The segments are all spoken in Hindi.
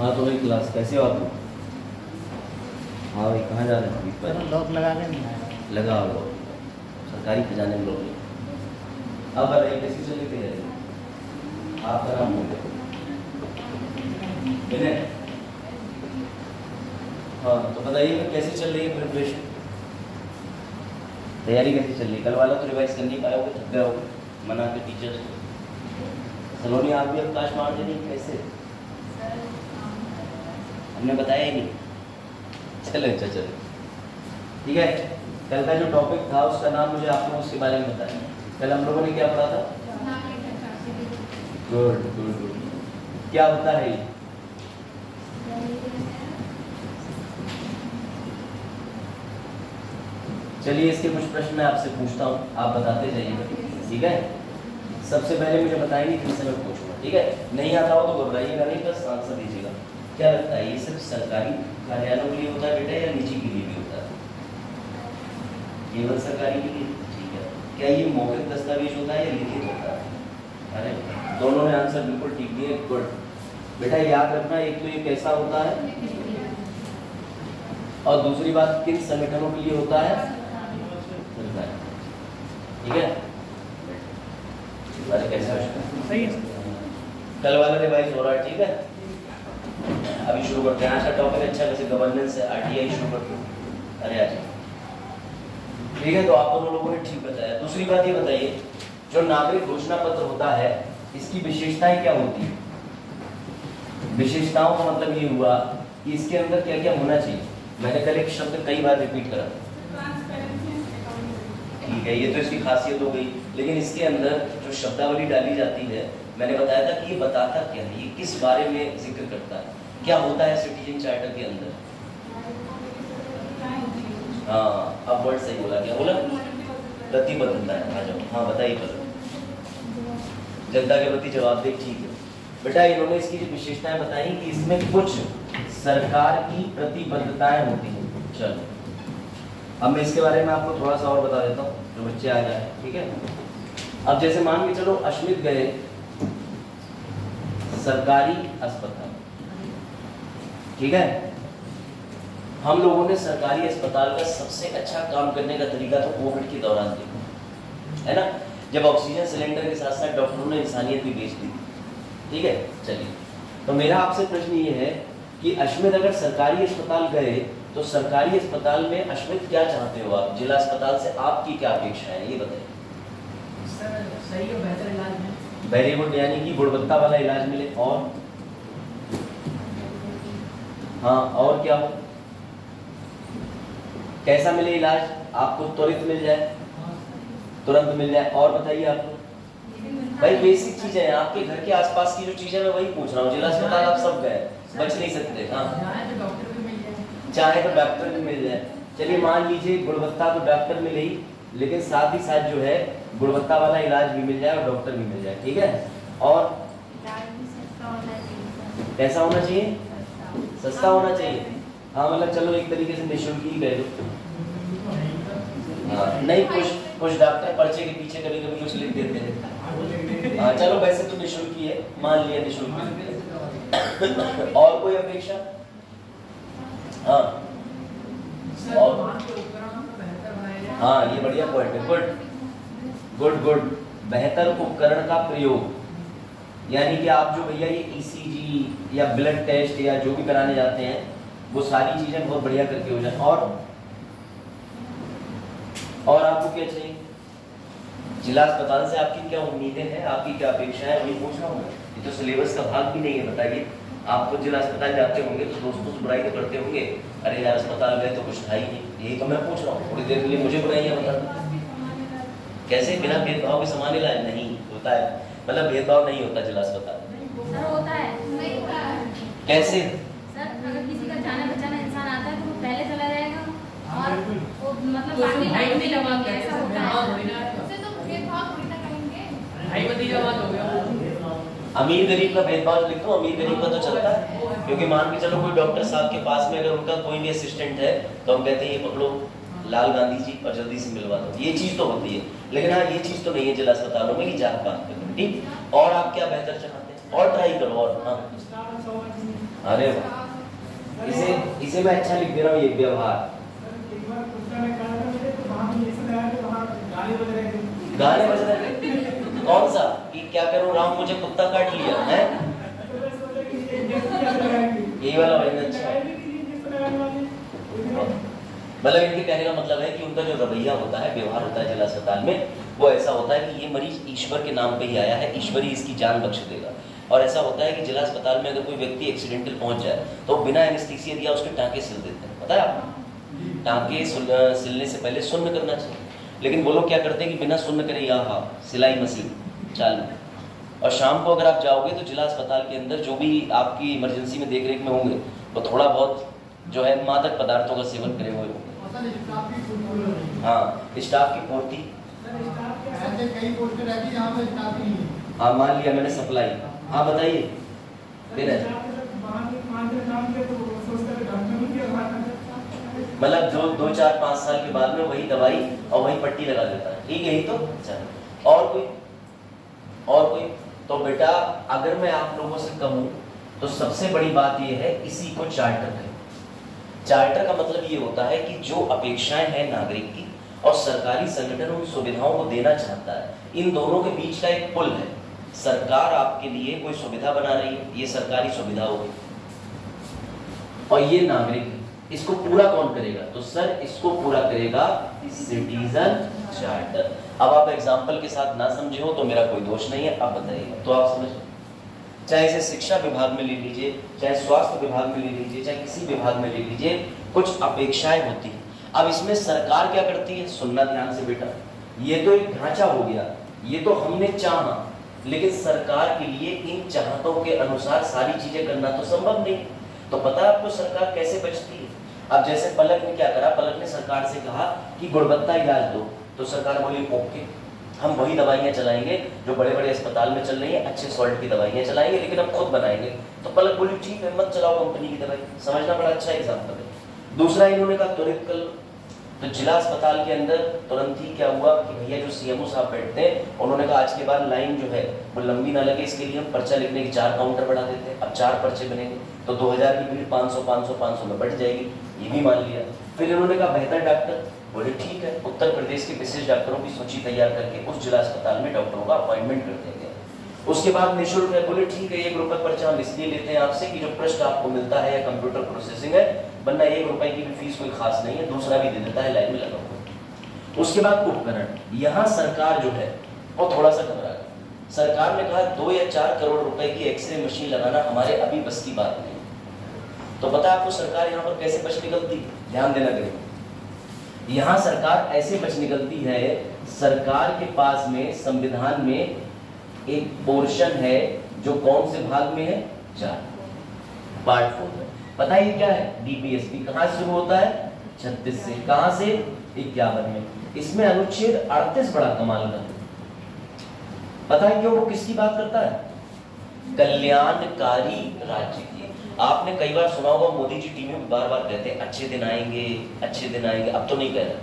हाँ तो वही क्लास कैसे हो आप? हाँ भाई कहाँ जा रहे हैं? पर लॉक लगा के नहीं आया। लगा लो सरकारी खजाने में लोग। अब बताइए कैसी चल रही है आपका नाम बोले? हाँ तो बताइए कैसी चल रही है प्रिपरेशन, तैयारी कैसी चल रही है? कल वाला तो रिवाइज कर नहीं पाए होगे, थक गए होगे मना के टीचर्स को। सलोनी आप भी अवकाश मार देनी कैसे? हमने बताया ही नहीं। चलो अच्छा चलो ठीक है। कल का जो टॉपिक था उसका नाम मुझे आप लोगों उसके बारे में बताया। कल हम लोगों ने क्या पढ़ा था? Good good good. क्या होता है ये? चलिए इसके कुछ प्रश्न मैं आपसे पूछता हूँ, आप बताते जाइएगा, ठीक है? सबसे पहले मुझे बताएंगे फिर से मैं पूछूंगा, ठीक है? नहीं आता हो तो घबराइएगा नहीं, बस आंसर दीजिएगा। क्या लगता है ये सिर्फ सरकारी कार्यालयों के लिए होता है बेटा या निजी के लिए भी होता है? केवल सरकारी के लिए, ठीक है। क्या ये मौखिक दस्तावेज होता है या लिखित होता है? अरे दोनों ने आंसर बिल्कुल ठीक दिए, गुड। बेटा याद रखना, एक तो ये कैसा होता है और दूसरी बात किन संगठनों के लिए होता है? ठीक है। कैसा सही है? कल वाला रिवाइज हो रहा है, ठीक है? अभी शुरू करते हैं आज का टॉपिक। अच्छा वैसे गवर्नेंस है, आरटीआई शुरू करते हैं। अरे आज ठीक है, तो आप दोनों लोगों ने ठीक बताया। दूसरी बात ये बताइए, जो नागरिक घोषणा पत्र होता है इसकी विशेषताएं क्या होती है? विशेषताओं का मतलब ये हुआ कि इसके अंदर क्या क्या होना चाहिए। मैंने कल एक शब्द कई बार रिपीट करा, ठीक है, ये तो इसकी खासियत हो गई। लेकिन इसके अंदर जो शब्दावली डाली जाती है, मैंने बताया था कि ये बताता क्या है, ये किस बारे में जिक्र करता है, क्या होता है सिटीजन चार्टर के अंदर। हाँ अब वर्ड सही बोला, क्या बोला? प्रतिबद्धता है। आ जाओ, हाँ बताइए पहले। जनता के प्रति जवाबदेही, ठीक है बेटा। इन्होंने इसकी जो विशेषताएं बताई कि इसमें कुछ सरकार की प्रतिबद्धताएं होती हैं। चलो अब मैं इसके बारे में आपको थोड़ा सा और बता देता हूँ, जो बच्चे आ जाए, ठीक है? अब जैसे मान के चलो अश्मित गए सरकारी अस्पताल, ठीक है? हम लोगों ने सरकारी अस्पताल का सबसे अच्छा काम करने का तरीका तो कोविड के दौरान देखा है ना, जब ऑक्सीजन सिलेंडर के साथ साथ डॉक्टरों ने इंसानियत भी बेच दी, ठीक है? चलिए, तो मेरा आपसे प्रश्न ये है कि अश्मित अगर सरकारी अस्पताल गए तो सरकारी अस्पताल में अश्मित क्या चाहते हो आप? जिला अस्पताल से आपकी क्या अपेक्षा है ये बताइए। सर सही और बेहतर इलाज मिले। वेरी गुड, यानी कि गुणवत्ता वाला इलाज मिले। और हाँ और क्या हो? कैसा मिले इलाज? आपको त्वरित मिल जाए, तुरंत मिल जाए। और बताइए आपको भाई बेसिक चीजें हैं, आपके घर के आसपास की जो चीजें मैं वही पूछ रहा हूँ। जिला अस्पताल आप सब गए, बच नहीं सकते। हाँ चाहे तो डॉक्टर भी मिल जाए। चलिए मान लीजिए गुणवत्ता तो डॉक्टर मिले ही, लेकिन साथ ही साथ जो है गुणवत्ता वाला इलाज भी मिल जाए और डॉक्टर भी मिल जाए, ठीक है? और कैसा होना चाहिए? सस्ता होना चाहिए। हाँ मतलब चलो एक तरीके से निःशुल्क ही कह दो। हाँ नहीं, कुछ डॉक्टर पर्चे के पीछे कभी कभी कुछ लिख देते हैं। हाँ चलो वैसे तो निःशुल्क ही है, मान लिया निःशुल्क। और कोई अपेक्षा? हाँ और हाँ ये बढ़िया पॉइंट है, गुड गुड गुड। बेहतर उपकरण का प्रयोग, यानी कि आप जो भैया ये ईसीजी या ब्लड टेस्ट या जो भी कराने जाते हैं वो सारी चीजें बहुत बढ़िया करके हो जाए। और आपको क्या चाहिए? जिला अस्पताल से आपकी क्या उम्मीदें हैं, आपकी क्या अपेक्षा है, वही पूछ रहा हूँ। ये तो सिलेबस का भाग भी नहीं है। बताइए, आप तो जिला अस्पताल जाते होंगे तो दोस्तों से बुराई तो करते होंगे, अरे यार अस्पताल गए तो कुछ था ही नहीं। यही तो मैं पूछ रहा हूँ, थोड़ी देर के लिए मुझे बुराइयां बता। कैसे? बिना भेदभाव के समान इलाज नहीं होता है, मतलब भेदभाव नहीं होता जिला अस्पताल। होता है, नहीं होता है। कैसे? सर अगर किसी का जाना बचाना इंसान आता है तो वो पहले चला जाएगा और वो मतलब बाकी लाइन में लगा के ऐसा होता है। उससे तो भेदभाव थोड़ी ना करेंगे। भाई भतीजा बात हो गया। अमीर गरीब का भेदभाव लिख दो, अमीर गरीब का तो चलता है। क्योंकि मान के चलो कोई डॉक्टर साहब के पास में अगर उनका कोई भी असिस्टेंट है तो हम कहते हैं ये पकड़ो लाल गांधी जी और जल्दी से मिलवा दो। ये चीज तो होती है, लेकिन हाँ ये चीज तो नहीं है जिला अस्पतालों में कि जात पात पे। ठीक, और आप क्या बेहतर चाहते हैं? और ट्राई करो। और हाँ अरे वाह, इसे मैं अच्छा लिख दे रहा हूँ, ये व्यवहार। गाने बज रहे थे? कौन सा? कि क्या करूँ राम मुझे कुत्ता काट लिया है? यही वाला भाई अच्छा है। मतलब इनके कहने का मतलब है कि उनका जो रवैया होता है, व्यवहार होता है जिला अस्पताल में, वो ऐसा होता है कि ये मरीज ईश्वर के नाम पे ही आया है, ईश्वर ही इसकी जान बख्श देगा। और ऐसा होता है कि जिला अस्पताल में अगर कोई व्यक्ति एक्सीडेंटल पहुंच जाए तो बिना एनेस्थीसिया दिया उसके टांके सिल देते हैं, पता है आपको? टांके सिलने से पहले सुन्न करना चाहिए, लेकिन वो लोग क्या करते हैं कि बिना सुन्न करे यहाँ सिलाई मशीन चालू। और शाम को अगर आप जाओगे तो जिला अस्पताल के अंदर जो भी आपकी इमरजेंसी में देख रेख में होंगे वो थोड़ा बहुत जो है मादक पदार्थों का सेवन करे हुए होंगे। हाँ, स्टाफ की पूर्ति, हाँ मान लिया मैंने सप्लाई। हाँ बताइए। मतलब जो 2, 4, 5 साल के बाद में वही दवाई और वही पट्टी लगा देता है, ठीक है? यही तो चलो। और कोई तो बेटा अगर मैं आप लोगों से कहूँ तो सबसे बड़ी बात यह है, इसी को चार्टर है। चार्टर का मतलब ये होता है कि जो अपेक्षाएं हैं नागरिक की और सरकारी संगठन उन सुविधाओं को देना चाहता है, इन दोनों के बीच का एक पुल है। सरकार आपके लिए कोई सुविधा बना रही है, ये सरकारी सुविधा होगी, और ये नागरिक, इसको पूरा कौन करेगा? तो सर इसको पूरा करेगा सिटीजन चार्टर। अब आप एग्जाम्पल के साथ ना समझे हो तो मेरा कोई दोष नहीं है, आप बताइएगा तो आप समझ। चाहे इसे शिक्षा विभाग में ले लीजिए, चाहे स्वास्थ्य विभाग में ले लीजिए, चाहे किसी विभाग में ले लीजिए, कुछ अपेक्षाएं होती हैं। अब इसमें सरकार क्या करती है? सुनना ध्यान से बेटा, ये तो एक ढांचा हो गया, ये तो हमने चाहा, लेकिन सरकार के लिए इन चाहतों के अनुसार सारी चीजें करना तो संभव नहीं। तो पता है आपको सरकार कैसे बचती है? अब जैसे पलक ने क्या करा, पलक ने सरकार से कहा कि गुणवत्ता इलाज दो, तो सरकार बोली ओके, हम वही दवाइयाँ चलाएंगे जो बड़े बड़े अस्पताल में चल रही है, अच्छे सॉल्ट की दवाइयाँ चलाएंगे, लेकिन हम खुद बनाएंगे। तो पलक बोली ठीक है, मत चलाओ कंपनी की दवाई। समझना बड़ा अच्छा एग्जाम्पल है। दूसरा इन्होंने कहा त्वरित कर, तो जिला अस्पताल के अंदर तुरंत ही क्या हुआ कि भैया जो सीएमओ साहब बैठते हैं, उन्होंने कहा आज के बाद लाइन जो है वो लंबी ना लगे, इसके लिए हम पर्चा लिखने की 4 काउंटर बढ़ा देते हैं। अब 4 पर्चे बनेंगे तो 2000 की भीड़ 500 में बढ़ जाएगी, ये भी मान लिया। फिर इन्होंने कहा बेहतर डॉक्टर, बोले ठीक है, उत्तर प्रदेश के विशेष डॉक्टरों की सूची तैयार करके उस जिला अस्पताल में डॉक्टरों का अपॉइंटमेंट कर देंगे। उसके बाद निःशुल्क है, बोले ठीक है, 1 रुपये पर्चा हम इसलिए लेते हैं आपसे कि जो पृष्ठ आपको मिलता है या कंप्यूटर प्रोसेसिंग है, वरना 1 रुपये की भी फीस कोई खास नहीं है, दूसरा भी दे देता है, लाइन में लगा हुआ। उसके बाद उपकरण, यहाँ सरकार जो है वो थोड़ा सा घबरा गई। सरकार ने कहा 2 या 4 करोड़ रुपए की एक्सरे मशीन लगाना हमारे अभी बस की बात नहीं। तो पता है आपको सरकार यहाँ पर कैसे बच निकलती? ध्यान देना करें, यहाँ सरकार ऐसे बच निकलती है, सरकार के पास में संविधान में एक पोर्शन है जो कौन से भाग में है? 4, पार्ट 4 में। पता है ये क्या है? डीपीएसपी कहाँ शुरू होता है? 36 से। कहाँ से? 51 में। इसमें अनुच्छेद 38 बड़ा कमाल का है। पता है क्यों? वो किसकी बात करता है? कल्याणकारी राज्य की। आपने कई बार सुना होगा मोदी जी टीवी में बार बार कहते हैं अच्छे दिन आएंगे, अच्छे दिन आएंगे। अब तो नहीं कह रहे,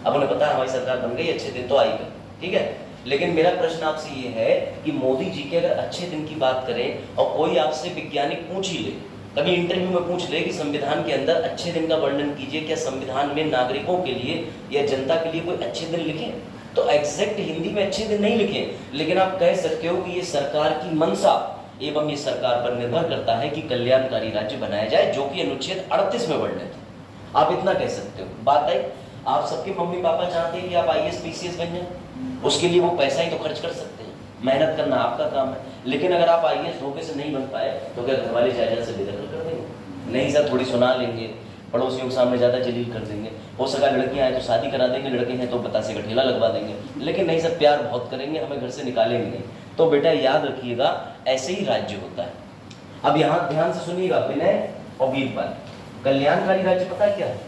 अब उन्हें पता है हमारी सरकार बन गई, अच्छे दिन तो आएगा, ठीक है। लेकिन मेरा प्रश्न आपसे ये है कि मोदी जी के अगर अच्छे दिन की बात करें और कोई आपसे वैज्ञानिक पूछ ही ले, कभी इंटरव्यू में पूछ ले कि संविधान के अंदर अच्छे दिन का वर्णन कीजिए, क्या संविधान में नागरिकों के लिए या जनता के लिए कोई अच्छे दिन लिखे? तो एग्जैक्ट हिंदी में अच्छे दिन नहीं लिखे, लेकिन आप कह सकते हो कि ये सरकार की मंशा एवं ये सरकार पर निर्भर करता है कि कल्याणकारी राज्य बनाया जाए, जो कि अनुच्छेद 38 में वर्णित है। आप इतना कह सकते हो। बात आई, आप सबके मम्मी पापा चाहते हैं कि आप IAS PCS बन जाए, उसके लिए वो पैसा ही तो खर्च कर सकते हैं, मेहनत करना आपका काम है। लेकिन अगर आप IAS धोखे से नहीं बन पाए तो क्या घर वाले जायदाद से बेदखल कर देंगे? नहीं सर, थोड़ी सुना लेंगे, पड़ोसियों के सामने ज़्यादा जलील कर देंगे, हो सका लड़कियां हैं तो शादी करा देंगे, लड़के हैं तो बतासे का ठेला लगवा देंगे, लेकिन नहीं सर प्यार बहुत करेंगे, हमें घर से निकालेंगे नहीं। तो बेटा याद रखिएगा, ऐसे ही राज्य होता है। अब यहाँ ध्यान से सुनिएगा, विनय और वीरपाल। कल्याणकारी राज्य पता है क्या है?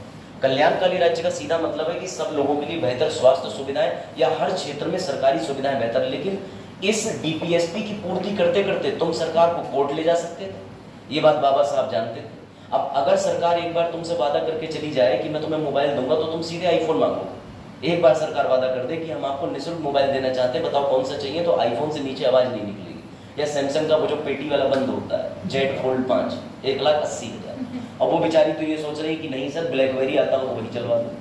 कल्याणकारी राज्य का सीधा मतलब है कि सब लोगों के लिए बेहतर स्वास्थ्य सुविधाएं या हर क्षेत्र में सरकारी सुविधाएं बेहतर। लेकिन इस DPSP की पूर्ति करते करते तुम सरकार को कोर्ट ले जा सकते थे, ये बात बाबा साहब जानते थे। अब अगर सरकार एक बार तुमसे वादा करके चली जाए कि मैं तुम्हें मोबाइल दूंगा, तो तुम सीधे आईफोन मांगोगे। एक बार सरकार वादा कर दे कि हम आपको निःशुल्क मोबाइल देना चाहते हैं, बताओ कौन सा चाहिए, तो आईफोन से नीचे आवाज नहीं निकलेगी। या सैमसंग का वो जो पेटी वाला बंद होता है Z Fold 5, 1,80,000। और वो बेचारी तो ये सोच रही कि नहीं सर ब्लैकबेरी आता हो तो वही चलवा दो,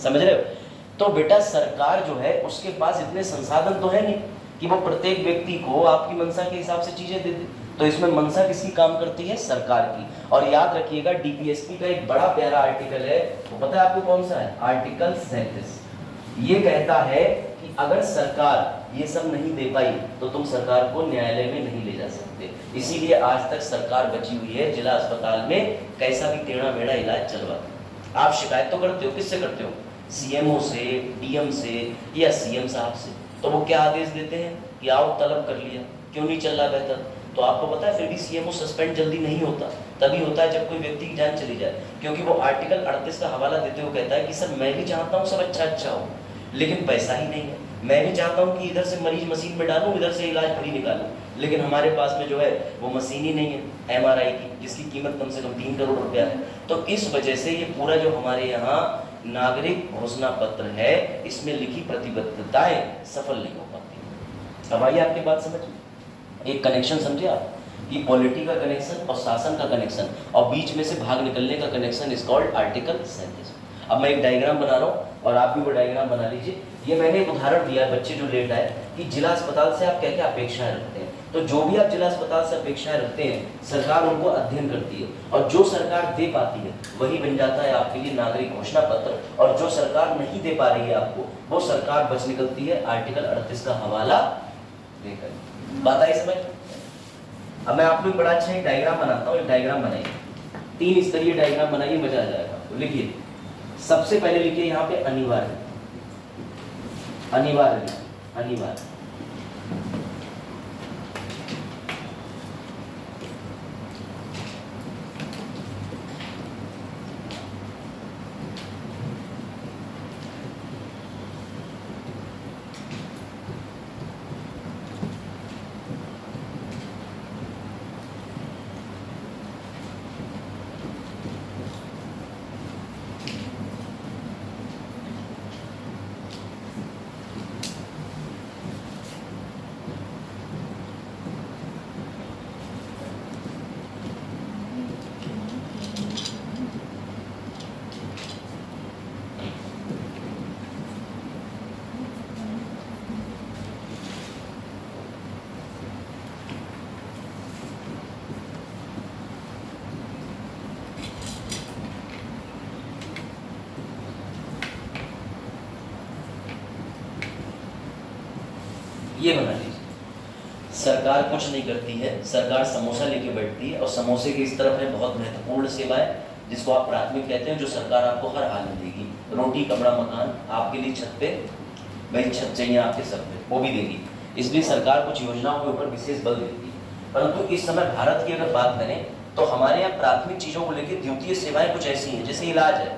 समझ रहे हो। तो बेटा सरकार जो है उसके पास इतने संसाधन तो है नहीं कि वो प्रत्येक व्यक्ति को आपकी मंशा के हिसाब से चीजें दे दे। तो इसमें मंशा किसकी काम करती है? सरकार की। और याद रखिएगा डीपीएसपी का एक बड़ा प्यारा आर्टिकल है, वो पता है आपको कौन सा है? आर्टिकल 37। ये कहता है कि अगर सरकार ये सब नहीं दे पाई तो तुम सरकार को न्यायालय में नहीं ले जा सकते। इसीलिए आज तक सरकार बची हुई है जिला अस्पताल में कैसा भी टेढ़ा मेढ़ा इलाज चलवाती। आप शिकायत तो करते हो, किससे करते हो? सीएमओ से, डीएम से या सीएम साहब से। तो वो क्या आदेश देते हैं कि आओ तलब कर लिया, क्यों नहीं चल रहा बेहतर। तो आपको पता है फिर भी सीएमओ सस्पेंड जल्दी नहीं होता, तभी होता है जब कोई व्यक्ति की जान चली जाए। क्योंकि वो आर्टिकल 38 का हवाला देते हुए कहता है कि सर मैं भी चाहता हूँ सब अच्छा हो, लेकिन पैसा ही नहीं है। मैं भी चाहता हूँ कि इधर से मरीज मशीन में डालूं, इधर से इलाज फ्री निकालूं, लेकिन हमारे पास में जो है वो मशीन ही नहीं है एमआरआई की, जिसकी कीमत कम से कम 3 करोड़ रुपया है। तो इस वजह से ये पूरा जो हमारे यहाँ नागरिक घोषणा पत्र है, इसमें लिखी प्रतिबद्धताएं सफल नहीं हो पाती। अब आइए आपकी बात समझ, एक कनेक्शन समझे आप कि पॉलिटी का कनेक्शन और शासन का कनेक्शन और बीच में से भाग निकलने का कनेक्शन इज कॉल्ड आर्टिकल 37। अब मैं एक डायग्राम बना रहा हूँ और आप भी वो डायग्राम बना लीजिए। ये मैंने एक उदाहरण दिया है, बच्चे जो लेट आए, कि जिला अस्पताल से आप क्या क्या अपेक्षाएं रखते हैं। तो जो भी आप जिला अस्पताल से अपेक्षाएं रखते हैं सरकार उनको अध्ययन करती है, और जो सरकार दे पाती है वही बन जाता है आपके लिए नागरिक घोषणा पत्र, और जो सरकार नहीं दे पा रही है आपको वो सरकार बच निकलती है आर्टिकल 38 का हवाला देकर। बात आई समझ? अब मैं आपको एक बड़ा अच्छा एक डायग्राम बनाता हूँ। एक डायग्राम बनाइए, 3 स्तरीय डायग्राम बनाइए, मजा आ जाएगा आपको। लिखिए, सबसे पहले लिखिए यहाँ पे अनिवार्य, अनिवार्य, अनिवार्य। ये बना लीजिए। सरकार कुछ नहीं करती है, सरकार समोसा लेके बैठती है, और समोसे की इस तरफ है बहुत महत्वपूर्ण सेवाएं जिसको आप प्राथमिक कहते हैं, जो सरकार आपको हर हाल में देगी। रोटी, कपड़ा, मकान, आपके लिए छत पे, भाई छत चाहिए आपके सब पे, वो भी देगी। इसलिए सरकार कुछ योजनाओं के ऊपर विशेष बल देती है। परंतु इस समय भारत की अगर बात करें तो हमारे यहाँ प्राथमिक चीजों को लेकर द्वितीय सेवाएं कुछ ऐसी हैं, जैसे इलाज है,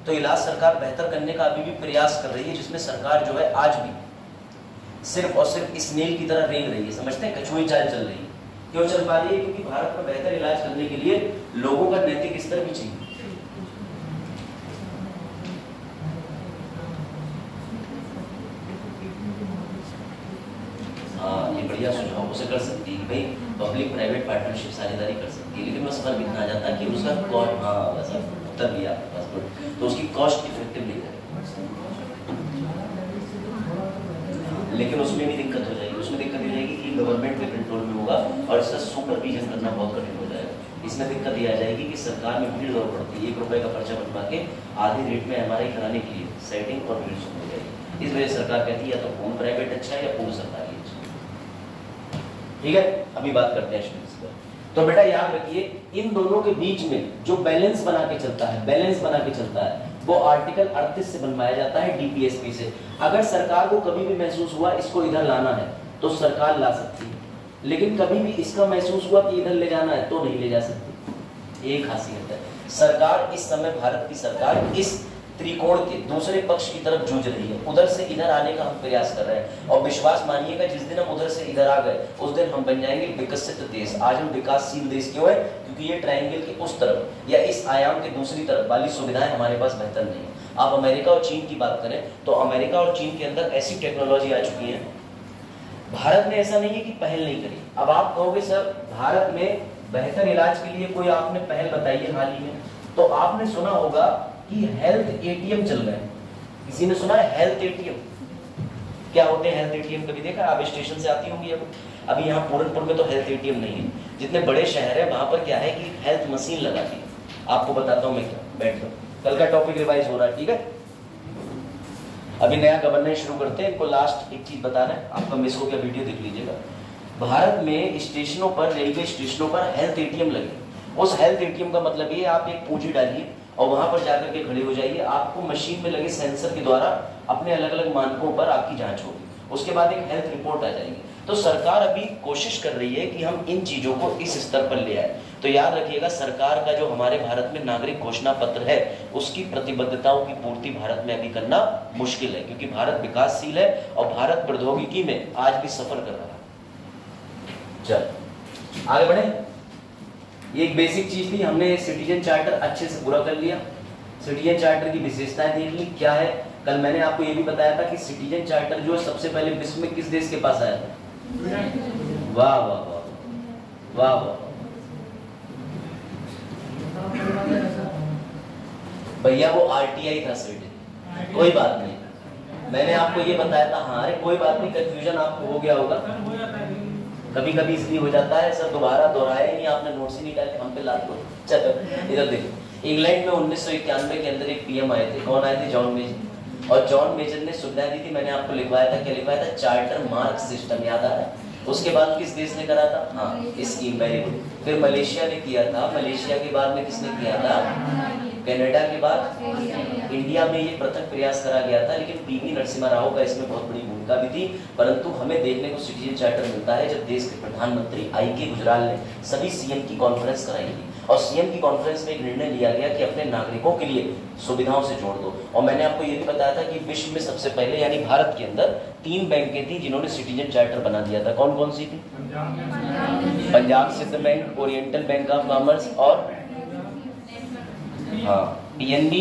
तो इलाज सरकार बेहतर करने का अभी भी प्रयास कर रही है, जिसमें सरकार जो है आज भी सिर्फ और सिर्फ स्नेल की तरह रेंग रही है, समझते हैं, कछुई चाल चल रही है। क्यों चल पा रही है? क्योंकि भारत में बेहतर इलाज करने के लिए लोगों का नैतिक स्तर भी चाहिए। हाँ, ये बढ़िया सुझाव उसे कर सकती है, भाई पब्लिक प्राइवेट पार्टनरशिप साझेदारी कर सकती है, लेकिन बस फर्क इतना आ जाता है कि उसका कॉस्ट, हाँ वैसा उत्तर भी आपके पास, तो उसकी कॉस्ट इफेक्टिव नहीं है, लेकिन उसमें भी दिक्कत हो जाएगी। उसमें दिक्कत हो जाएगी कि गवर्नमेंट के कंट्रोल में होगा और इसका सुपरविजन करना बहुत कठिन हो जाएगा। इसमें दिक्कत ये आ जाएगी कि सरकार में भीड़ दौड़ पड़ती है, 1 रुपए का पर्चा बनवा के आधे रेट में एमआरआई कराने के लिए सेटिंग और भीड़ शुरू हो जाएगी। इस वजह से सरकार कहती है या तो पूर्ण प्राइवेट अच्छा है या पूर्ण सरकारी अच्छा। ठीक है, अभी बात करते हैं स्टूडेंट्स पर। तो बेटा याद रखिए, इन दोनों के बीच में जो बैलेंस बना के चलता है, बैलेंस बना के चलता है, वो आर्टिकल 38 से बनवाया जाता है, डीपीएसपी से। अगर सरकार को कभी भी महसूस हुआ इसको इधर लाना है तो सरकार ला सकती है, लेकिन कभी भी इसका महसूस हुआ कि इधर ले जाना है तो नहीं ले जा सकती। एक खासियत है, सरकार इस समय, भारत की सरकार इस त्रिकोण के दूसरे पक्ष की तरफ जूझ रही है, उधर से इधर आने का हम प्रयास कर रहे हैं। और विश्वास मानिएगा, जिस दिन हम उधर से इधर आ गए उस दिन हम बन जाएंगे विकसित देश। आज हम विकासशील देश क्यों है? क्योंकि ये ट्रायंगल के उस तरफ या इस आयाम के दूसरी तरफ वाली सुविधाएं हमारे पास बेहतर नहीं है। आप अमेरिका और चीन की बात करें तो अमेरिका और चीन के अंदर ऐसी टेक्नोलॉजी आ चुकी है, भारत ने ऐसा नहीं है कि पहल नहीं करी। अब आप कहोगे सर भारत में बेहतर इलाज के लिए कोई आपने पहल बताई है हाल ही में? तो आपने सुना होगा कि हेल्थ एटीएम चल रहे हैं। किसी ने सुना है हेल्थ एटीएम? क्या होते हैं हेल्थ एटीएम? कभी देखा? आप स्टेशन से आती होंगी अभी यहाँ पूरनपुर में तो हेल्थ एटीएम नहीं है। जितने बड़े शहर है वहां पर क्या है कि हेल्थ मशीन लगा दी। आपको बताता हूँ मैं क्या, बैठ लो, कल का टॉपिक रिवाइज हो रहा है, ठीक है? अभी नया गवर्नेंस शुरू करते हैं। इनको लास्ट एक चीज बताना है, आपका मिस हो गया वीडियो देख लीजिएगा। भारत में स्टेशनों पर, रेलवे स्टेशनों पर हेल्थ एटीएम लगे। उस हेल्थ एटीएम का मतलब ये, आप एक पूंजी डालिए और वहां पर जाकर के खड़े हो जाइए। आपको मशीन में लगे सेंसर के द्वारा अपने अलग अलग मानकों पर आपकी जांच होगी, उसके बाद एक हेल्थ रिपोर्ट आ जाएगी। तो सरकार अभी कोशिश कर रही है कि हम इन चीजों को इस स्तर पर ले आए। तो याद रखिएगा, सरकार का जो हमारे भारत में नागरिक घोषणा पत्र है, उसकी प्रतिबद्धताओं की पूर्ति भारत में अभी करना मुश्किल है, क्योंकि भारत विकासशील है और भारत प्रौद्योगिकी में आज भी सफर कर रहा है। चल आगे बढ़े। ये एक बेसिक चीज थी, हमने सिटीजन चार्टर अच्छे से पूरा कर लिया। सिटीजन चार्टर की विशेषताएं देख ली क्या है। कल मैंने आपको ये भी बताया था कि सिटीजन चार्टर जो सबसे पहले विश्व में किस देश के पास आया था? वाह वाह वाह वाह वाह, भैया वो आरटीआई था सिटीजन। कोई बात नहीं, मैंने आपको ये बताया था। हाँ, अरे कोई बात नहीं, कंफ्यूजन आपको हो गया होगा, कभी कभी इसलिए हो जाता है। सर दोबारा दोहराया नहीं, आपने नोट्स ही नहीं डाले, हम पे लाद दो। चलो इधर देखो, इंग्लैंड में 1991 के अंदर एक पीएम आए थे। कौन आए थे? John Major. और जॉन मेजर ने सुविधा दी थी, मैंने आपको लिखवाया था, क्या लिखवाया था? चार्टर मार्क सिस्टम, याद आ रहा है? उसके बाद किस देश ने करा था? हाँ, स्कीम, वेरी गुड। फिर मलेशिया ने किया था। मलेशिया के बाद में किसने किया था? कनाडा के बाद इंडिया में ये पृथक प्रयास करा गया था, लेकिन पीवी नरसिम्हा राव का इसमें बहुत बड़ी भूमिका भी थी। परंतु हमें देखने को सिटीजन चार्टर मिलता है जब देश के प्रधानमंत्री आई.के. गुजराल ने सभी सीएम की कॉन्फ्रेंस कराई थी, और सीएम की कॉन्फ्रेंस में एक निर्णय लिया गया कि अपने नागरिकों के लिए सुविधाओं से जोड़ दो। और मैंने आपको ये भी बताया था कि विश्व में सबसे पहले यानी भारत के अंदर 3 बैंकें थी जिन्होंने सिटीजन चार्टर बना दिया था। कौन कौन सी थी? Punjab Sind Bank, Oriental Bank of Commerce और हाँ पीएनबी,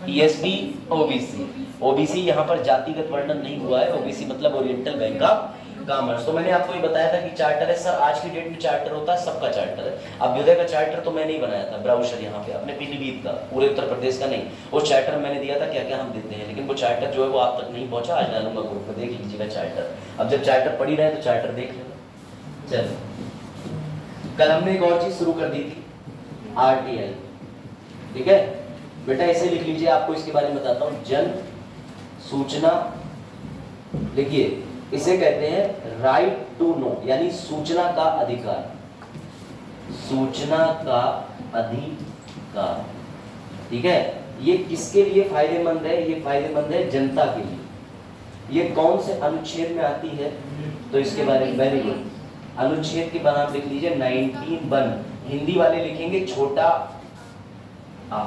पीएसबी, ओबीसी। ओबीसी यहाँ पर जातिगत वर्णन नहीं हुआ है, ओबीसी मतलब ओरिएंटल बैंक ऑफ कॉमर्स। तो मैंने आपको ये बताया था कि चार्टर है। सर आज की डेट में चार्टर होता है, सबका चार्टर है। अभ्युदय का चार्टर तो मैंने ही बनाया था, ब्राउशर यहाँ पे अपने पीलीभीत का, पूरे उत्तर प्रदेश का नहीं। वो चार्टर मैंने दिया था क्या क्या हम देते हैं, लेकिन वो चार्टर जो है वो आप तक नहीं पहुंचा। आज डालूंगा ग्रुप में, देख लीजिएगा चार्टर। अब जब चार्टर पढ़ी रहे तो चार्टर देख लेना। चलो, कल हमने एक और चीज शुरू कर दी थी, आरटीआई। ठीक है बेटा, ऐसे लिख लीजिए, आपको इसके बारे में बताता हूँ। जन सूचना, लिखिए, इसे कहते हैं राइट टू नो, यानी सूचना का अधिकार। सूचना का अधिकार, ठीक है। ये किसके लिए फायदेमंद है? ये फायदेमंद है जनता के लिए। ये कौन से अनुच्छेद में आती है? तो इसके बारे में, वेरी गुड, अनुच्छेद के बनाम लिख लीजिए 19(1). हिंदी वाले लिखेंगे छोटा आ,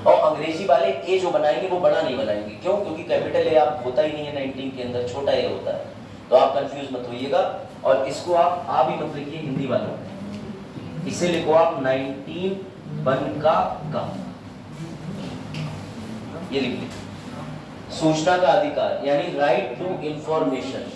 और अंग्रेजी वाले ए जो बनाएंगे वो बड़ा नहीं बनाएंगे। क्यों? क्योंकि कैपिटल ए आप होता ही नहीं है 19 के अंदर, छोटा ए होता है। तो आप कंफ्यूज मत होइएगा, और इसको आप आ भी मत लिखिए हिंदी वालों, इसे लिखो आप 19(1) का ये लिख लीजिए। सूचना का अधिकार यानी राइट टू इंफॉर्मेशन।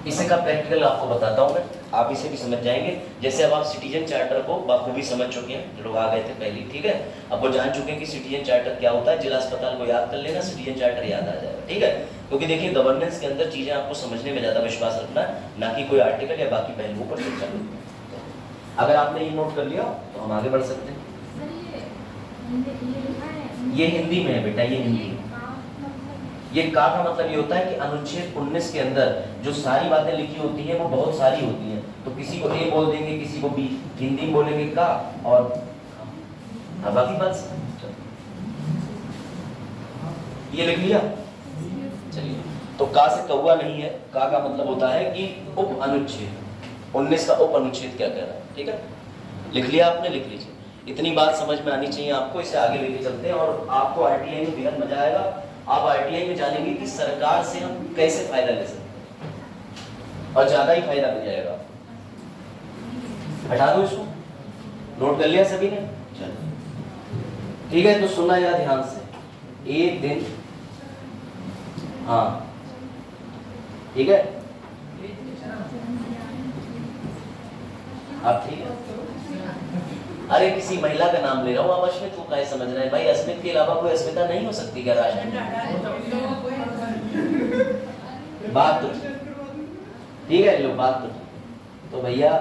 इसे का प्रैक्टिकल आपको बताता हूं मैं, आप इसे भी समझ जाएंगे। जैसे अब आप सिटीजन चार्टर को बखूबी समझ चुके हैं, जो लोग आ गए थे पहले, ठीक है। अब वो जान चुके हैं कि सिटीजन चार्टर क्या होता है। जिला अस्पताल को याद कर लेना, सिटीजन चार्टर याद आ जाएगा, ठीक है। क्योंकि देखिए गवर्नेंस के अंदर चीजें आपको समझने में ज्यादा विश्वास रखना, ना कि कोई आर्टिकल या बाकी पहलुओं पर चर्चा करना। अगर आपने ये नोट कर लिया तो हम आगे बढ़ सकते हैं। ये हिंदी में है बेटा, ये हिंदी में। ये का मतलब ये होता है कि अनुच्छेद 19 के अंदर जो सारी बातें लिखी होती हैं वो बहुत सारी होती हैं। तो किसी को ए बोल देंगे, किसी को बी, हिंदी में बोलेंगे का, और बाकी बात ये लिख लिया। चलिए, तो का से कौवा नहीं है, का मतलब होता है कि उप अनुच्छेद 19 का उप अनुच्छेद क्या कह रहा है, ठीक है। लिख लिया आपने, लिख लीजिए। इतनी बात समझ में आनी चाहिए आपको। इसे आगे लेके चलते हैं और आपको आरटीआई में बेहद मजा आएगा। आप आरटीआई में जानेंगे कि सरकार से हम कैसे फायदा ले सकते हैं, और ज्यादा ही फायदा मिल जाएगा। हटा दो इसको, नोट कर लिया सभी ने? चलो ठीक है, तो सुना यार ध्यान से। एक दिन हाँ ठीक है, आप ठीक है। अरे किसी महिला का नाम ले रहा हूँ, आप अश्मित को काहे समझ रहे हैं भाई? अश्मित के अलावा कोई अस्मिता नहीं हो सकती क्या राष्ट्र में? बात तो ठीक है, लो बात तो भैया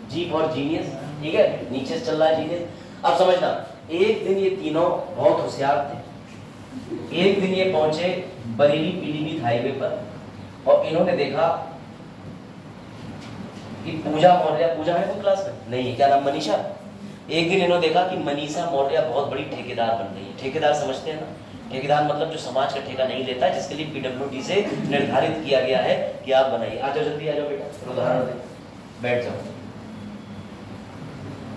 जी फॉर जीनियस, ठीक है, नीचे से चल रहा है जीनियस। अब समझना, एक दिन ये तीनों बहुत होशियार थे। एक दिन ये पहुंचे बरेली पीलीभीत हाईवे पर और इन्होंने देखा कि पूजा मौर्य, पूजा है वो क्लास में नहीं, क्या नाम, मनीषा। एक दिन इन्होंने देखा कि मनीषा मौर्य बहुत बड़ी ठेकेदार बन रही है। ठेकेदार समझते हैं ना? ठेकेदार मतलब जो समाज का ठेका नहीं लेता, जिसके लिए पीडब्ल्यूडी से निर्धारित किया गया है कि आप बनाइए। आ जाओ जल्दी, आ जाओ बेटा, उदाहरण दे, बैठ जाओ,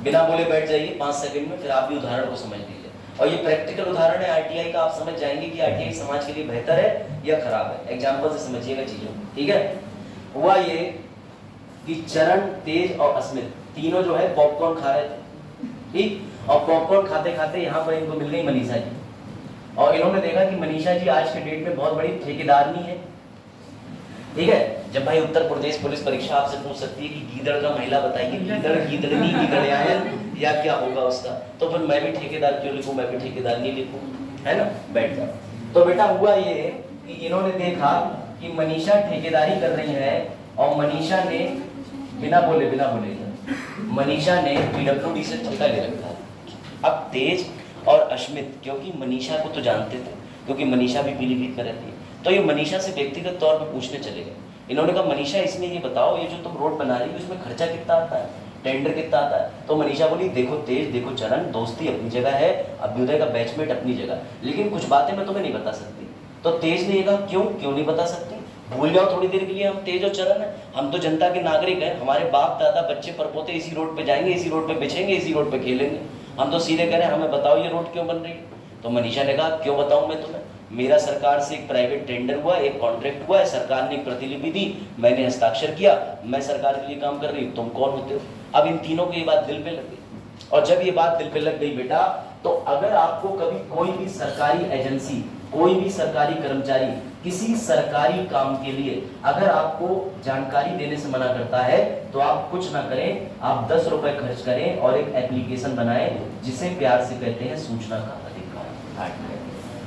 बिना बोले बैठ जाइए 5 सेकंड में, फिर आप भी उदाहरण को समझ लीजिए। और ये प्रैक्टिकल उदाहरण है आरटीआई का, आप समझ जाएंगे कि आरटीआई समाज के लिए बेहतर है या खराब है। एग्जाम्पल से समझिएगा चीजों, ठीक है। हुआ ये कि चरण, तेज और अस्मित तीनों जो है पॉपकॉर्न खा रहे थे, ठीक, और पॉपकॉर्न खाते खाते यहाँ पर इनको मिल गई मनीषा जी, और इन्होंने देखा कि मनीषा जी आज के डेट में बहुत बड़ी ठेकेदारनी है, ठीक है। जब भाई उत्तर प्रदेश पुलिस परीक्षा आपसे पूछ सकती है कि गीदड़ का महिला बताइए, गीदड़, गीदड़नी, गीदड़यायन या क्या होगा उसका, तो फिर मैं भी ठेकेदार क्यों लिखूं, मैं भी ठेकेदारनी लिखूं, है ना, बैठ जाओ। तो बेटा हुआ ये कि इन्होंने देखा कि मनीषा ठेकेदारी कर रही है और मनीषा ने बिना बोले मनीषा ने पीडब्ल्यूडी से ठेका ले रखा है। अब तेज और अश्मित क्योंकि मनीषा को तो जानते थे, क्योंकि मनीषा भी पीलीभीत में रहती है, तो ये मनीषा से व्यक्तिगत तौर पर पूछने चले गए। इन्होंने कहा मनीषा इसमें ये बताओ, ये जो तुम रोड बना रही हो इसमें खर्चा कितना आता है, टेंडर कितना आता है? तो मनीषा बोली देखो तेज, देखो चरण, दोस्ती अपनी जगह है, अभ्युदय का बैचमेट अपनी जगह, लेकिन कुछ बातें मैं तुम्हें नहीं बता सकती। तो तेज ने कहा क्यों नहीं बता सकती? भूल जाओ थोड़ी देर के लिए, हम तेज और चरण है, हम तो जनता के नागरिक हैं, हमारे बाप दादा बच्चे परपोते इसी रोड पे जाएंगे, इसी रोड पे बिछेंगे, इसी रोड पे खेलेंगे, हम तो सीधे कह रहे हैं हमें बताओ ये रोड क्यों बन रही है। तो मनीषा ने कहा क्यों बताऊं मैं तुम्हें, मेरा सरकार से एक प्राइवेट टेंडर हुआ, एक कॉन्ट्रैक्ट हुआ है, सरकार ने एक प्रतिलिपि दी, मैंने हस्ताक्षर किया, मैं सरकार के लिए काम कर रही हूँ, तुम कौन होते हो? अब इन तीनों की ये बात दिल पे लग गई, और जब ये बात दिल पे लग गई बेटा, तो अगर आपको कभी कोई भी सरकारी एजेंसी, कोई भी सरकारी कर्मचारी किसी सरकारी काम के लिए अगर आपको जानकारी देने से मना करता है, तो आप कुछ ना करें, आप 10 रुपए खर्च करें और एक एप्लीकेशन बनाएं जिसे प्यार से कहते हैं सूचना का अधिकार।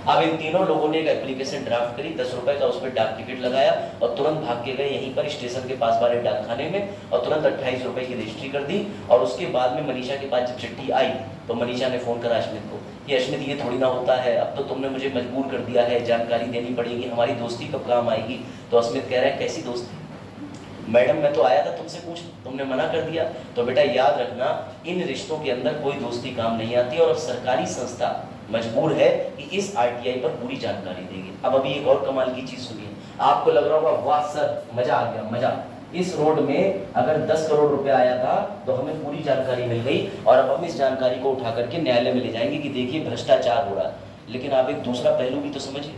अब इन तीनों लोगों ने एक एप्लीकेशन ड्राफ्ट करी, 10 रुपए का उस पर डाक टिकट लगाया और तुरंत भाग के गए यहीं पर स्टेशन के पास वाले डाकखाने में और तुरंत 28 रुपए की रजिस्ट्री कर दी। और उसके बाद में मनीषा के पास जब चिट्ठी आई तो मनीषा ने फोन करा अश्मित को कि अश्मित ये थोड़ी ना होता है, अब तो तुमने मुझे मजबूर कर दिया है, जानकारी देनी पड़ेगी, हमारी दोस्ती कब काम आएगी? तो अश्मित कह रहा है कैसी दोस्ती मैडम, मैं तो आया था तुमसे पूछ, तुमने मना कर दिया। तो बेटा याद रखना, इन रिश्तों के अंदर कोई दोस्ती काम नहीं आती और सरकारी संस्था मजबूर है कि इस आरटीआई पर पूरी जानकारी देगी। अब अभी एक और कमाल की चीज सुनिए, आपको लग रहा होगा वाह सर मजा आ गया, मजा, इस रोड में अगर 10 करोड़ रुपए आया था तो हमें पूरी जानकारी मिल गई और अब हम इस जानकारी को उठा करके न्यायालय में ले जाएंगे कि देखिए भ्रष्टाचार हो रहा है। लेकिन आप एक दूसरा पहलू भी तो समझिए,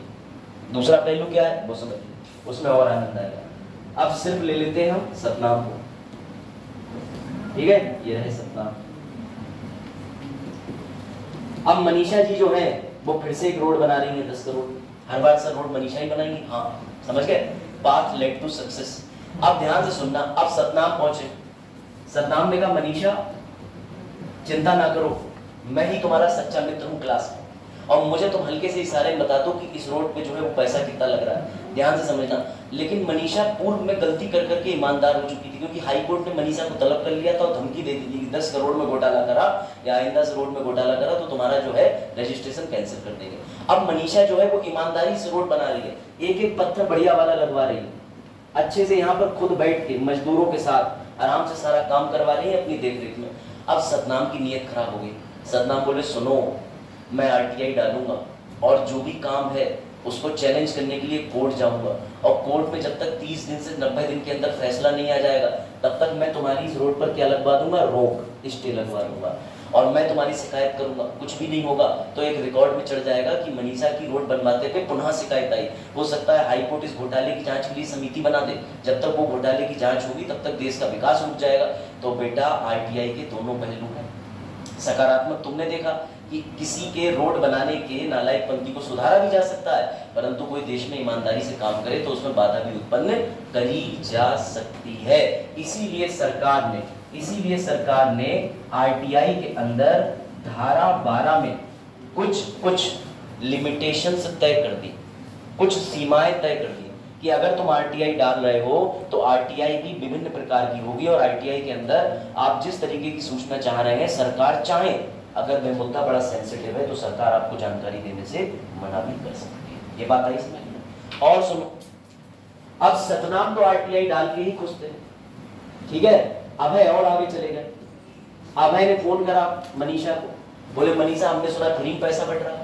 दूसरा पहलू क्या है वो समझिए, उसमें और आनंद आएगा। अब सिर्फ ले लेते हैं हम सतनाम को, ठीक है, ये रहे सतनाम। अब मनीषा जी जो है वो फिर से एक रोड बना रही है 10 करोड़, हर बार सर रोड मनीषा ही बनाएंगी, हाँ समझ गए, पाथ लेड टू सक्सेस। अब ध्यान से सुनना, अब सतनाम पहुंचे, सतनाम ने कहा मनीषा चिंता ना करो, मैं ही तुम्हारा सच्चा मित्र हूं क्लास में, और मुझे तुम हल्के से इशारे में बता दो कि इस रोड पे जो है वो पैसा कितना लग रहा है, ध्यान से समझना। लेकिन मनीषा पूर्व में गलती कर करके ईमानदार हो चुकी थी, क्योंकि हाई कोर्ट ने मनीषा को तलब कर लिया था और धमकी दे दी थी कि 10 करोड़ में घोटाला करा या आइंदा से रोड में घोटाला करा तो तुम्हारा जो है रजिस्ट्रेशन कैंसिल कर देंगे। अब मनीषा जो है वो ईमानदारी से रोड बना रही है, एक एक पत्थर बढ़िया वाला लगवा रही है, अच्छे से यहाँ पर खुद बैठ के मजदूरों के साथ आराम से सारा काम करवा रही है अपनी देख रेख में। अब सतनाम की नीयत खराब हो गई, सतनाम बोले सुनो मैं आरटीआई डालूंगा और जो भी काम है उसको चैलेंज करने के लिए कोर्ट जाऊंगा, और कोर्ट में जब तक 30 दिन से 90 दिन के अंदर फैसला नहीं आ जाएगा तब तक मैं तुम्हारी इस रोड पर क्या लगवा दूंगा, रोक, स्टे लगवा दूंगा, और मैं तुम्हारी शिकायत करूंगा, कुछ भी नहीं होगा तो एक रिकॉर्ड में चढ़ जाएगा कि मनीषा की रोड बनवाते पे पुनः शिकायत आई। हो सकता है हाई कोर्ट इस घोटाले की जांच के लिए समिति बना दे, जब तक वो घोटाले की जांच होगी तब तक देश का विकास रुक जाएगा। तो बेटा आरटीआई के दोनों पहलू हैं, सकारात्मक तुमने देखा कि किसी के रोड बनाने के नालायकपंथी को सुधारा भी जा सकता है, परंतु कोई देश में ईमानदारी से काम करे तो उसमें बाधा भी उत्पन्न करी जा सकती है। इसीलिए सरकार ने आरटीआई के अंदर धारा 12 में कुछ लिमिटेशंस तय कर दी, कुछ सीमाएं तय कर दी कि अगर तुम आरटीआई डाल रहे हो तो आरटीआई भी विभिन्न प्रकार की होगी, और आरटीआई के अंदर आप जिस तरीके की सूचना चाह रहे हैं, सरकार चाहे अगर वह मुद्दा बड़ा सेंसिटिव है तो सरकार आपको जानकारी देने से मना भी कर सकती है। ये बात आई समझ में? और सुनो, अब सतनाम तो आरटीआई डाल के ही खुश थे, ठीक है। अभय और आगे चले गए। अभय ने फोन करा मनीषा को, बोले मनीषा हमने सुना फ्री पैसा बट रहा है।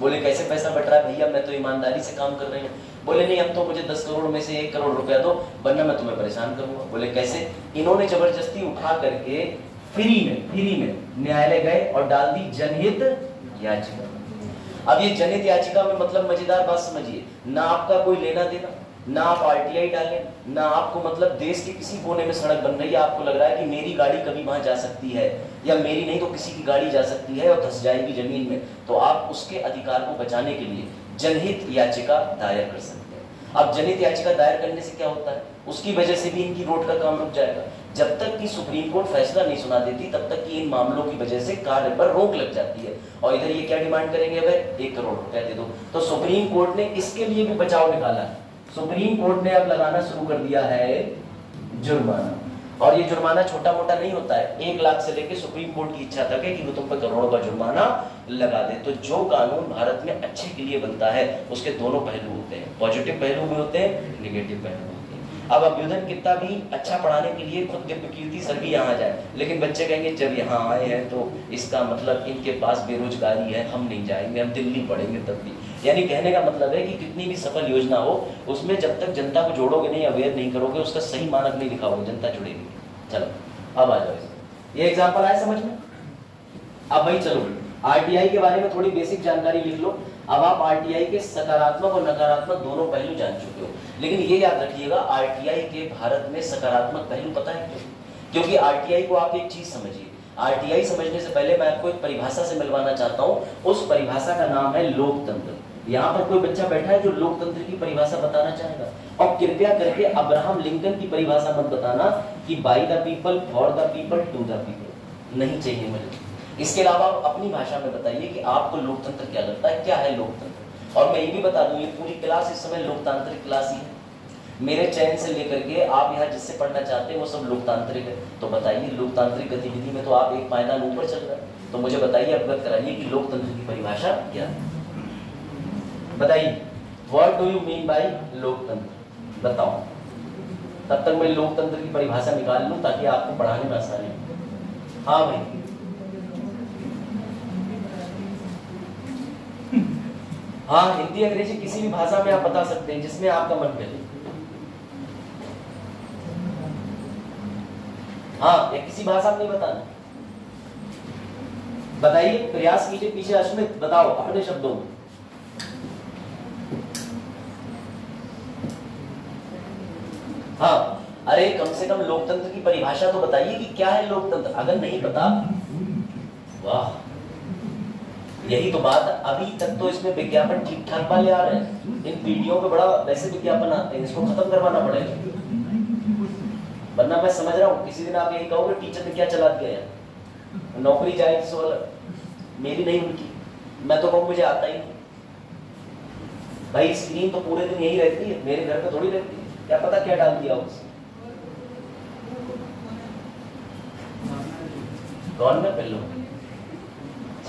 बोले कैसे पैसा बट रहा है भैया, मैं तो ईमानदारी से काम कर रही हूँ। बोले नहीं, अब तो मुझे 10 करोड़ में से 1 करोड़ रुपया दो, वरना मैं तुम्हें परेशान करूंगा। बोले कैसे? इन्होंने जबरदस्ती उठा करके फ्री में न्यायालय गए और डाल दी जनहित याचिका। अब ये जनहित याचिका में मतलब मजेदार बात समझिए, ना आपका कोई लेना देना, ना आप आरटीआई डालें, ना आपको मतलब देश के किसी कोने में सड़क बन रही है, आपको लग रहा है कि मेरी गाड़ी कभी वहां जा सकती है, या मेरी नहीं तो किसी की गाड़ी जा सकती है और धंस जाएगी जमीन में, तो आप उसके अधिकार को बचाने के लिए जनहित याचिका दायर कर सकते हैं। अब जनहित याचिका दायर करने से क्या होता है, उसकी वजह से भी इनकी रोड का काम रुक जाएगा। जब तक कि सुप्रीम कोर्ट फैसला नहीं सुना देती तब तक कि इन मामलों की वजह से कार्य पर रोक लग जाती है। और इधर ये क्या डिमांड करेंगे, भाई 1 करोड़ रुपया दे दो। तो सुप्रीम कोर्ट ने इसके लिए भी बचाव निकाला है। सुप्रीम कोर्ट ने अब लगाना शुरू कर दिया है जुर्माना, और ये जुर्माना छोटा मोटा नहीं होता है, 1 लाख से लेकर सुप्रीम कोर्ट की इच्छा तक है कि वो तुम पर करोड़ों का जुर्माना लगा दे। तो जो कानून भारत में अच्छे के लिए बनता है उसके दोनों पहलू होते हैं, पॉजिटिव पहलू भी होते हैं, नेगेटिव पहलू होते हैं। अब अभ्युदय कितना भी अच्छा पढ़ाने के लिए खुद दिव्यकीर्ति सर भी यहाँ जाए, लेकिन बच्चे कहेंगे जब यहाँ आए हैं तो इसका मतलब इनके पास बेरोजगारी है, हम नहीं जाएंगे, हम दिल्ली पढ़ेंगे तब भी। यानी कहने का मतलब है कि कितनी भी सफल योजना हो, उसमें जब तक जनता को जोड़ोगे नहीं, अवेयर नहीं करोगे, उसका सही मानक नहीं दिखाओगे, जनता जुड़ेगी। चलो अब आ जाओ, ये एग्जाम्पल आया समझ में? अब भाई चलो आरटीआई के बारे में थोड़ी बेसिक जानकारी लिख लो। अब आप आरटीआई के सकारात्मक और नकारात्मक दोनों पहलू जान चुके हो, लेकिन ये याद रखिएगा आरटीआई के भारत में सकारात्मक पहलू पता है क्यों? क्योंकि आरटीआई को आप एक चीज समझिए, आरटीआई समझने से पहले मैं आपको एक परिभाषा से मिलवाना चाहता हूँ। उस परिभाषा का नाम है लोकतंत्र। यहाँ पर कोई बच्चा बैठा है जो लोकतंत्र की परिभाषा बताना चाहेगा? और कृपया करके अब्राहम लिंकन की परिभाषा मत बताना कि by the people, for the people, to the people, नहीं चाहिए मुझे। इसके अलावा अपनी भाषा में बताइए कि आपको लोकतंत्र क्या लगता है, क्या है लोकतंत्र। और मैं ये भी बता दूं, ये पूरी क्लास इस समय लोकतांत्रिक क्लास ही है। मेरे चयन से लेकर के आप यहाँ जिससे पढ़ना चाहते हैं वो सब लोकतांत्रिक है। तो बताइए लोकतांत्रिक गतिविधि में तो आप एक पायदान ऊपर चल रहे हैं, तो मुझे बताइए, अवगत कराइए कि लोकतंत्र की परिभाषा क्या है। बताइए what do you mean by लोकतंत्र, बताओ। तब तक मैं लोकतंत्र की परिभाषा निकाल लूं ताकि आपको पढ़ाने में आसानी हो। हाँ भाई, हाँ हिंदी अंग्रेजी किसी भी भाषा में आप बता सकते हैं जिसमें आपका मन करे। हाँ, या किसी भाषा में नहीं बताना। बताइए, प्रयास कीजिए। पीछे अश्मित बताओ अपने शब्दों में। हाँ, अरे कम से कम लोकतंत्र की परिभाषा तो बताइए कि क्या है लोकतंत्र। अगर नहीं पता, वाह, यही तो बात है। अभी तक तो इसमें विज्ञापन ठीक ठाक वाले आ रहे हैं, इन पीढ़ियों पे बड़ा वैसे विज्ञापन आते हैं, इसको खत्म करवाना पड़ेगा। वरना मैं समझ रहा हूँ किसी दिन आप यही कहोगे टीचर ने क्या चला दिया यार, नौकरी जाएगी सो अलग, मेरी नहीं उनकी। मैं तो कहूँ मुझे आता ही नहीं भाई, स्क्रीन तो पूरे दिन यही रहती है, मेरे घर पे थोड़ी रहती है, क्या पता क्या डाल दिया उसने। कौन में पहले?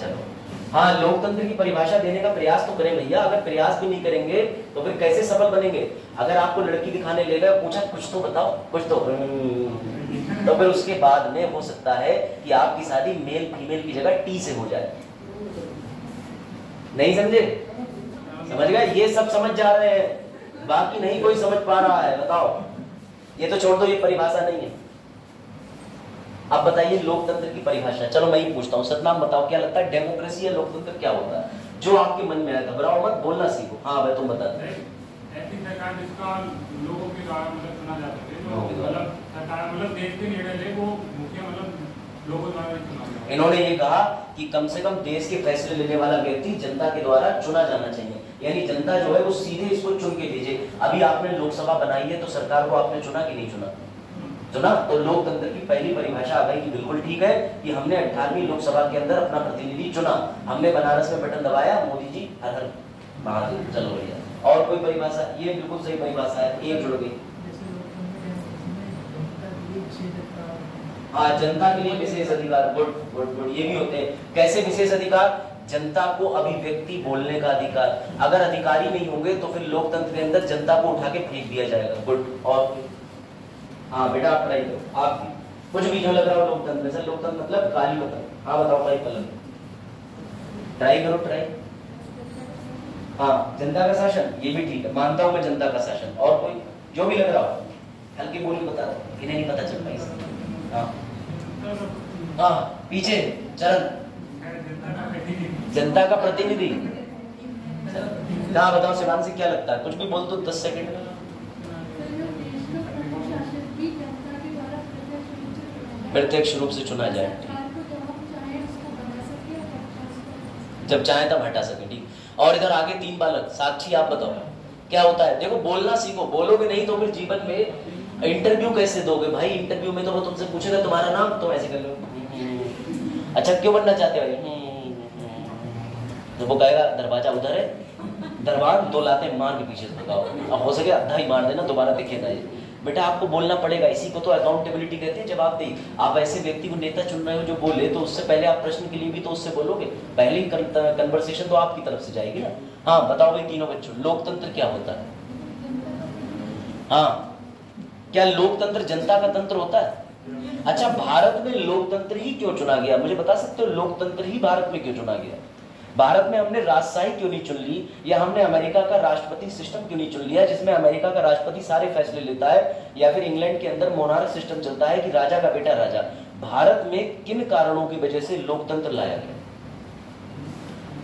चलो हाँ, लोकतंत्र की परिभाषा देने का प्रयास तो करें भैया। अगर प्रयास भी नहीं करेंगे तो फिर कैसे सफल बनेंगे? अगर आपको लड़की दिखाने ले गए, पूछा कुछ तो बताओ, कुछ तो फिर उसके बाद में हो सकता है कि आपकी शादी मेल फीमेल की जगह टी से हो जाए। नहीं समझे? समझ गए? ये सब समझ जा रहे हैं, बाकी नहीं कोई समझ पा रहा है। बताओ, ये तो छोड़ दो, ये परिभाषा नहीं है। अब बताइए लोकतंत्र की परिभाषा। चलो मैं ही पूछता हूँ, सतनाम बताओ क्या लगता है, डेमोक्रेसी या लोकतंत्र क्या होता है? जो आपके मन में आए, घबराओ मत, बोलना सीखो। हाँ भाई तुम बता। ऐसी सरकार जिसका लोगों के द्वारा मतलब चुना जा सके, जो मतलब सरकार मतलब देश के निर्णय ले, वो मुखिया मतलब लोगों द्वारा चुना जाए। इन्होंने ये कहा कि कम से कम देश के फैसले लेने वाला व्यक्ति जनता के द्वारा चुना जाना चाहिए, यानी जनता जो है वो सीधे इसको चुन के भेजे। अभी आपने लोकसभा बनाई है तो सरकार को आपने चुना कि नहीं चुना? चुना। तो लोकतंत्र की पहली परिभाषा आ गई कि बिल्कुल ठीक है कि हमने 18वीं लोकसभा के अंदर अपना प्रतिनिधि चुना, हमने बनारस में बटन दबाया, मोदी जी हर हर महादेव, चलो भैया। और कोई परिभाषा? ये बिल्कुल सही परिभाषा है, एक जुड़ गई। हाँ, जनता के लिए विशेष अधिकार, गुड गुड गुड, ये भी होते हैं। कैसे विशेष अधिकार? जनता को अभिव्यक्ति बोलने का अधिकार। अगर अधिकारी नहीं होंगे तो फिर लोकतंत्र के अंदर जनता को उठा के फेंक दिया जाएगा, गुड। और हाँ बेटा आप ट्राई करो, आप भी कुछ भी जो लग रहा हो लोकतंत्र से, लोकतंत्र मतलब काली बताओ। हाँ बताओ भाई पलक, ट्राई करो ट्राई। हाँ, जनता का शासन, ये भी ठीक है, मानता हूं मैं जनता का शासन। और कोई जो भी लग रहा हो हल्की बोली बता दो, इन्हें नहीं पता चल पाई। हाँ हाँ, पीछे चरण, जनता का प्रतिनिधि। हाँ बताओ शिवान से क्या लगता है, कुछ भी बोल दो 10 सेकंड में। प्रत्यक्ष रूप से चुना जाए, जब चाहे तब हटा सके, ठीक। और इधर आगे 3 बालक, साक्षी आप बताओ क्या होता है? देखो बोलना सीखो, बोलोगे नहीं तो फिर जीवन में इंटरव्यू कैसे दोगे भाई? इंटरव्यू में तो वो तुमसे पूछेगा तुम्हारा नाम, तुम ऐसे कर लो, अच्छा क्यों बनना चाहते हो भाई? तो वो कहेगा दरवाजा उधर है, दरबार 2 लाते मार के पीछे से भगाओ, अब हो सके आधा ही मार देना, दोबारा दिखे ना ये। बेटा आपको बोलना पड़ेगा, इसी को तो अकाउंटेबिलिटी कहते हैं, जवाबदेही। आप ऐसे व्यक्ति को नेता चुन रहे हो जो बोले, तो उससे पहले आप प्रश्न के लिए भी तो उससे बोलोगे, पहले ही कन्वर्सेशन तो आपकी तरफ से जाएगी ना। हाँ बताओ भाई तीनों बच्चों, लोकतंत्र क्या होता है? हाँ, क्या लोकतंत्र जनता का तंत्र होता है? अच्छा, भारत में लोकतंत्र ही क्यों चुना गया, मुझे बता सकते हो? लोकतंत्र ही भारत में क्यों चुना गया? भारत में हमने राजशाही क्यों नहीं चुन ली, या हमने अमेरिका का राष्ट्रपति सिस्टम क्यों नहीं चुन लिया, जिसमें अमेरिका का राष्ट्रपति सारे फैसले लेता है, या फिर इंग्लैंड के अंदर मोनार्क सिस्टम चलता है कि राजा का बेटा राजा? भारत में किन कारणों की वजह से लोकतंत्र लाया गया?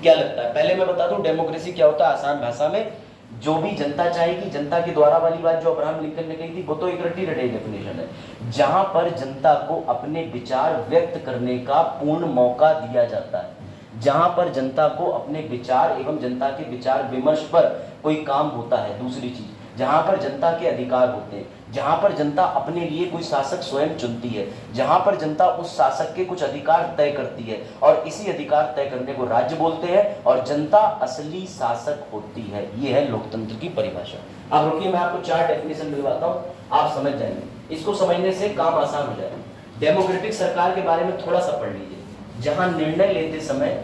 क्या लगता है? पहले मैं बता दूं डेमोक्रेसी क्या होता है आसान भाषा में। जो भी जनता चाहेगी, जनता के द्वारा वाली बात जो अब्राहम लिंकन ने कही थी, वो तो एक रटी रटी डेफिनेशन है, जहां पर जनता को अपने विचार व्यक्त करने का पूर्ण मौका दिया जाता है, जहां पर जनता को अपने विचार एवं जनता के विचार विमर्श पर कोई काम होता है। दूसरी चीज, जहां पर जनता के अधिकार होते हैं, जहां पर जनता अपने लिए कोई शासक स्वयं चुनती है, जहां पर जनता उस शासक के कुछ अधिकार तय करती है, और इसी अधिकार तय करने को राज्य बोलते हैं, और जनता असली शासक होती है। ये है लोकतंत्र की परिभाषा। अब रुकिए, मैं आपको 4 डेफिनेशन दिलवाता हूं, आप समझ जाएंगे। इसको समझने से काम आसान हो जाएगा। डेमोक्रेटिक सरकार के बारे में थोड़ा सा पढ़ लीजिए, जहां निर्णय लेते समय,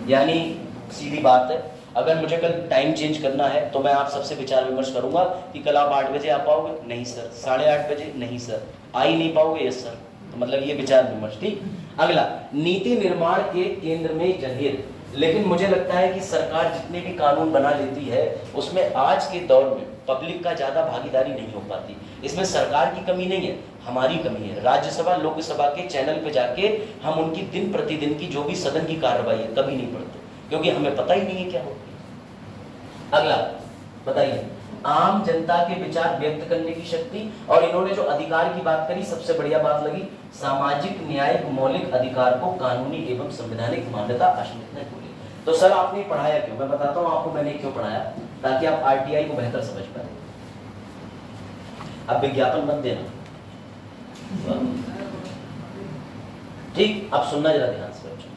यानी सीधी बात है, अगर मुझे कल टाइम चेंज करना है तो मैं आप सबसे विचार विमर्श करूंगा कि कल आप 8 बजे आ पाओगे? नहीं सर। 8:30 बजे? नहीं सर। आ ही नहीं पाओगे? Yes sir. तो मतलब ये विचार विमर्श, ठीक। अगला, नीति निर्माण के केंद्र में जनहित। लेकिन मुझे लगता है कि सरकार जितने भी कानून बना लेती है उसमें आज के दौर में पब्लिक का ज्यादा भागीदारी नहीं हो पाती। इसमें सरकार की कमी नहीं है, हमारी कमी है। राज्यसभा लोकसभा के चैनल पे जाके हम उनकी दिन प्रतिदिन की जो भी सदन की कार्रवाई है कभी नहीं पढ़ते, क्योंकि हमें पता ही नहीं है क्या होती है। अगला बताइए, आम जनता के विचार व्यक्त करने की शक्ति। और इन्होंने जो अधिकार की बात करी, सबसे बढ़िया बात लगी, सामाजिक न्यायिक मौलिक अधिकार को कानूनी एवं संवैधानिक मान्यता अश्मित ने बोली। तो सर आपने पढ़ाया क्यों? मैं बताता हूं आपको मैंने क्यों पढ़ाया, ताकि आप आरटीआई को बेहतर समझ पाए। अब विज्ञापन मत देना, ठीक। अब सुनना जरा ध्यान से बच्चों।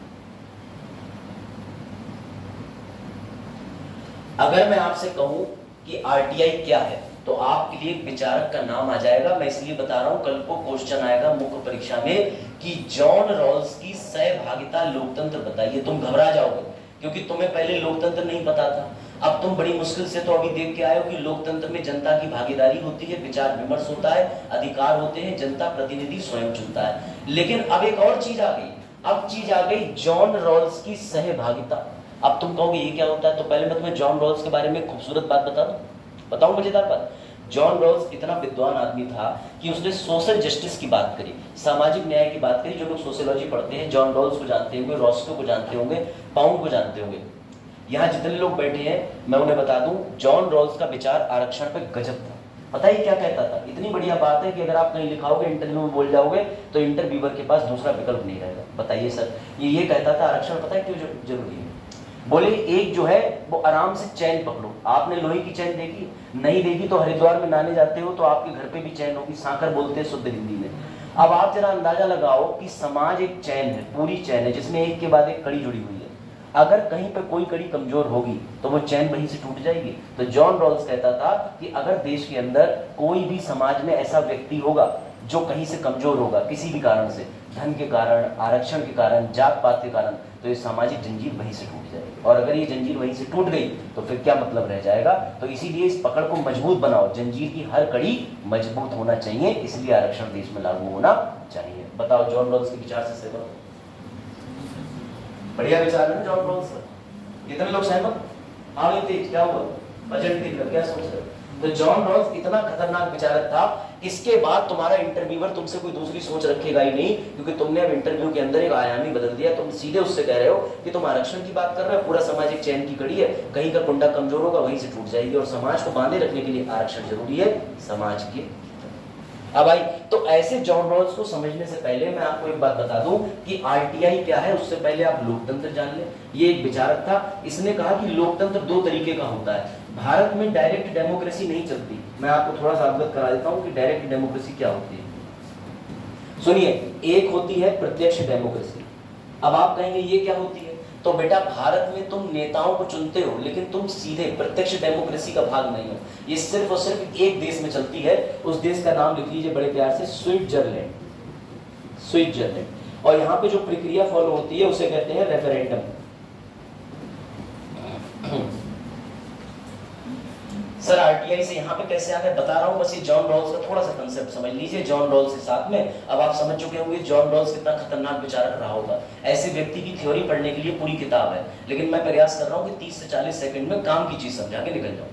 अगर मैं आपसे कहूं कि आरटीआई क्या है, तो आपके लिए एक विचारक का नाम आ जाएगा। मैं इसलिए बता रहा हूं, कल को क्वेश्चन आएगा मुख्य परीक्षा में कि जॉन रॉल्स की सहभागिता लोकतंत्र बताइए। तुम घबरा जाओगे, क्योंकि तुम्हें पहले लोकतंत्र नहीं पता था। अब तुम बड़ी मुश्किल से तो अभी देख के आए हो कि लोकतंत्र में जनता की भागीदारी होती है, विचार विमर्श होता है, अधिकार होते हैं, जनता प्रतिनिधि स्वयं चुनता है। लेकिन अब एक और चीज आ गई, अब चीज आ गई जॉन रॉल्स की सहभागिता। अब तुम कहोगे ये क्या होता है, तो पहले मैं तुम्हें जॉन रॉल्स के बारे में खूबसूरत बात बता दूं, बताऊं मजेदार बात। जॉन रॉल्स इतना विद्वान आदमी था कि उसने सोशल जस्टिस की बात करी, सामाजिक न्याय की बात करी। जो लोग सोशियोलॉजी पढ़ते हैं जॉन रॉल्स को जानते होंगे, रॉस्को को जानते होंगे, पाउंड को जानते होंगे। यहाँ जितने लोग बैठे हैं मैं उन्हें बता दूं, जॉन रॉल्स का विचार आरक्षण पे गजब था। पता ही क्या कहता था? इतनी बढ़िया बात है कि अगर आप कहीं लिखाओगे, इंटरव्यू में बोल जाओगे तो इंटरव्यूअर के पास दूसरा विकल्प नहीं रहेगा। बताइए सर, ये कहता था आरक्षण पता है क्यों जरूरी है? बोले एक जो है वो आराम से चैन पकड़ो। आपने लोहे की चैन देखी? नहीं देखी तो हरिद्वार में नहाने जाते हो तो आपके घर पे भी चैन होगी, सांकर बोलते हैं शुद्ध हिंदी में। अब आप जरा अंदाजा लगाओ कि समाज एक चैन है, पूरी चैन है जिसमें एक के बाद एक कड़ी जुड़ी हुई है। अगर कहीं पर कोई कड़ी कमजोर होगी तो वो चैन वहीं से टूट जाएगी। तो जॉन रॉल्स कहता था कि अगर देश के अंदर कोई भी समाज में ऐसा व्यक्ति होगा जो कहीं से कमजोर होगा किसी भी कारण से, धन के कारण, आरक्षण के कारण, जात पात के कारण, तो ये सामाजिक जंजीर वहीं से टूट जाएगी। और अगर ये जंजीर वहीं से टूट गई तो फिर क्या मतलब रह जाएगा? तो इसीलिए इस पकड़ को मजबूत बनाओ, जंजीर की हर कड़ी मजबूत होना चाहिए, इसलिए आरक्षण देश में लागू होना चाहिए। बताओ जॉन रॉल्स के विचार से सहमत? बढ़िया विचार है ना जॉन रॉल्स का? कितने लोग सहमत? हाँ तेज, क्या हुआ? बजट देख रहे, क्या सोच रहे हो? तो जॉन रॉल्स इतना खतरनाक विचारक था, इसके बाद तुम्हारा इंटरव्यूअर तुमसे कोई दूसरी सोच रखेगा ही नहीं, क्योंकि तुमने अब इंटरव्यू के अंदर एक आयामी बदल दिया। तुम सीधे उससे कह रहे हो कि तुम आरक्षण की बात कर रहे हो, पूरा सामाजिक चैन की कड़ी है, कहीं का कुंडा कमजोर होगा वहीं से टूट जाएगी, और समाज को बांधे रखने के लिए आरक्षण जरूरी है समाज के। अब भाई तो ऐसे जॉन रॉल्स को समझने से पहले मैं आपको एक बात बता दूं कि आरटीआई क्या है, उससे पहले आप लोकतंत्र जान लें। ये एक विचारक था, इसने कहा कि लोकतंत्र दो तरीके का होता है। भारत में डायरेक्ट डेमोक्रेसी नहीं चलती। मैं आपको थोड़ा सा अवगत करा देता हूं कि डायरेक्ट डेमोक्रेसी क्या होती है। सुनिए, एक होती है प्रत्यक्ष डेमोक्रेसी। अब आप कहेंगे ये क्या होती है? तो बेटा भारत में तुम नेताओं को चुनते हो, लेकिन तुम सीधे प्रत्यक्ष डेमोक्रेसी का भाग नहीं हो। ये सिर्फ और सिर्फ एक देश में चलती है, उस देश का नाम लिख लीजिए बड़े प्यार से, स्विट्जरलैंड। स्विट्जरलैंड। और यहाँ पे जो प्रक्रिया फॉलो होती है उसे कहते हैं रेफरेंडम। सर आरटीआई से यहाँ पे कैसे आ गए बता रहा हूँ, बस ये जॉन रॉल्स का थोड़ा सा कंसेप्ट समझ लीजिए। जॉन रॉल्स के साथ में अब आप समझ चुके होंगे जॉन रॉल्स कितना खतरनाक विचारक रहा होगा। ऐसे व्यक्ति की थ्योरी पढ़ने के लिए पूरी किताब है, लेकिन मैं प्रयास कर रहा हूँ कि 30 से 40 सेकंड में काम की चीज समझा के निकल जाऊँ।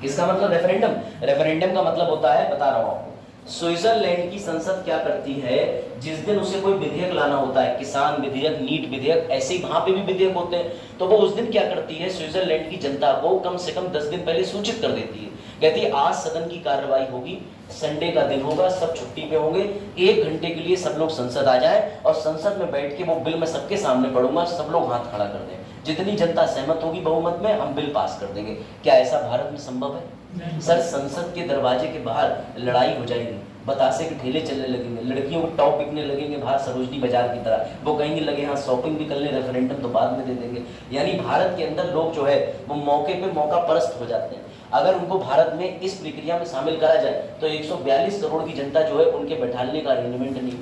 इसका मतलब रेफरेंडम, रेफरेंडम का मतलब होता है, बता रहा हूँ आपको, स्विट्जरलैंड की संसद क्या करती है, जिस दिन उसे कोई विधेयक लाना होता है, किसान विधेयक, नीट विधेयक, ऐसे ही वहां पे भी विधेयक होते हैं, तो वो उस दिन क्या करती है, स्विट्जरलैंड की जनता को कम से कम 10 दिन पहले सूचित कर देती है। कहती है आज सदन की कार्रवाई होगी, संडे का दिन होगा, सब छुट्टी पे होंगे, 1 घंटे के लिए सब लोग संसद आ जाए और संसद में बैठ के वो बिल मैं सबके सामने पढ़ूंगा, सब लोग हाथ खड़ा कर दें, जितनी जनता सहमत होगी बहुमत में हम बिल पास कर देंगे। क्या ऐसा भारत में संभव है? सर संसद के दरवाजे के बाहर लड़ाई हो जाएगी, बतासे के ठेले चलने लगेंगे, लड़कियों को टॉप बिकने लगेंगे बाहर सरोजनी बाजार की तरह, वो कहेंगे लगे हाँ शॉपिंग भी कर ले, रेफरेंडम तो बाद में दे देंगे। यानी भारत के अंदर लोग जो है वो मौके पे मौका परस्त हो जाते हैं। अगर उनको भारत में इस प्रक्रिया में शामिल करा जाए तो 142 करोड़ की जनता जो है उनके बैठाने का अरेंजमेंट नहीं।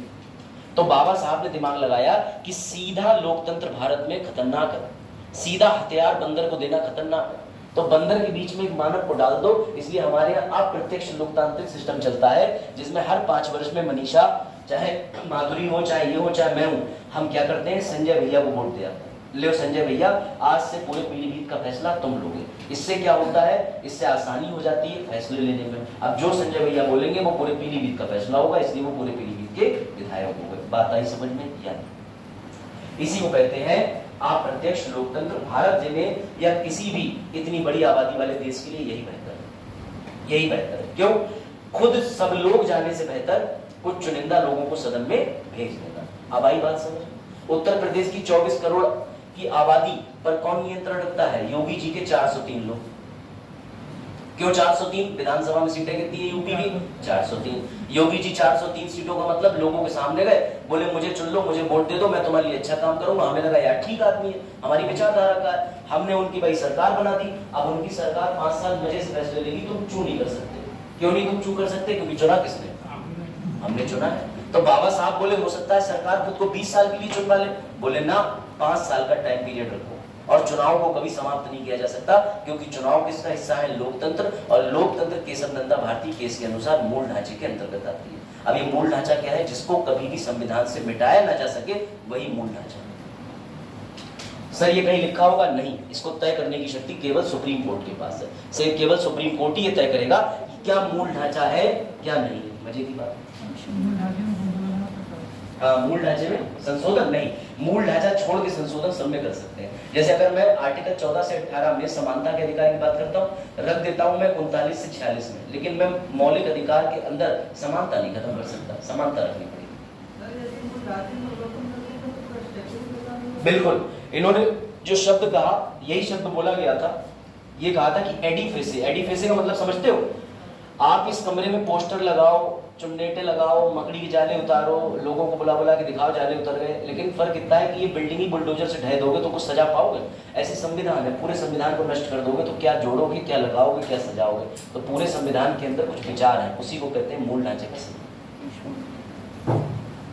तो बाबा साहब ने दिमाग लगाया कि सीधा लोकतंत्र भारत में खतरनाक है, सीधा हथियार बंदर को देना खतरनाक है, तो बंदर के बीच में एक मानव को डाल दो। इसलिए हमारे यहाँ अप्रत्यक्ष लोकतांत्रिक सिस्टम चलता है, जिसमें हर 5 वर्ष में मनीषा, चाहे माधुरी हो, चाहे ये हो, चाहे मैं हूँ, हम क्या करते हैं, संजय भैया को वोट दे आते हैं, ले संजय भैया आज से पूरे पीलीभीत का फैसला तुम लोगे। इससे क्या होता है, इससे आसानी हो जाती है फैसले लेने में। अब जो संजय भैया बोलेंगे वो पूरे पीलीभीत का फैसला होगा, इसलिए वो पूरे पीलीभीत के विधायक हो गए। बात आई समझ में या नहीं? इसी को कहते हैं अप्रत्यक्ष लोकतंत्र। भारत में या किसी भी इतनी बड़ी आबादी वाले देश के लिए यही बेहतर है, यही बेहतर है। क्यों? खुद सब लोग जाने से बेहतर कुछ चुनिंदा लोगों को सदन में भेज देना। अब आई बात समझ। उत्तर प्रदेश की 24 करोड़ की आबादी पर कौन नियंत्रण रखता है? योगी जी के 403 लोग। क्यों 403? विधानसभा में सीटें कितनी है यूपी की? 403। योगी जी 403 सीटों का मतलब लोगों के सामने गए, बोले मुझे चुन लो, मुझे वोट दे दो, मैं तुम्हारे लिए अच्छा काम करूंगा। हमें लगा यार ठीक आदमी है, हमारी विचारधारा का है, हमने उनकी भाई सरकार बना दी। अब उनकी सरकार 5 साल मजे से फैसले लेगी, तुम चू नहीं कर सकते। क्यों नहीं तुम चू कर सकते? क्योंकि चुना किसने? हमने चुना है। तो बाबा साहब बोले हो सकता है सरकार खुद को 20 साल के लिए चुनवा ले, बोले ना 5 साल का टाइम पीरियड रखो, और चुनाव को कभी समाप्त नहीं किया जा सकता, क्योंकि चुनाव किसका हिस्सा है? लोकतंत्र। और लोकतंत्र केशव नंदा भारती केस के अनुसार मूल ढांचे के अंतर्गत आती है। अब ये मूल ढांचा क्या है? जिसको कभी भी संविधान से मिटाया ना जा सके, वही मूल ढांचा। सर ये कहीं लिखा होगा? नहीं, इसको तय करने की शक्ति केवल सुप्रीम कोर्ट के पास है। सर केवल सुप्रीम कोर्ट ही ये तय करेगा कि क्या मूल ढांचा है क्या नहीं है। मजे की बात हाँ, मूल ढांचे में संशोधन नहीं, मूल ढांचा छोड़ के संशोधन सब में कर सकते हैं। जैसे अगर मैं आर्टिकल 14 से 18 में समानता के अधिकार की बात करता हूँ, रख देता हूँ मैं 39 से 46 में, लेकिन मैं मौलिक अधिकार के अंदर समानता नहीं खत्म कर सकता, समानता रखनी पड़ेगी। बिल्कुल, इन्होंने जो शब्द कहा यही शब्द बोला गया था, ये कहा था कि एडिफेसे। एडिफेसे का मतलब समझते हो? आप इस कमरे में पोस्टर लगाओ, चुन्नेटे लगाओ, मकड़ी की जाले उतारो, लोगों को बुला बुला के दिखाओ जाले उतर गए, लेकिन फर्क इतना है कि ये बिल्डिंग ही बुलडोजर से ढह दोगे तो कुछ सजा पाओगे? ऐसे संविधान है, पूरे संविधान को नष्ट कर दोगे तो क्या जोड़ोगे, क्या लगाओगे, क्या सजाओगे? तो पूरे संविधान के अंदर कुछ विचार है, उसी को कहते हैं मूल ढांचे की।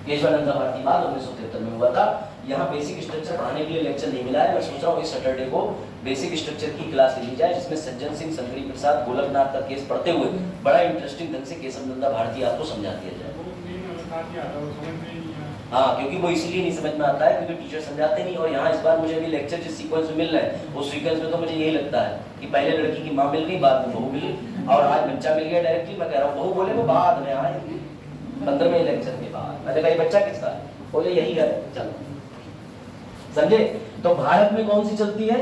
केशवानंद भारती बाद 1973 में हुआ था। यहाँ बेसिक स्ट्रक्चर पढ़ाने के लिए लेक्चर नहीं मिला है, मैं सोच रहा हूँ इस सैटरडे को बेसिक स्ट्रक्चर की क्लास ली जाए, जिसमें सज्जन सिंह, शंकरी प्रसाद, गोलकनाथ का केस पढ़ते हुए बड़ा इंटरेस्टिंग ढंग से केशवानंद भारती आपको समझा दिया जाए। हाँ, क्योंकि वो इसलिए नहीं समझ में आता है क्योंकि टीचर समझाते नहीं। और यहाँ इस बार मुझे अभी लेक्चर जिस सीक्वेंस में मिल रहा है उस सीक्वेंस में तो मुझे यही लगता है कि पहले लड़की की माँ मिल गई, बाद में बहू मिली, और आज बच्चा मिल गया डायरेक्टली। मैं कह रहा हूँ बहू बोले वो बाद में आए 15वें लेक्चर के बाद। मैंने कहा ये बच्चा किसका है? बोले यही है। चलो समझे? तो भारत में कौन सी चलती है?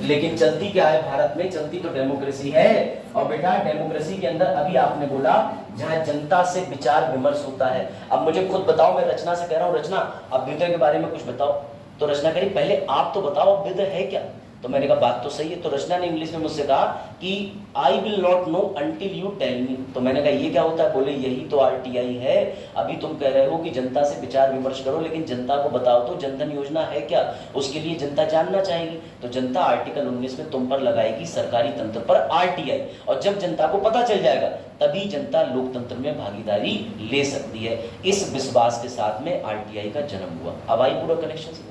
लेकिन चलती क्या है भारत में? चलती तो डेमोक्रेसी है। और बेटा डेमोक्रेसी के अंदर अभी आपने बोला जहां जनता से विचार विमर्श होता है। अब मुझे खुद बताओ, मैं रचना से कह रहा हूँ, रचना अब विद्या के बारे में कुछ बताओ। तो रचना करी पहले आप तो बताओ विद्या है क्या? तो मैंने कहा बात तो सही है। तो रचना ने इंग्लिश में मुझसे कहा कि I will not know until you tell me. तो मैंने कहा ये क्या होता है? बोले यही तो आरटीआई है। अभी तुम कह रहे हो कि जनता से विचार विमर्श करो, लेकिन जनता को बताओ तो जनधन योजना है क्या, उसके लिए जनता जानना चाहेगी। तो जनता आर्टिकल 19 में तुम पर लगाएगी सरकारी तंत्र पर आरटीआई, और जब जनता को पता चल जाएगा तभी जनता लोकतंत्र में भागीदारी ले सकती है। इस विश्वास के साथ में आरटीआई का जन्म हुआ। अब आई पूरा कनेक्शन।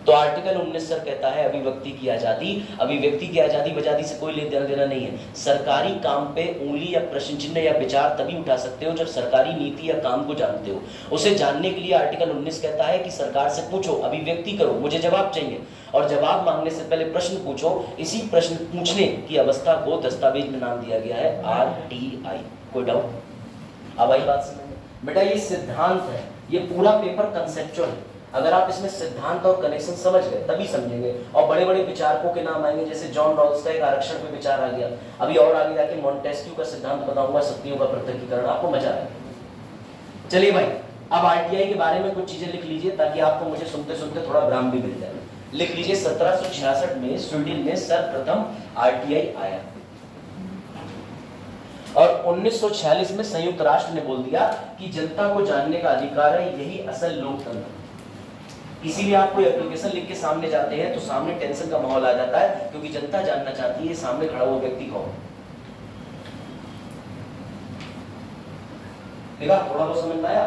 तो आर्टिकल 19 सर कहता है अभिव्यक्ति की आजादी। अभिव्यक्ति की आजादी बजादी से कोई लेना देना नहीं है। सरकारी काम पे उंगली या प्रश्न चिन्ह या विचार तभी उठा सकते हो जब सरकारी नीति या काम को जानते हो। उसे जानने के लिए आर्टिकल 19 कहता है कि सरकार से पूछो, अभिव्यक्ति करो, मुझे जवाब चाहिए, और जवाब मांगने से पहले प्रश्न पूछो। इसी प्रश्न पूछने की अवस्था को दस्तावेज में नाम दिया गया है आरटीआई। कोई डाउट? अब आई बात समझ में? बेटा ये सिद्धांत है, ये पूरा पेपर कंसेप्चुअल है। अगर आप इसमें सिद्धांत और कनेक्शन समझ गए तभी समझेंगे। और बड़े बड़े विचारकों के नाम आएंगे, जैसे जॉन रॉल्स का एक आरक्षण पे विचार आ गया। अभी और आगे जाके मॉन्टेस्क्यू का सिद्धांत बताऊंगा, शक्तियों का पृथक्कीकरण, आपको मजा आएगा। चलिए भाई, अब आरटीआई के बारे में कुछ चीजें लिख लीजिए ताकि आपको मुझे सुनते सुनते थोड़ा विराम भी मिल जाए। लिख लीजिए 1766 में स्वीडन में सर्वप्रथम आरटीआई आया, और 1946 में संयुक्त राष्ट्र ने बोल दिया कि जनता को जानने का अधिकार है, यही असल लोकतंत्र। इसीलिए आप कोई एप्लीकेशन लिख के सामने जाते हैं तो सामने टेंशन का माहौल आ जाता है, क्योंकि जनता जानना चाहती है सामने खड़ा हुआ व्यक्ति कौन। देखा, थोड़ा बहुत समझ में आया?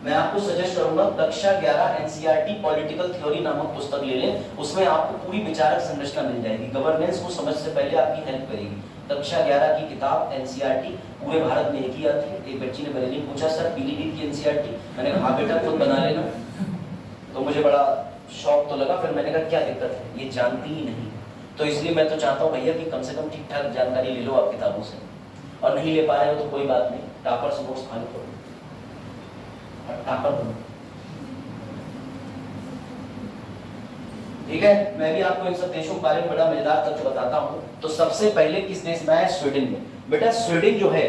मैं आपको सजेस्ट करूंगा कक्षा 11 एनसीईआरटी पॉलिटिकल थ्योरी नामक पुस्तक ले लें, उसमें आपको पूरी विचारक संरचना मिल जाएगी। गवर्नेंस को समझ से पहले आपकी हेल्प करेगी। कक्षा 11 की किताब एनसीईआरटी पूरे भारत में एक ही आती है। एक बच्ची ने मेरे लिए पूछा सर पीलीभीत की एनसीईआरटी, मैंने कहा हाँ बेटा खुद बना लेना। तो मुझे बड़ा शौक तो लगा, फिर मैंने कहा क्या दिक्कत है, ये जानती ही नहीं। तो इसलिए मैं तो चाहता हूँ भैया कि कम से कम ठीक ठाक जानकारी ले लो आप किताबों से, और नहीं ले पा रहे हो तो कोई बात नहीं, टापर से नोट्स खाली करो, टापर बनो। ठीक है, मैं भी आपको इन सब देशों के बारे में बड़ा मजेदार तथ्य बताता हूँ। तो सबसे पहले किस देश में आया? स्वीडन में। बेटा स्वीडन जो है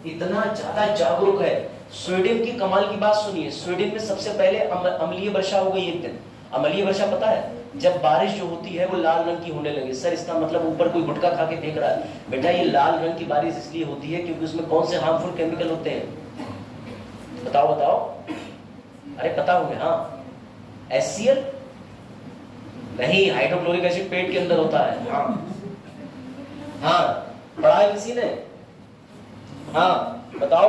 इतना ज्यादा जागरूक है। स्वीडन की कमाल की बात सुनिए, स्वीडन में सबसे पहले अम्लीय वर्षा हो गई एक दिन। अम्लीय वर्षा पता है? जब बारिश जो होती है वो लाल रंग की होने लगे। सर इसका मतलब ऊपर कोई गुटखा खा के फेंक रहा है। बेटा ये लाल रंग की बारिश इसलिए होती है क्योंकि उसमें कौन से हार्मफुल केमिकल होते हैं? बताओ बताओ। अरे पता हो गया? हाँ, HCl नहीं, हाइड्रोक्लोरिक एसिड पेट के अंदर होता है। हाँ पढ़ा है किसी ने? हाँ बताओ।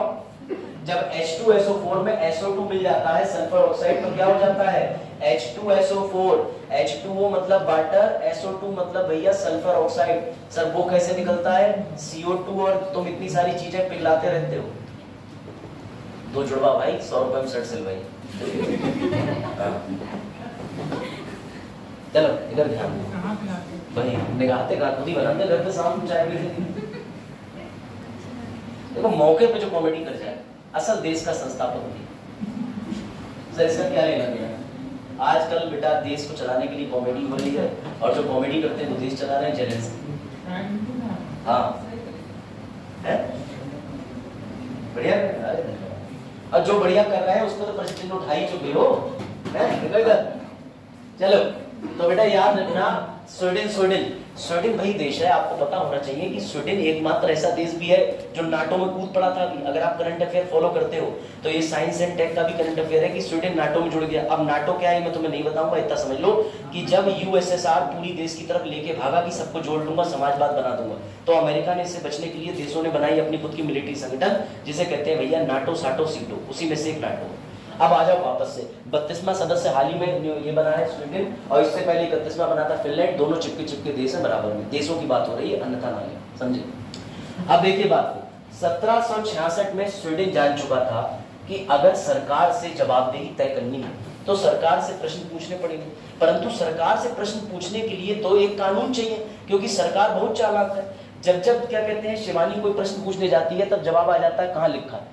जब H2SO4 में SO2 मिल जाता है सल्फर ऑक्साइड तो क्या हो जाता है? H2SO4। H2O मतलब वाटर, SO2 मतलब भैया सल्फर ऑक्साइड। सर वो कैसे निकलता है? CO2। और तुम इतनी सारी चीजें पिघलाते रहते हो। दो जुड़वा भाई 100 रुपए में 60 सिल भाई। चलो इधर ध्यान भाई, निगाहते का खुद ही बनाते घर पे शाम को चाय पीते। देखो मौके पे जो कॉमेडी कर जाए असल देश का संस्थापक भी। सर इसका क्या लेना देना? आजकल बेटा देश को चलाने के लिए कॉमेडी हो रही है, और जो कॉमेडी करते हैं वो देश चला रहे हैं जेलेंस्की। हाँ है बढ़िया कर रहा है, और जो बढ़िया कर रहा है उसको तो प्रेसिडेंट उठा ही चुके हो है। चलो तो बेटा याद रखना, स्वीडन भाई देश है, आपको पता होना चाहिए कि स्वीडन एकमात्र ऐसा देश भी है जो नाटो में कूद पड़ा था। अभी अगर आप करंट अफेयर फॉलो करते हो तो ये साइंस एंड टेक का भी करंट अफेयर है कि स्वीडन नाटो में जुड़ गया। अब नाटो क्या है मैं तुम्हें नहीं बताऊंगा, इतना समझ लो कि जब यूएसएसआर पूरी देश की तरफ लेके भागा कि सबको जोड़ लूंगा, समाजवाद बना दूंगा, तो अमेरिका ने इससे बचने के लिए देशों ने बनाई अपनी खुद की मिलिट्री संगठन, जिसे कहते हैं भैया नाटो साटो सीटो, उसी में से एक नाटो। अब आ जाओ वापस से, 32वां सदस्य हाल ही में ये बना है स्वीडन, और इससे पहले 31वां बना था फिनलैंड। दोनों चिपके देश हैं बराबर में, देशों की बात हो रही है, अन्यथा ना है, समझे। अब देखिए बात को, 1766 में स्वीडन जान चुका था कि अगर सरकार से जवाबदेही तय करनी है तो सरकार से प्रश्न पूछने पड़ेंगे, परंतु सरकार से प्रश्न पूछने के लिए तो एक कानून चाहिए, क्योंकि सरकार बहुत चालाक है। जब क्या कहते हैं, शिवानी कोई प्रश्न पूछने जाती है तब जवाब आ जाता है कहाँ लिखा है,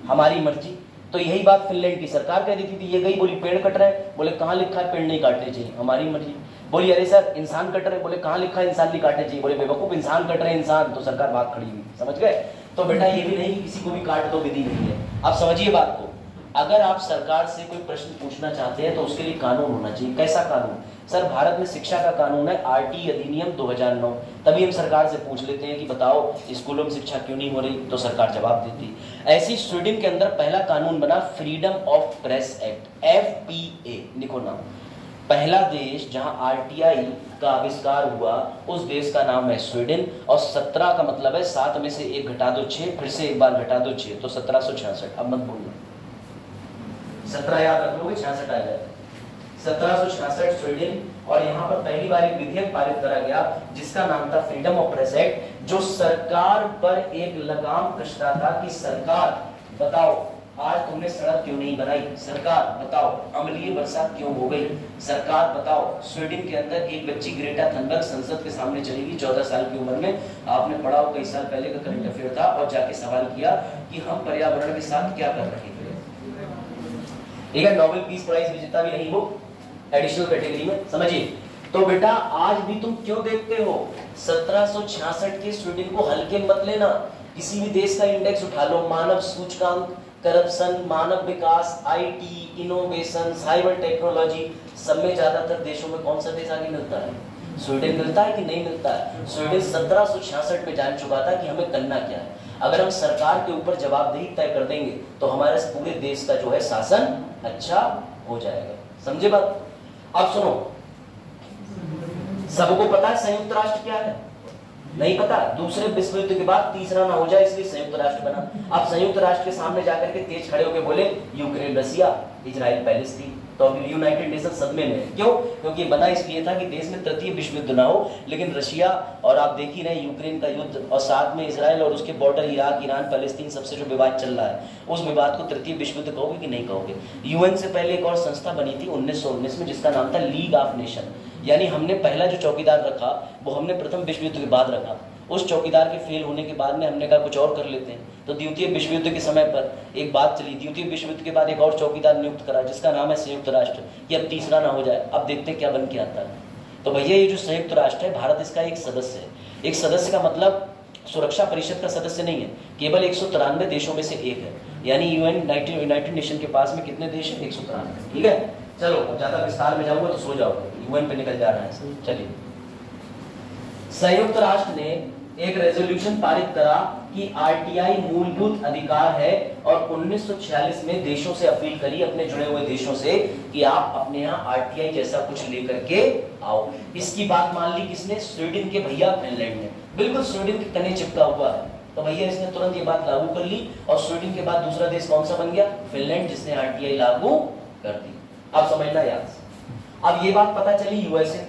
हमारी मर्जी। तो यही बात फिनलैंड की सरकार कह देती थी, ये गई बोली पेड़ कट रहे हैं, बोले कहाँ लिखा है पेड़ नहीं काटने चाहिए, हमारी मर्जी। बोली अरे सर इंसान कट रहे हैं, बोले कहाँ लिखा है इंसान नहीं काटने चाहिए, बोले बेवकूफ इंसान कट रहे हैं इंसान, तो सरकार भाग खड़ी हुई, समझ गए। तो बेटा ये भी नहीं कि किसी को भी काट दो, विधि नहीं है। अब समझिए बात को, अगर आप सरकार से कोई प्रश्न पूछना चाहते हैं तो उसके लिए कानून होना चाहिए। कैसा कानून? सर भारत में शिक्षा का कानून है आरटी अधिनियम 2009, तभी हम सरकार से पूछ लेते हैं कि बताओ स्कूलों में शिक्षा क्यों नहीं हो रही, तो सरकार जवाब देती। ऐसी स्वीडन के अंदर पहला कानून बना freedom of press act, FPA, लिखो नाम। पहला देश जहां आरटीआई का आविष्कार हुआ उस देश का नाम है स्वीडन, और 17 का मतलब है 7 में से 1 घटा दो 6, फिर से एक बार घटा दो 6, तो 1766। अब मत भूलना, 17 याद रख लोगे 66 आ जाए। 1766 स्वीडन, और यहाँ पर पहली बार एक विधेयक पारित करा गया जिसका नाम था फ्रीडम ऑफ प्रेस एक्ट, जो सरकार पर एक लगाम कसता था कि सरकार बताओ आज तुमने सड़क क्यों नहीं बनाई, सरकार बताओ अम्लीय वर्षा क्यों हो गई, सरकार बताओ स्वीडन के अंदर एक बच्ची ग्रेटा थनबर्ग संसद के सामने चलेगी 14 साल की उम्र में, आपने पढ़ा हो कई साल पहले का करंट अफेयर था, और जाके सवाल किया कि हम पर्यावरण के साथ क्या कर रहे हैं। ठीक है, नोबेल पीस प्राइज विजेता भी नहीं वो, एडिशनल कैटेगरी में, समझिए। तो बेटा आज भी तुम क्यों देखते हो 1766 के स्वीडन को हल्के मत लेना। किसी भी देश का इंडेक्स उठा लो, मानव सूचकांक, corruption, Manav Vikas, IT, innovation, cyber technology, सब में ज्यादातर देशों में कौन सा देश आगे मिलता है? स्वीडन मिलता है कि नहीं मिलता है? स्वीडन 1766 में जान चुका था कि हमें करना क्या है। अगर हम सरकार के ऊपर जवाबदेही तय कर देंगे तो हमारे पूरे देश का जो है शासन अच्छा हो जाएगा, समझे बात। अब सुनो, सबको पता है संयुक्त राष्ट्र क्या है? नहीं पता? दूसरे विश्व युद्ध के बाद तीसरा ना हो जाए इसलिए संयुक्त राष्ट्र बना। अब संयुक्त राष्ट्र के सामने जाकर के तेज खड़े होकर बोले यूक्रेन रसिया, इजराइल पैलेस्टीन, तो अभी यूनाइटेड नेशन सदमे में। क्यों? क्योंकि बना इसलिए था कि देश में तृतीय विश्व युद्ध ना हो, लेकिन रशिया और आप देख ही रहे यूक्रेन का युद्ध, और साथ में इजराइल और उसके बॉर्डर इराक, ईरान, पैलेस्टीन, सबसे जो विवाद चल रहा है, उस विवाद को तृतीय विश्व युद्ध कहोगे कि नहीं कहोगे? यूएन से पहले एक और संस्था बनी थी 1919 में जिसका नाम था लीग ऑफ नेशन, यानी हमने पहला जो चौकीदार रखा वो हमने प्रथम विश्व युद्ध के बाद रखा। उस चौकीदार के फेल होने के बाद में हमने कहा कुछ और कर लेते हैं, तो द्वितीय विश्व युद्ध के समय पर एक बात चली, द्वितीय विश्व युद्ध के बाद एक और चौकीदार नियुक्त करा जिसका नाम है संयुक्त राष्ट्र, कि अब तीसरा ना हो जाए। अब देखते क्या बन के आता है। तो भैया ये जो संयुक्त राष्ट्र है, भारत इसका एक सदस्य है। एक सदस्य का मतलब सुरक्षा परिषद का सदस्य नहीं है, केवल 193 देशों में से एक है, यानी यूनाइटेड नेशन के पास में कितने देश है? 193। ठीक है, चलो ज्यादा विस्तार में जाऊंगा तो सो जाओगे, यूएन पे निकल जा रहा है। चलिए, संयुक्त राष्ट्र ने एक रेजोल्यूशन पारित करा कि आरटीआई मूलभूत अधिकार है, और 1946 में देशों से अपील करी, अपने जुड़े हुए देशों से, कि आप अपने यहाँ आरटीआई जैसा कुछ लेकर के आओ। इसकी बात मान ली किसने? स्वीडन के भैया फिनलैंड ने, बिल्कुल स्वीडन के तने चिपका हुआ है। तो भैया इसने तुरंत ये बात लागू कर ली, और स्वीडन के बाद दूसरा देश कौन सा बन गया? फिनलैंड, जिसने आरटीआई लागू कर दी। अब समझना याद से। अब ये बात पता चली यूएसए,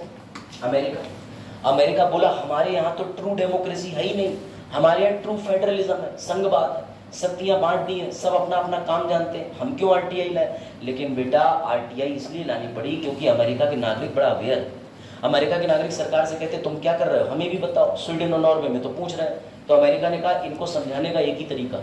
अमेरिका बोला हमारे यहाँ तो ट्रू डेमोक्रेसी है ही नहीं, हमारे यहाँ ट्रू फेडरलिज्म है, संघवाद है, शक्तियां बांट दी है, सब अपना अपना काम जानते हैं, हम क्यों आरटीआई लाए? लेकिन बेटा आरटीआई इसलिए लानी पड़ी क्योंकि अमेरिका के नागरिक बड़ा अवेयर है। अमेरिका के नागरिक सरकार से कहते तुम क्या कर रहे हो, हमें भी बताओ। स्वीडन और नॉर्वे में तो पूछ रहे हैं, तो अमेरिका ने कहा इनको समझाने का एक ही तरीका,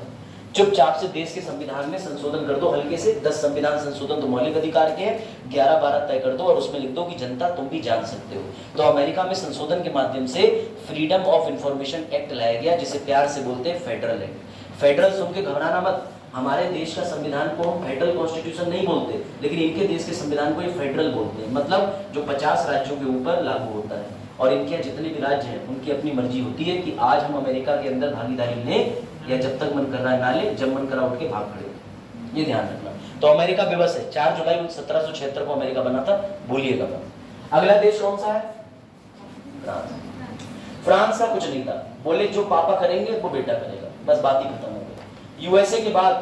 चुपचाप से देश के संविधान में संशोधन कर दो हल्के से, 10 संविधान संशोधन तो मौलिक अधिकार के हैं, 11-12 तय कर दो और उसमें लिख दो कि जनता तुम भी जान सकते हो। तो अमेरिका में संशोधन के माध्यम से फ्रीडम ऑफ इंफॉर्मेशन एक्ट लाया गया, जिसे प्यार से बोलते हैं फेडरल एक्ट। फेडरल सुन के घबराना मत, हमारे देश का संविधान को हम फेडरल कॉन्स्टिट्यूशन नहीं बोलते, लेकिन इनके देश के संविधान को ये फेडरल बोलते हैं, मतलब जो 50 राज्यों के ऊपर लागू होता है। और इनके जितने भी राज्य हैं उनकी अपनी मर्जी होती है कि आज हम अमेरिका के अंदर भागीदारी लें या जब तक मन कर रहा है ना ले, जब मन करा उठ के भाग खड़े। ये ध्यान रखना। तो अमेरिका विवश है, 4 जुलाई 1776 को अमेरिका बना था, भूलिएगा मत। अगला देश कौन सा है? फ्रांस। फ्रांस का कुछ नहीं था, बोले जो पापा करेंगे वो बेटा करेगा, बस बात ही खत्म हो गई। यूएसए के बाद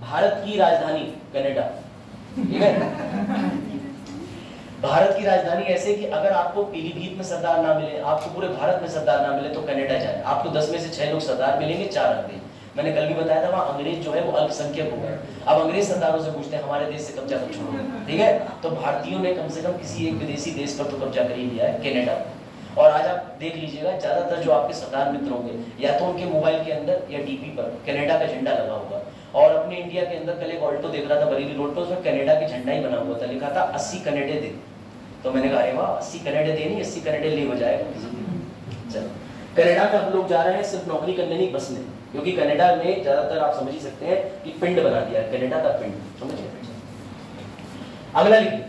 भारत की राजधानी कनाडा, ठीक है। भारत की राजधानी ऐसे कि अगर आपको पीलीभीत में सरदार ना मिले, आपको पूरे भारत में सरदार ना मिले तो कनाडा जाए। आपको 10 में से 6 लोग सरदार मिलेंगे, 4 अंग्रेज। मैंने कल भी बताया था वहाँ अंग्रेज जो है वो अल्पसंख्यक हो गए। अब अंग्रेज सरदारों से पूछते हैं हमारे देश से कब्जा कब छोड़ो, ठीक है। तो भारतीयों ने कम से कम किसी एक विदेशी देश पर तो कब्जा कर ही लिया है, कनाडा। और आज आप देख लीजिएगा ज्यादातर जो आपके सरदार मित्र होंगे या तो उनके मोबाइल के अंदर या डीपी पर कनाडा का झंडा लगा होगा। और अपने इंडिया के अंदर कल एक ऑल्टो देख रहा था बरेली रोड पर, उसमें कनाडा के झंडा ही बना हुआ था, लिखा था 80 कनाडे दे। तो मैंने कहा अरे वाह, 80 कनाडे दे नहीं, 80 कनाडे ले हो जाएगा। चलो कनाडा में हम लोग जा रहे हैं सिर्फ नौकरी करने नहीं, बसने, क्योंकि कनाडा में ज्यादातर आप समझ ही सकते हैं कि पिंड बना दिया है, कनाडा का पिंड, समझिए। अगला लिखिए,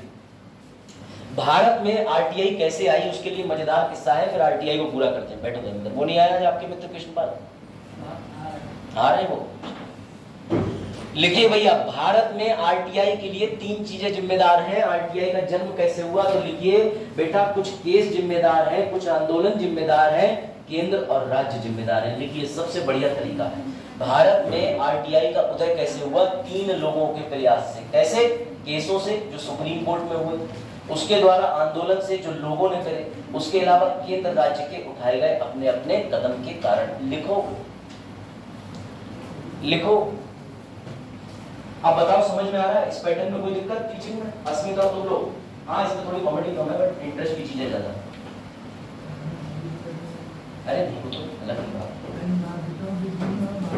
भारत में आरटीआई कैसे आई, उसके लिए मजेदार किस्सा है, फिर आरटीआई को पूरा करते हैं। बैठो अंदर। वो नहीं आया आपके मित्र कृष्णपाल? आ रहे वो? लिखिए भैया, भारत में आरटीआई के लिए 3 चीजें जिम्मेदार हैं। आरटीआई का जन्म कैसे हुआ, तो लिखिए बेटा, कुछ केस जिम्मेदार हैं, कुछ आंदोलन जिम्मेदार हैं, केंद्र और राज्य जिम्मेदार हैं। लिखिए सबसे बढ़िया तरीका है, भारत में आरटीआई का उदय कैसे हुआ? 3 लोगों के प्रयास से। कैसे? केसों से जो सुप्रीम कोर्ट में हुए, उसके द्वारा आंदोलन से जो लोगों ने करे, उसके अलावा केंद्र राज्य के उठाए गए अपने अपने कदम के कारण। लिखो लिखो। अब बताओ समझ में आ रहा है? इस पैटर्न में कोई दिक्कत टीचिंग में? अस्मिता तुम लोग? हाँ, इसमें थोड़ी कॉमेडी कम है बट इंटरेस्ट की चीजें ज्यादा। अरे नहीं तो अलग ही बात।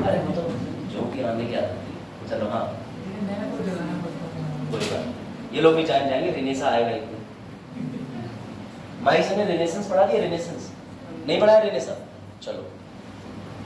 अरे वो तो जो गिराने की आदत थी। चलो हाँ, कोई बात। ये लोग भी जान जाएंगे, रिनेसा आएगा एक दिन। माइक से रिनेसेंस पढ़ा दिया? रिनेसेंस नहीं पढ़ा है रिनेसा? चलो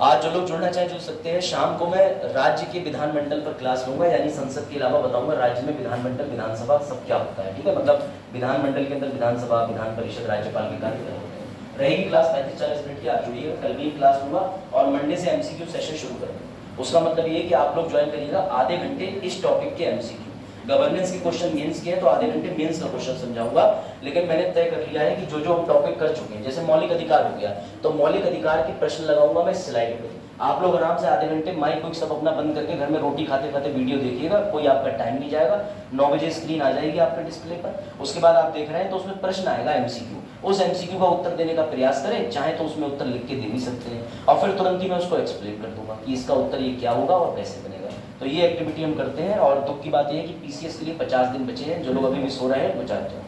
आज जो लोग जुड़ना चाहे जुड़ सकते हैं। शाम को मैं राज्य के विधानमंडल पर क्लास लूंगा, यानी संसद के अलावा बताऊंगा राज्य में विधानमंडल विधानसभा सब क्या होता है, ठीक है। मतलब विधानमंडल के अंदर विधानसभा, विधान परिषद, राज्यपाल के कार्य होते हैं। रहेगी क्लास 35-40 मिनट की, आप जुड़िएगा। कल भी क्लास लूंगा और मंडे से एमसीक्यू सेशन शुरू करेंगे। उसका मतलब ये है कि आप लोग ज्वाइन करिएगा। आधे घंटे इस टॉपिक के एमसीक्यू, गवर्नेंस के क्वेश्चन मेंस के हैं तो आधे घंटे मेंस का क्वेश्चन समझाऊंगा। लेकिन मैंने तय कर लिया है कि जो जो हम टॉपिक कर चुके हैं, जैसे मौलिक अधिकार हो गया, तो मौलिक अधिकार के प्रश्न लगाऊंगा मैं स्लाइड पे। आप लोग आराम से आधे घंटे माइक को सब अपना बंद करके घर में रोटी खाते खाते वीडियो देखिएगा, कोई आपका टाइम नहीं जाएगा। 9 बजे स्क्रीन आ जाएगी आपके डिस्प्ले पर। उसके बाद आप देख रहे हैं तो उसमें प्रश्न आएगा एमसीक्यू, उस एमसीक्यू का उत्तर देने का प्रयास करें, चाहे तो उसमें उत्तर लिख के दे भी सकते हैं और फिर तुरंत ही मैं उसको एक्सप्लेन कर दूंगा कि इसका उत्तर ये क्या होगा और कैसे बनेगा। तो ये एक्टिविटी हम करते हैं। और दुख की बात यह है कि पीसीएस के लिए 50 दिन बचे हैं। जो लोग अभी भी सो रहे हैं वो जाग जाओ,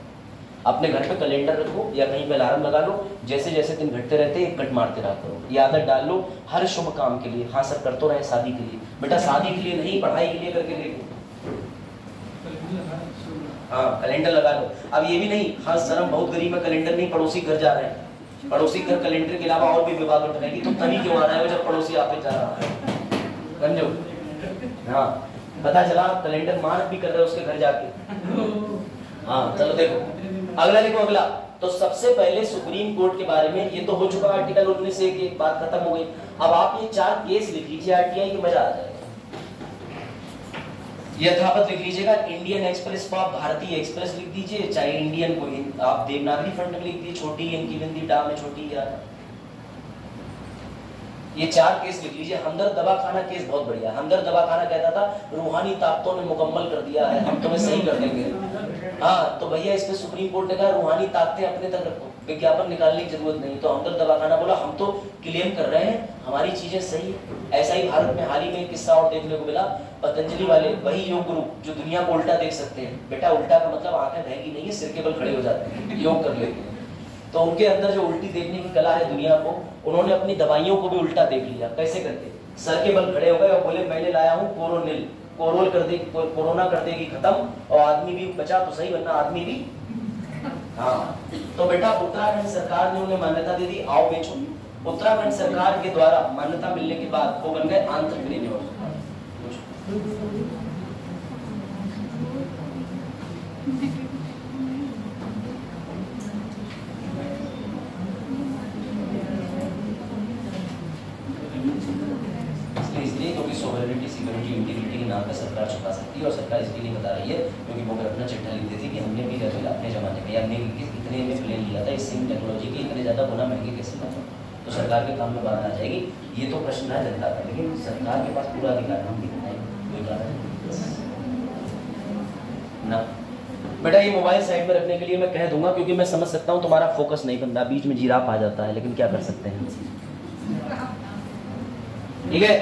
अपने घर पे कैलेंडर रखो या कहीं पे अलार्म लगा लो, जैसे जैसे दिन घटते रहते हैं 1 कट मारते रहा करो। ये आदत डाल लो हर शुभ काम के लिए। हाँ सर कर तो रहे शादी के लिए, बेटा शादी के लिए नहीं, पढ़ाई के लिए करके देखो। हाँ कैलेंडर लगा लो। अब ये भी नहीं, हाँ सर हम बहुत गरीब है, कैलेंडर नहीं, पड़ोसी घर जा रहे हैं, पड़ोसी घर कैलेंडर के अलावा और भी विवाद उठाएगी, तो तभी क्यों आ रहा है जब पड़ोसी आप पे जा रहा है, समझो। हाँ पता चला कैलेंडर मार्क भी कर रहे हो उसके घर जाके। हाँ चलो देखो अगला, देखो अगला। तो सबसे पहले सुप्रीम कोर्ट के बारे में ये तो हो चुका आर्टिकल 19 से, एक बात खत्म हो गई। अब आप ये 4 केस लिख लीजिए आरटीआई की, मजा आ जाएगा। यथावत लिख लीजिएगा, इंडियन एक्सप्रेस को आप भारतीय एक्सप्रेस लिख दीजिए, चाहे इंडियन को आप देवनागरी फंट में लिख दीजिए, छोटी इनकी बिंदी डा में छोटी या। ये 4 केस लिख लीजिए। हमदर्द दवाखाना केस बहुत बढ़िया। हमदर्द दवाखाना कहता था रूहानी ताकतों ने मुकम्मल कर दिया है, हम तुम्हें सही कर देंगे। हाँ तो भैया इसमें सुप्रीम कोर्ट ने कहा रूहानी ताकतें अपने तक रखो, विज्ञापन निकालने की जरूरत नहीं। तो हमदर्द दवाखाना बोला हम तो क्लेम कर रहे हैं हमारी चीजें सही है। ऐसा ही भारत में हाल ही में एक किस्सा और देखने को मिला। पतंजलि वाले वही योग गुरु जो दुनिया को उल्टा देख सकते हैं, बेटा उल्टा का मतलब आंखें बहकी नहीं है, सिर के बल खड़े हो जाते हैं, योग कर लेते हैं। तो उनके अंदर जो उल्टी देखने की कला है दुनिया को, उन्होंने अपनी दवाइयों को भी उल्टा देख लिया। कैसे करके? सर के बल खड़े हो गए और बोले मैंने लाया हूँ कोरोनिल, कोरोल कर दे, कोरोना कर देगी खत्म और आदमी भी बचा तो सही, वरना आदमी भी। हाँ, तो बेटा उत्तराखंड सरकार ने उन्हें मान्यता दे दी, आओ बेचो। उत्तराखंड सरकार के द्वारा मान्यता मिलने के बाद वो बन गए एंटरप्रेन्योर। इसलिए क्योंकि सोवरेनिटी, सिक्योरिटी, इंटीग्रिटी के नाम पर सरकार छुपा सकती है, और सरकार इसलिए नहीं बता रही है क्योंकि वो अपना चिट्ठा लिख देती कि हमने भी अपने जमाने में, हमने इतने में प्लेन लिया था, इस सेम टेक्नोलॉजी के इतने ज़्यादा गुना महंगे कैसे लाता, तो सरकार के काम में बात आ जाएगी। ये तो प्रश्न है जनता का, लेकिन सरकार के पास पूरा अधिकार हम दिखाएं, कोई कारण ना। बेटा ये मोबाइल साइड में रखने के लिए मैं कह दूंगा, क्योंकि मैं समझ सकता हूँ तुम्हारा फोकस नहीं बनता, बीच में जिराफ आ जाता है, लेकिन क्या कर सकते हैं। ठीक है,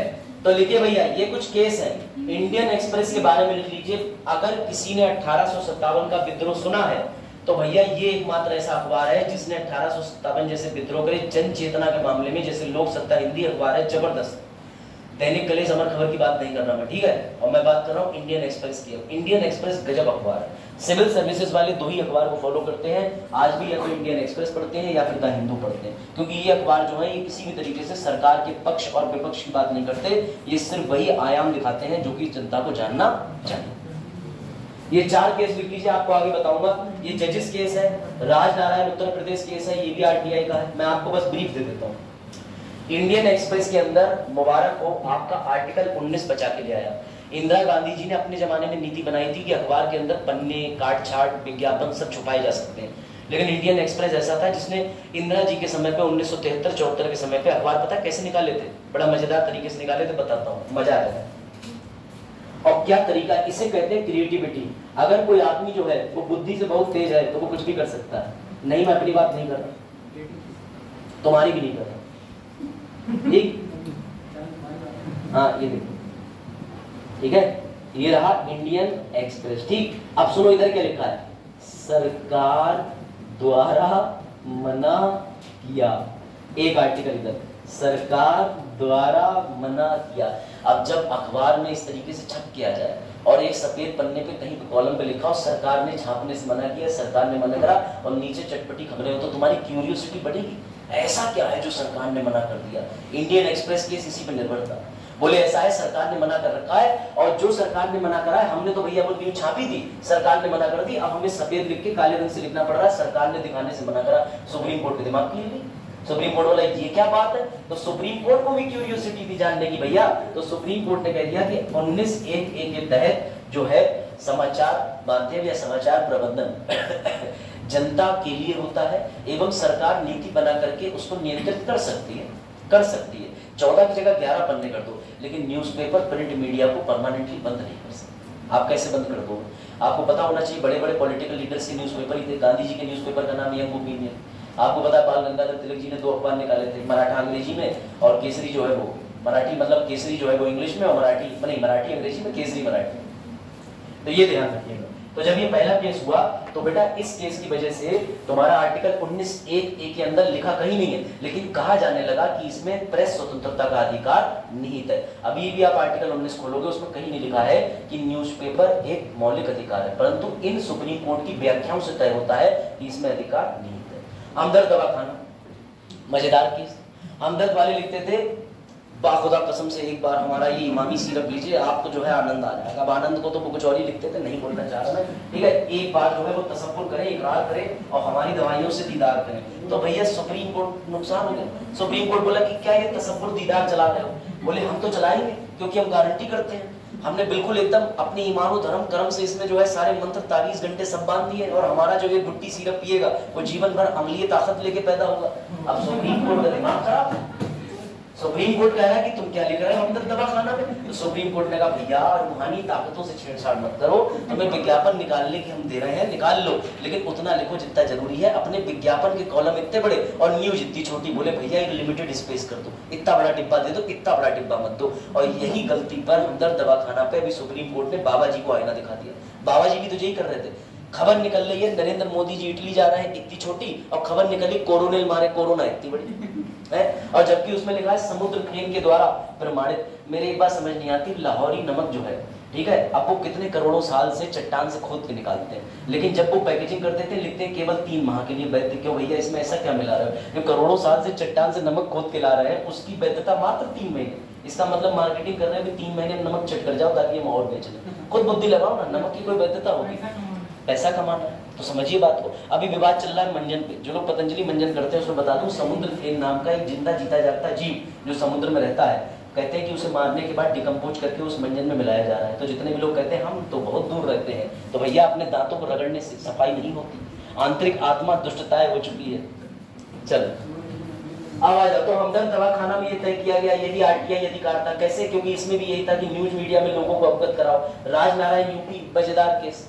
तो लिखिए भैया ये कुछ केस है, इंडियन एक्सप्रेस के बारे में लिख लीजिए। अगर किसी ने 1857 का विद्रोह सुना है तो भैया ये एकमात्र ऐसा अखबार है जिसने 1857 जैसे विद्रोह करे जन चेतना के मामले में। जैसे लोक सत्ता हिंदी अखबार है जबरदस्त, दैनिक कलेज अमर खबर की बात नहीं कर रहा मैं, ठीक है, और मैं बात कर रहा हूँ इंडियन एक्सप्रेस की। इंडियन एक्सप्रेस गजब अखबार है। सिविल सर्विसेज वाले दो ही अखबार को फॉलो करते हैं आज भी, या तो इंडियन एक्सप्रेस पढ़ते हैं या फिर द हिंदू पढ़ते हैं, क्योंकि ये अखबार जो है ये किसी भी तरीके से सरकार के पक्ष और विपक्ष की बात नहीं करते, ये सिर्फ वही आयाम दिखाते हैं जो कि जनता को जानना चाहिए। ये 4 केस लिख लीजिए, आपको आगे बताऊंगा। ये जजेस केस है, राजनारायण उत्तर प्रदेश केस है, ये भी आरटीआई का है। मैं आपको बस ब्रीफ दे देता हूँ। इंडियन एक्सप्रेस के अंदर मुबारक हो आपका आर्टिकल 19 बचा के ले आया। इंदिरा गांधी जी ने अपने जमाने में नीति बनाई थी कि अखबार के अंदर पन्ने, काट छाट, विज्ञापन सब छुपाए जा सकते हैं, लेकिन इंडियन एक्सप्रेस ऐसा था जिसने इंदिरा जी के समय पे 1973-74 के समय पे अखबार पता कैसे निकाले थे, बड़ा मजेदार तरीके से निकाले थे, बताता हूँ, मजा आ जाएगा। और क्या तरीका, इसे कहते हैं क्रिएटिविटी। अगर कोई आदमी जो है वो बुद्धि से बहुत तेज है तो वो कुछ भी कर सकता है। नहीं, मैं अपनी बात नहीं कर रहा, तुम्हारी भी नहीं कर रहा, ठीक। हाँ ये देखो, ठीक है, ये रहा इंडियन एक्सप्रेस, ठीक। अब सुनो इधर क्या लिखा है, सरकार द्वारा मना किया, एक आर्टिकल इधर, सरकार द्वारा मना किया। अब जब अखबार में इस तरीके से छप किया जाए और एक सफेद पन्ने पे कहीं पे कॉलम पे लिखा हो सरकार ने छापने से मना किया, सरकार ने मना करा, और नीचे चटपटी खबरें हो, तो तुम्हारी क्यूरियोसिटी बढ़ेगी, ऐसा क्या है जो सरकार ने मना कर दिया। इंडियन एक्सप्रेस केस इसी पर निर्भर था। बोले ऐसा है, सरकार ने मना कर रखा है, और जो सरकार ने मना करा है, हमने तो भैया वो न्यूज छापी थी, सरकार ने मना कर दी, अब हमें सफेद लिख के काले रंग से लिखना पड़ रहा है, सरकार ने दिखाने से मना करा। सुप्रीम कोर्ट के दिमाग की सुप्रीम कोर्ट बोला ये क्या बात है, तो सुप्रीम कोर्ट को भी क्यूरियोसिटी थी जानने की भैया, तो सुप्रीम कोर्ट ने कह दिया कि 19(1)(a) के तहत जो है समाचार माध्यम या समाचार प्रबंधन जनता के लिए होता है, एवं सरकार नीति बना करके उसको नियंत्रित कर सकती है 14 की जगह 11 पन्ने कर दो, लेकिन न्यूज़पेपर प्रिंट मीडिया को परमानेंटली बंद नहीं कर सकते। आप कैसे बंद कर दो, आपको पता होना चाहिए, बड़े बड़े पॉलिटिकल लीडर्स के न्यूज़पेपर ही थे। गांधी जी के न्यूज़पेपर का नाम यंग ओपिनियन, आपको पता है बाल गंगाधर तिलक जी ने 2 अखबार निकाले थे, मराठा अंग्रेजी में और केसरी जो है वो मराठी, मतलब केसरी जो है वो इंग्लिश में और मराठी अंग्रेजी में, केसरी मराठी। तो ये ध्यान रखिएगा। तो जब ये पहला केस हुआ तो बेटा इस केस की वजह से तुम्हारा आर्टिकल 19(1)(a) के अंदर लिखा कहीं नहीं है, लेकिन कहा जाने लगा कि इसमें प्रेस स्वतंत्रता का अधिकार निहित है। अभी भी आप आर्टिकल 19 खोलोगे, उसमें कहीं नहीं लिखा है कि न्यूज़पेपर एक मौलिक अधिकार है, परंतु इन सुप्रीम कोर्ट की व्याख्याओं से तय होता है कि इसमें अधिकार निहित है। हमदर्द दवाखाना, मजेदार केस। हमदर्द वाले लिखते थे, बाखुदा कसम से एक बार हमारा ये इमामी सीरप लीजिए, आपको जो है आनंद आ जाएगा। अब आनंद को तो वो कुछ और ही लिखते थे, नहीं बोलना चाह रहा मैं, ठीक है। एक बार जो है वो तसव्वुर करें, इकरार करें और हमारी दवाइयों से दीदार करें। तो भैया सुप्रीम कोर्ट नुकसान हो गया। सुप्रीम कोर्ट बोला कि क्या ये तसव्वुर दीदार चला रहे हो? बोले हम तो चलाएंगे क्योंकि हम गारंटी करते हैं, हमने बिल्कुल एकदम अपने ईमान और धर्म कर्म से इसमें जो है सारे मंत्र तावीज घंटे सब बांध दिए, और हमारा जो ये गुट्टी सीरप पिएगा वो जीवन भर अम्लीय ताकत लेके पैदा होगा। अब सुप्रीम कोर्ट का दिमाग खराब है। सुप्रीम कोर्ट कह रहा है कि तुम क्या लिख रहे हो हमदर्द दवाखाना में? तो सुप्रीम कोर्ट ने कहा भैया रूहानी ताकतों से छेड़छाड़ मत करो, तुम्हें विज्ञापन निकालने की हम दे रहे हैं, निकाल लो, लेकिन उतना लिखो जितना जरूरी है। अपने विज्ञापन के कॉलम इतने बड़े और न्यूज इतनी छोटी। बोले भैया एक लिमिटेड स्पेस कर दो, इतना बड़ा डिब्बा दे दो, इतना बड़ा डिब्बा मत दो। और यही गलती पर हमदर्द दवाखाना पे अभी सुप्रीम कोर्ट ने बाबा जी को आईना दिखा दिया। बाबा जी भी तो यही कर रहे थे। खबर निकल रही है नरेंद्र मोदी जी इटली जा रहे हैं, इतनी छोटी, और खबर निकली कोरोनिल मारे कोरोना इतनी बड़ी है, और जबकि उसमें लिखा है समुद्र फेन के द्वारा प्रमाणित। मेरे एक बात समझ नहीं आती, लाहौरी नमक जो है, ठीक है, अब वो कितने करोड़ों साल से चट्टान से खोद के निकालते हैं, लेकिन जब वो पैकेजिंग करते थे लिखते हैं केवल 3 माह के लिए वैध। क्यों भैया, इसमें ऐसा क्या मिला रहे हो? जो करोड़ों साल से चट्टान से नमक खोद के ला रहे हैं उसकी वैधता मात्र 3 महीने। इसका मतलब मार्केटिंग कर रहे हैं 3 महीने में नमक चट कर जाओ ताकि हम और बेच लें। खुद बुद्धि लगाओ ना, नमक की कोई वैधता होगी? पैसा कमाना है तो समझिए बात को। अभी विवाद चल रहा है मंजन पे। जो लोग पतंजलि मंजन करते हैं उसमें बता दूं, समुद्र फेन नाम का एक जिंदा जीता जागता जीव जो समुद्र में रहता है, कहते हैं कि उसे मारने के बाद डिकम्पोज करके उस मंजन में मिलाया जा रहा है। तो जितने भी लोग कहते हैं हम तो बहुत दूर रहते हैं, तो भैया अपने दांतों को रगड़ने से सफाई नहीं होती, आंतरिक आत्मा दुष्टताएं हो चुकी है। चल अब आ जाओ। तो हमदर्द दवाखाना में ये तय किया गया यदि आरटीआई अधिकार था। कैसे? क्योंकि इसमें भी यही था कि न्यूज मीडिया में लोगों को अवगत कराओ। राजनारायण यूपी मजेदार केस,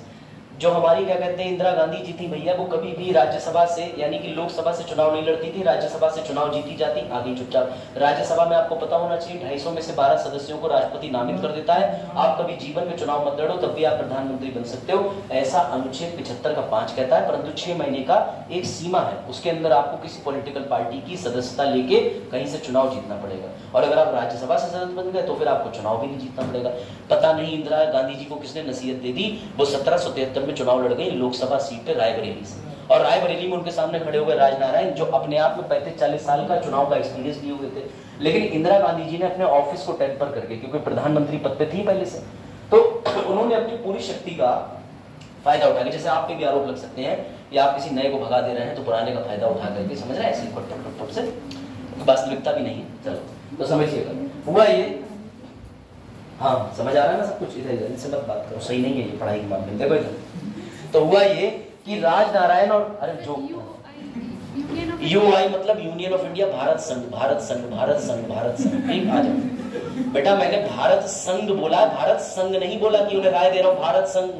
जो हमारी क्या कहते हैं इंदिरा गांधी जी थी भैया, वो कभी भी राज्यसभा से यानी कि लोकसभा से चुनाव नहीं लड़ती थी, राज्यसभा से चुनाव जीती जाती, आगे चुपचाप। राज्यसभा में आपको पता होना चाहिए 250 में से 12 सदस्यों को राष्ट्रपति नामित कर देता है। आप कभी जीवन में चुनाव मत लड़ो तब भी आप प्रधानमंत्री बन सकते हो, ऐसा अनुच्छेद 75 का 5 कहता है। परंतु 6 महीने का एक सीमा है, उसके अंदर आपको किसी पॉलिटिकल पार्टी की सदस्यता लेके कहीं से चुनाव जीतना पड़ेगा। और अगर आप राज्यसभा से सदस्य बन गए तो फिर आपको चुनाव भी नहीं जीतना पड़ेगा। पता नहीं इंदिरा गांधी जी को किसने नसीहत दे दी, वो 1773 में चुनाव लड़ गई लोकसभा सीट पे रायबरेली से, और रायबरेली में उनके सामने खड़े हुए राजनारायण जो अपने आप में 35-40 साल का चुनाव का एक्सपीरियंस लिए हुए थे। लेकिन इंदिरा गांधी जी ने अपने ऑफिस को टेम्पर करके, क्योंकि प्रधानमंत्री पद पे थी पहले से, तो उन्होंने अपनी पूरी शक्ति का फायदा उठा के, जैसे आप पे भी आरोप लग सकते हैं या आप किसी नए को भगा दे रहे हैं तो पुराने का फायदा उठा करके, समझ रहे हैं, ऐसे से वास्तविकता भी नहीं है। चलो तो समझिएगा हुआ ये, हाँ समझ आ रहा है ना सब कुछ। इधर इनसे मत बात करो, सही नहीं है ये पढ़ाई के मामले में। देखो तो हुआ ये कि राजनारायण और अरे जो यूआई मतलब यूनियन ऑफ इंडिया, भारत संघ, भारत संघ, भारत संघ, भारत संघ। ठीक, आ जाओ बेटा, मैंने भारत संघ बोला, भारत संघ नहीं बोला कि उन्हें राय दे रहा हूं, भारत संघ।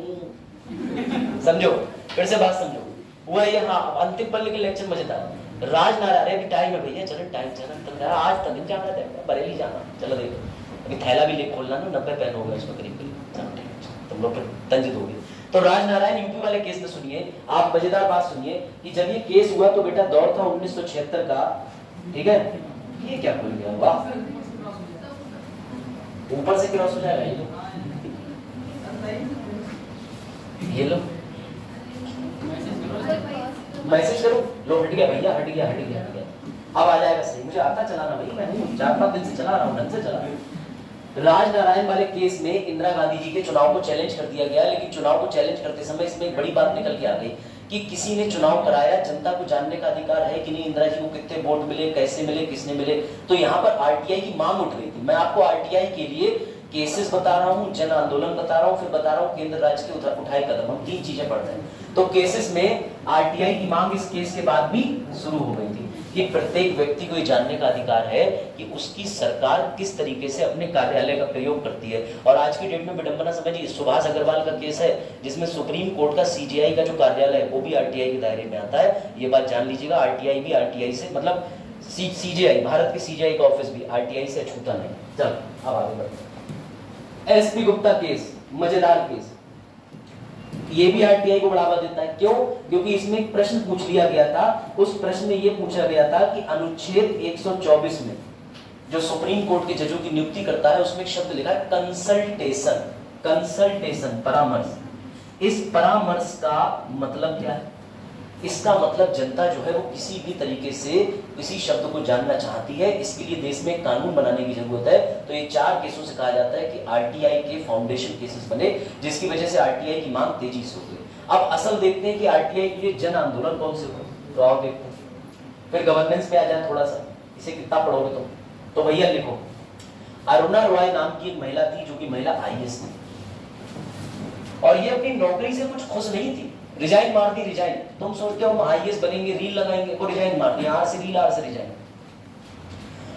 समझो, फिर से बात समझो। हुआ ये, हाँ अंतिम पल्ले के लेक्चर मजेदार। राजनारायण अभी टाइम है भैया, चलो टाइम चला, आज तक जाना है, बरेली जाना, चलो देखो अभी थैला भी ले खोलना ना, 90 पेन हो गया इसमें करीब करीब, तुम लोग फिर तंज दोगे। तो राजनारायण यूपी वाले केस में सुनिए आप, मजेदार बात सुनिए कि जब ये केस हुआ तो बेटा दौर था 1976 का, ठीक है। ये क्या खुल गया, वाह, ऊपर से क्रॉस हो जाएगा ये लो, मैसेज करो, लो हट गया भैया, हट गया, हट गया, हट गया। अब आ जाएगा सही, मुझे आता चलाना भाई, मैं 4-5 दिन से चला रहा हूँ, ढंग से चला रहा हूँ। राजनारायण वाले केस में इंदिरा गांधी जी के चुनाव को चैलेंज कर दिया गया, लेकिन चुनाव को चैलेंज करते समय इसमें एक बड़ी बात निकल के आ गई कि किसी ने चुनाव कराया, जनता को जानने का अधिकार है कि नहीं इंदिरा जी को कितने वोट मिले, कैसे मिले, किसने मिले। तो यहाँ पर आरटीआई की मांग उठ रही थी। मैं आपको आरटीआई के लिए केसेस बता रहा हूँ, जन आंदोलन बता रहा हूँ, फिर बता रहा हूँ केंद्र राज्य के उठाए कदम। हम 3 चीजें पढ़ रहे हैं। तो केसेस में आरटीआई की मांग इस केस के बाद भी शुरू हो गई थी कि प्रत्येक व्यक्ति को ये जानने का अधिकार है कि उसकी सरकार किस तरीके से अपने कार्यालय का प्रयोग करती है। और आज की डेट में विडंबना समझिए, सुभाष अग्रवाल का केस है जिसमें सुप्रीम कोर्ट का सीजीआई का जो कार्यालय है वो भी आरटीआई के दायरे में आता है। ये बात जान लीजिएगा, आरटीआई भी आरटीआई से मतलब सीजीआई, भारत के सीजीआई का ऑफिस भी आरटीआई से अछूता नहीं। चल अब आगे बढ़ते हैं। एसपी गुप्ता केस, मजेदार केस, ये भी आरटीआई को बढ़ावा देता है। क्यों? क्योंकि इसमें एक प्रश्न पूछ लिया गया था। उस प्रश्न में यह पूछा गया था कि अनुच्छेद 124 में जो सुप्रीम कोर्ट के जजों की नियुक्ति करता है उसमें एक शब्द लिखा है कंसल्टेशन, कंसल्टेशन, परामर्श। इस परामर्श का मतलब क्या है? इसका मतलब जनता जो है वो किसी भी तरीके से किसी शब्द को जानना चाहती है, इसके लिए देश में कानून बनाने की जरूरत है। तो ये 4 केसों से कहा जाता है कि आरटीआई के फाउंडेशन केसेस बने, जिसकी वजह से आरटीआई की मांग तेजी से हो गई। अब असल देखते हैं कि आरटीआई के लिए जन आंदोलन कौन से हुए, तो आओ देखते हैं। फिर गवर्नेंस पे आ जाए थोड़ा सा, इसे कितना पढ़ोगे तुम? तो भैया लिखो, अरुणा रॉय नाम की एक महिला थी जो कि महिला आईएएस थी, और ये अपनी नौकरी से कुछ खुश नहीं थी। रिजाइन मार दी, रिजाइन। तुम सोचते हो हम आईएएस बनेंगे, रील लगाएंगे, वो रिजाइन मार दी, आर से रील, आर से रिजाइन।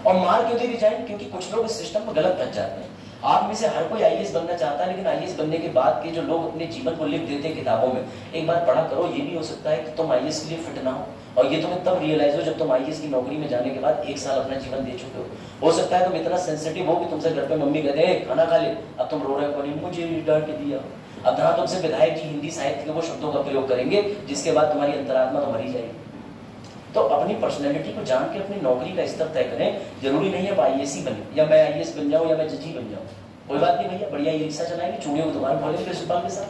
और मार क्यों दी रिजाइन? क्योंकि कुछ लोग इस सिस्टम में गलत फंस जाते हैं। आप में से हर कोई आईएएस बनना चाहता है, लेकिन आईएएस बनने के बाद के जो लोग अपने जीवन को लिख देते हैं किताबों में, एक बार पढ़ा करो, ये भी हो सकता है कि तुम आईएएस के लिए फिट ना हो, और ये तुम्हें तब रियलाइज हो जब तुम आईएएस की नौकरी में जाने के बाद 1 साल अपना जीवन दे चुके हो सकता है तुम इतना सेंसिटिव हो कि तुमसे घर पे मम्मी कहते हैं खाना खा ले, अब तुम रो रहे हो, मुझे डांट दिया। अब जहां तुमसे विधायक जी हिंदी साहित्य के वो शब्दों का प्रयोग करेंगे जिसके बाद तुम्हारी अंतरात्मा तो मरी जाएगी। तो अपनी पर्सनैलिटी को जान के अपनी नौकरी का स्तर तय करें। जरूरी नहीं है आप IAS ही बने, या मैं IAS बन जाऊं या मैं जज ही बन जाऊं, कोई बात नहीं भैया, बढ़िया रिक्शा चलाएंगे, चूड़ियों की दुकान खोलेंगे प्रिंसिपल के साथ।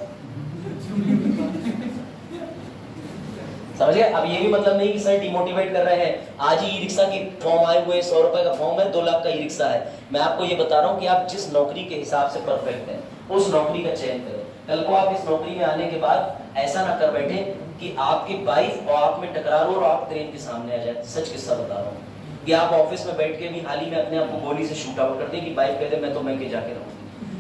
समझ गए? अब ये भी मतलब नहीं कि सर डिमोटिवेट कर रहे हैं, आज ही रिक्शा की फॉर्म आए हुए, 100 रुपए का फॉर्म है, 2 लाख का रिक्शा है। मैं आपको ये बता रहा हूँ कि आप जिस नौकरी के हिसाब से परफेक्ट हैं उस नौकरी का चयन करें। कल को आप इस नौकरी में आने के बाद ऐसा ना कर बैठे कि आपकी वाइफ और आप में टकरार हो और आप ट्रेन के सामने आ जाए। सच किस्सा बता रहा हूँ कि आप ऑफिस में बैठ के भी हाल ही में अपने आप को गोली से शूट आउट कर दे कि वाइफ कहते मैं तो मैं के जाके रहूंगी।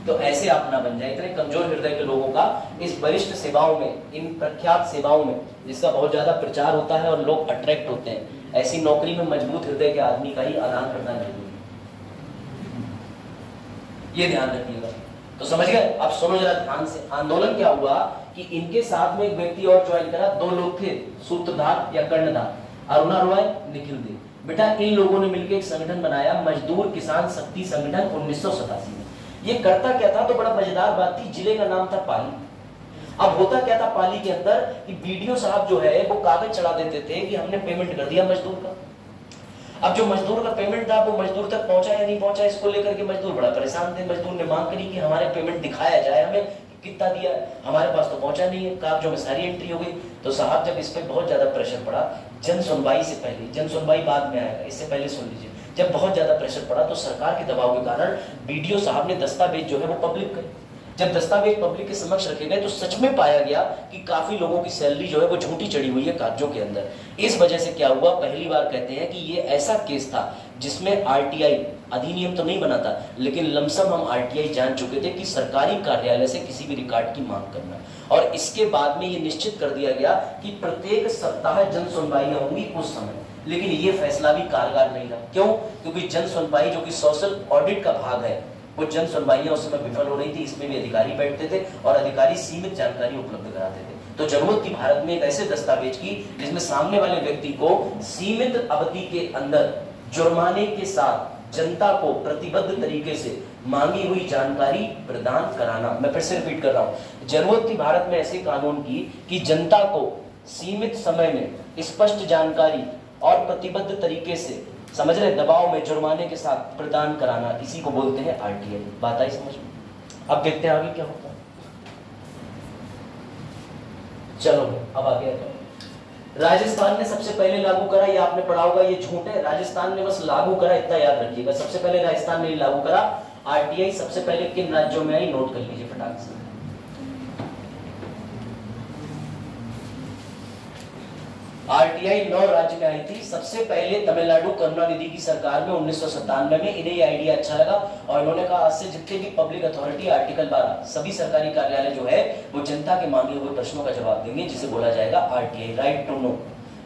तो ऐसे आप ना बन जाए। इतने कमजोर हृदय के लोगों का इस वरिष्ठ सेवाओं में, इन प्रख्यात सेवाओं में जिसका बहुत ज्यादा प्रचार होता है और लोग अट्रैक्ट होते हैं, ऐसी नौकरी में मजबूत हृदय के आदमी का ही आदान करना जरूरी है, ये ध्यान रखिएगा। तो समझ गए? अब सुनो जरा ध्यान से। आंदोलन क्या हुआ कि इनके साथ में एक व्यक्ति और ज्वाइन करा, 2 लोग थे, सूत्रधार या कर्णधार, अरुणा रॉय, निखिल देव। बेटा इन लोगों ने मिलकर एक संगठन बनाया, मजदूर किसान शक्ति संगठन, 1987 में। ये करता क्या था? तो बड़ा मजेदार बात थी, जिले का नाम था पाली। अब होता क्या था पाली के अंदर कि बीडीओ साहब जो है वो कागज चढ़ा देते थे कि हमने पेमेंट कर दिया मजदूर का। अब जो मजदूर का पेमेंट था वो मजदूर तक पहुंचा या नहीं पहुंचा, इसको लेकर के मजदूर बड़ा परेशान थे। मजदूर ने मांग करी कि हमारे पेमेंट दिखाया जाए, हमें कितना दिया, हमारे पास तो पहुंचा नहीं है, कागजों में सारी एंट्री हो गई। तो साहब जब इस पे बहुत ज्यादा प्रेशर पड़ा, जन सुनवाई से पहले, जन सुनवाई बाद में आएगा, इससे पहले सुन लीजिए, जब बहुत ज्यादा प्रेशर पड़ा तो सरकार के दबाव के कारण बीडीओ साहब ने दस्तावेज जो है वो पब्लिक करे। जब दस्तावेज पब्लिक के समक्ष रखे गए तो सच में पाया गया कि काफी लोगों की सैलरी जो है वो झूठी चढ़ी हुई है कागजों के अंदर। इस वजह से क्या हुआ, पहली बार कहते हैं कि ये ऐसा केस था जिसमें RTI अधिनियम तो नहीं बना था, लेकिन लमसम हम RTI जान चुके थे कि सरकारी कार्यालय से किसी भी रिकॉर्ड की मांग करना। और इसके बाद में ये निश्चित कर दिया गया कि प्रत्येक सप्ताह जन सुनवाइयां होंगी उस समय। लेकिन ये फैसला भी कारगर नहीं रहा। क्यों? क्योंकि जन सुनवाई जो कि सोशल ऑडिट का भाग है, वो जन सुनवाइयां उस समय विफल हो रही थी। इसमें भी अधिकारी बैठते थे और अधिकारी सीमित जानकारी उपलब्ध कराते थे। तो जरूरत थी भारत में एक ऐसे दस्तावेज की जिसमें सामने वाले व्यक्ति को सीमित अवधि के अंदर जुर्माने के साथ जनता को प्रतिबद्ध तरीके से मांगी हुई जानकारी प्रदान कराना। मैं फिर से रिपीट कर रहा हूं, जरूरत थी भारत में ऐसे कानून की कि जनता को सीमित समय में स्पष्ट जानकारी और प्रतिबद्ध तरीके से, समझ रहे, दबाव में जुर्माने के साथ प्रदान कराना। इसी को बोलते हैं RTI। बात आई समझ में? अब देखते हैं आगे क्या होता है। चलो अब आगे आता हूं। राजस्थान ने सबसे पहले लागू करा, ये आपने पढ़ा होगा, ये झूठ है। राजस्थान ने बस लागू करा, इतना याद रखिएगा। सबसे पहले राजस्थान ने लागू करा। RTI सबसे पहले किन राज्यों में आई, नोट कर लीजिए फटाक से। RTI 9 राज्य में आई थी। सबसे पहले तमिलनाडु करुणानिधि की सरकार में 1997 में। इन्हें ये आइडिया अच्छा लगा और इन्होंने कहा आज से जितने भी पब्लिक अथॉरिटी आर्टिकल 12 सभी सरकारी कार्यालय जो है वो जनता के मांगे हुए प्रश्नों का जवाब देंगे, जिसे बोला जाएगा RTI, right to know,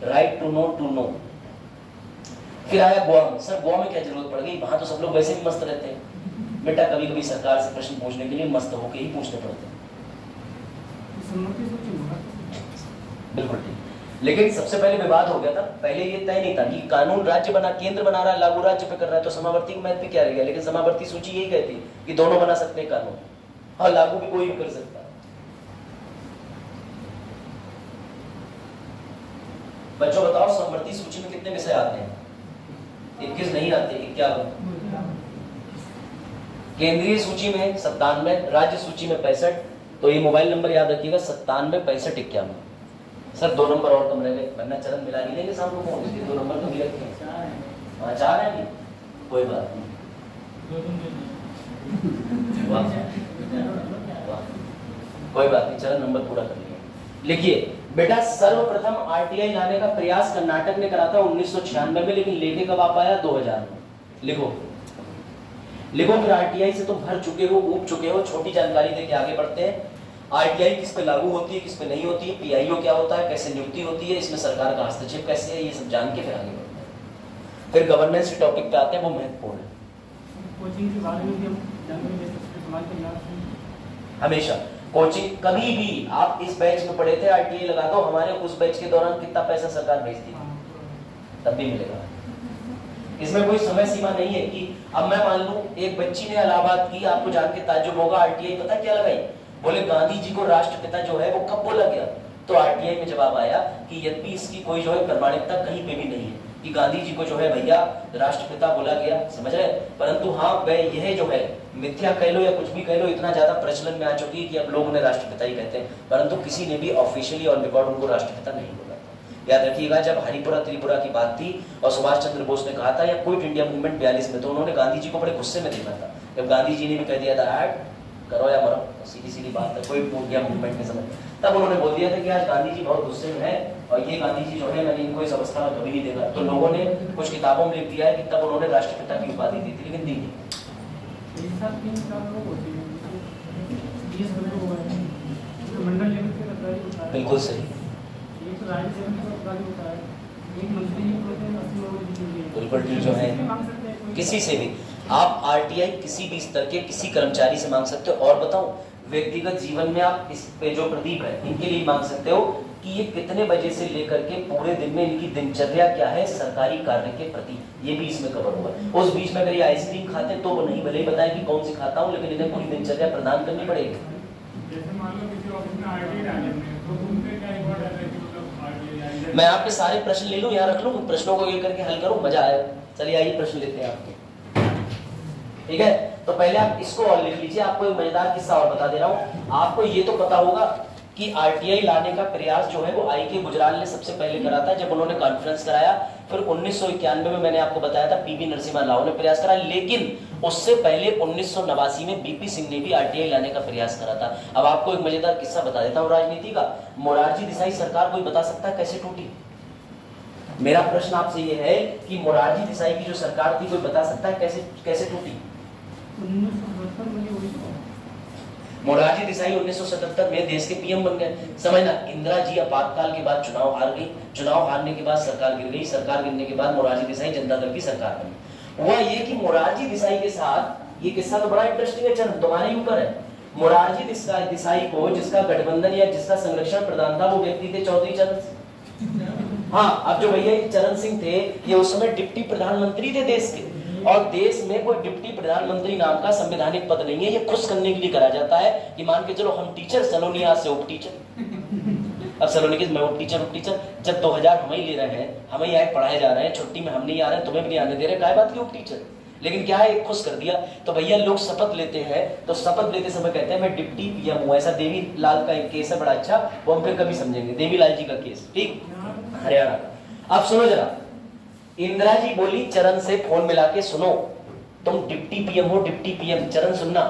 right to know to know. फिर आया गोवा में। सर गोवा में क्या जरूरत पड़ गई, वहां तो सब लोग वैसे भी मस्त रहते हैं। बेटा कभी कभी सरकार से प्रश्न पूछने के लिए मस्त होकर ही पूछने पड़ते हैं। बिल्कुल ठीक। लेकिन सबसे पहले विवाद हो गया था। पहले ये तय नहीं था कि कानून राज्य बना, केंद्र बना रहा है, लागू राज्य पे कर रहा है, तो समावर्ती महत्व क्या रह गया। लेकिन समावर्ती सूची यही कहती कि दोनों बना सकते हैं कानून, हाँ लागू भी कोई भी कर सकता है। बच्चों बताओ समवर्ती सूची में कितने विषय आते हैं? 21 नहीं आते, 51। केंद्रीय सूची में 97, राज्य सूची में 65। तो ये मोबाइल नंबर याद रखिएगा, 97 65 51। सर 2 नंबर और कम रह गए, वरना चरण मिला नहीं देंगे सामने को, इसलिए 2 नंबर तो मिले थे। हाँ 4 है नहीं, कोई बात नहीं, कोई बात नहीं, चरण नंबर पूरा कर लिया। लिखिए बेटा, सर्वप्रथम RTI लाने का प्रयास कर्नाटक ने करा था 1996 में, लेकिन लेके कब आ पाया, 2000 में। लिखो लिखो, फिर RTI से तुम भर चुके हो, ऊब चुके हो। छोटी जानकारी देके आगे बढ़ते हैं। RTI किस पे लागू होती है, किस पे नहीं होती है, PIO क्या होता है, कैसे नियुक्ति होती है, इसमें सरकार का हस्तक्षेप कैसे है, ये सब जान के फिर आगे बढ़ते हैं। फिर गवर्नेंस के टॉपिक पे आते हैं, वो महत्वपूर्ण है। कोचिंग के बारे में भी हम जानकारी दे सकते हैं, समाज कल्याण। हमेशा कोचिंग, कभी भी आप इस बैच में पढ़े थे, RTI लगा दो, हमारे उस बैच के दौरान कितना पैसा सरकार भेजती थी, तब भी मिलेगा। इसमें कोई समय सीमा नहीं है कि अब मैं मान लूं एक बच्ची ने इलाहाबाद की, आपको जान के ताज्जुब होगा, RTI पता क्या लगाई, बोले गांधी जी को राष्ट्रपिता जो है वो कब बोला गया, तो आरटीआई में जवाब आया कि यद्यपि इसकी कोई जो है प्रमाणिकता कहीं पे भी नहीं है कि गांधी जी को जो है भैया राष्ट्रपिता बोला गया, समझ रहे, परंतु हाँ वह यह जो है मिथ्या कह लो या कुछ भी कह लो इतना ज्यादा प्रचलन में आ चुकी है कि अब लोग उन्हें राष्ट्रपिता ही कहते हैं, परंतु किसी ने भी ऑफिशियली ऑन रिकॉर्ड उनको राष्ट्रपिता नहीं बोला था। याद रखिएगा, जब हरिपुरा त्रिपुरा की बात थी और सुभाष चंद्र बोस ने कहा था या क्विट इंडिया मूवमेंट 42 में, तो उन्होंने गांधी जी को बड़े गुस्से में देखा था। जब गांधी जी ने भी कह दिया था ऐड करो या मरो, सीधी सीधी बात है, क्विट इंडिया मूवमेंट के समय, तब उन्होंने बोल दिया था कि आज गांधी जी बहुत गुस्से में है और ये गांधी जी जो है मैंने इनको इस अवस्था में कभी नहीं देखा। तो लोगों ने कुछ किताबों में लिख दिया है कि तब उन्होंने राष्ट्रपिता की उपाधि दी थी, लेकिन दी नहीं। बिल्कुल सही, बिल्कुल ठीक जो है किसी से भी आप आरटीआई किसी भी स्तर के किसी कर्मचारी से मांग सकते हो। और बताओ व्यक्तिगत जीवन में आप इस पे जो प्रदीप है इनके लिए मांग सकते हो कि ये कितने बजे से लेकर के पूरे दिन में इनकी दिनचर्या क्या है सरकारी कार्य के प्रति, ये भी इसमें कवर हुआ है। उस बीच में अगर ये आइसक्रीम खाते तो वो नहीं भले ही बताए कि कौन सी खाता हूँ, लेकिन इन्हें पूरी दिनचर्या प्रदान करनी पड़ेगी। जैसे मान लो किसी ऑफिस में आरटीआई डाले तो उनके क्या इम्पोर्टेंट है कि मतलब आरटीआई। मैं आपके सारे प्रश्न ले लूं, यहाँ रख लूं, प्रश्नों को ये करके हल करूं, मजा आए। चलिए आइए प्रश्न लेते हैं आपके, ठीक है। तो पहले आप इसको और लिख लीजिए, आपको एक मजेदार किस्सा और बता दे रहा हूं। आपको ये तो पता होगा कि आरटीआई लाने का प्रयास जो है वो आई.के. गुजराल ने सबसे पहले करा था, जब उन्होंने कॉन्फ्रेंस कराया। फिर 1991 में मैंने आपको बताया था पीवी नरसिम्हा राव ने प्रयास करा, लेकिन उससे पहले 1989 में बीपी सिंह ने भी आरटीआई लाने का प्रयास करा था। अब आपको एक मजेदार किस्सा बता देता हूँ राजनीति का। मोरारजी देसाई सरकार कोई बता सकता है कैसे टूटी? मेरा प्रश्न आपसे ये है कि मोरारजी देसाई की जो सरकार थी कोई बता सकता है कैसे टूटी? मोरारजी देसाई 1977 में देश के पीएम बन गए। समझना, इंदिरा जी आपातकाल के बाद चुनाव हार गई, चुनाव हारने के बाद सरकार गिर गई, सरकार गिरने के बाद मोरारजी देसाई जनता दल की सरकार बनी। हुआ ये कि मोरारजी देसाई के साथ, ये किस्सा तो बड़ा इंटरेस्टिंग है, चरण तुम्हारे ऊपर है। मोरारजी देसाई को जिसका गठबंधन या जिसका संरक्षण प्रदान था वो व्यक्ति थे चौधरी चरण सिंह। हाँ, अब जो भैया चरण सिंह थे ये उस समय डिप्टी प्रधानमंत्री थे देश के, और देश में कोई डिप्टी प्रधानमंत्री नाम का संवैधानिक पद नहीं है। ये खुश करने के लिए करा जाता है कि मान के चलो हम टीचर, सलोनी आज से उप टीचर। अब सलोनी के मैं उप टीचर जब 2000 हम ही ले रहे हैं, हम ही आए पढ़ाए जा रहे हैं, छुट्टी में हम नहीं आ रहे हैं, तुम्हें भी नहीं आने दे रहे, क्या बात की उप टीचर। लेकिन क्या है, खुश कर दिया। तो भैया लोग शपथ लेते हैं, तो शपथ लेते समय कहते हैं मैं डिप्टी पीएम हूँ। ऐसा देवी लाल का एक केस है बड़ा अच्छा, वो हम फिर कभी समझेंगे, देवी लाल जी का केस, ठीक, हरियाणा का। अब सुनो जरा, इंदिरा जी बोली चरण से फोन मिला के, सुनो तुम डिप्टी पीएम हो, डिप्टी पीएम, चरण सुनना,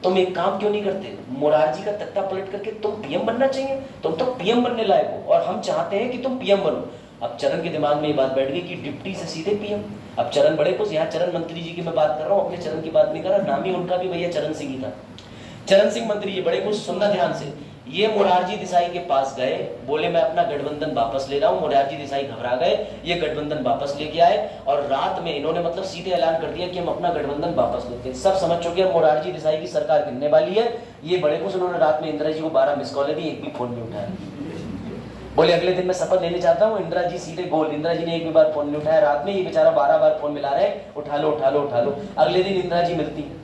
तुम एक काम क्यों नहीं करते, मोरारजी का तख्ता पलट करके तुम पीएम बनना चाहिए, तुम तो पीएम बनने लायक हो और हम चाहते हैं कि तुम पीएम बनो। अब चरण के दिमाग में ये बात बैठ गई कि डिप्टी से सीधे पीएम। अब चरण बड़े कुछ, यहाँ चरण मंत्री जी की मैं बात कर रहा हूँ, अपने चरण की बात नहीं कर रहा, नाम ही उनका भी भैया चरण सिंह ही था। चरण सिंह मंत्री जी बड़े कुछ, सुनना ध्यान से। ये मोरारजी देसाई के पास गए, बोले मैं अपना गठबंधन वापस ले रहा हूं। मोरारजी देसाई घबरा गए, ये गठबंधन वापस लेके आए और रात में इन्होंने मतलब सीधे ऐलान कर दिया कि हम अपना गठबंधन वापस लेते हैं। सब समझ चुके हैं मोरारजी देसाई की सरकार गिरने वाली है। ये बड़े कुछ, उन्होंने रात में इंदिरा जी को 12 मिस कॉल दी, एक भी फोन नहीं उठाया। बोले अगले दिन मैं शपथ लेने चाहता हूँ, इंदिरा जी सीधे गोल, इंदिरा जी ने एक भी बार फोन नहीं उठाया। रात में ये बेचारा 12 बार फोन मिला रहे, उठा लो उठा लो उठा लो। अगले दिन इंदिरा जी मिलती है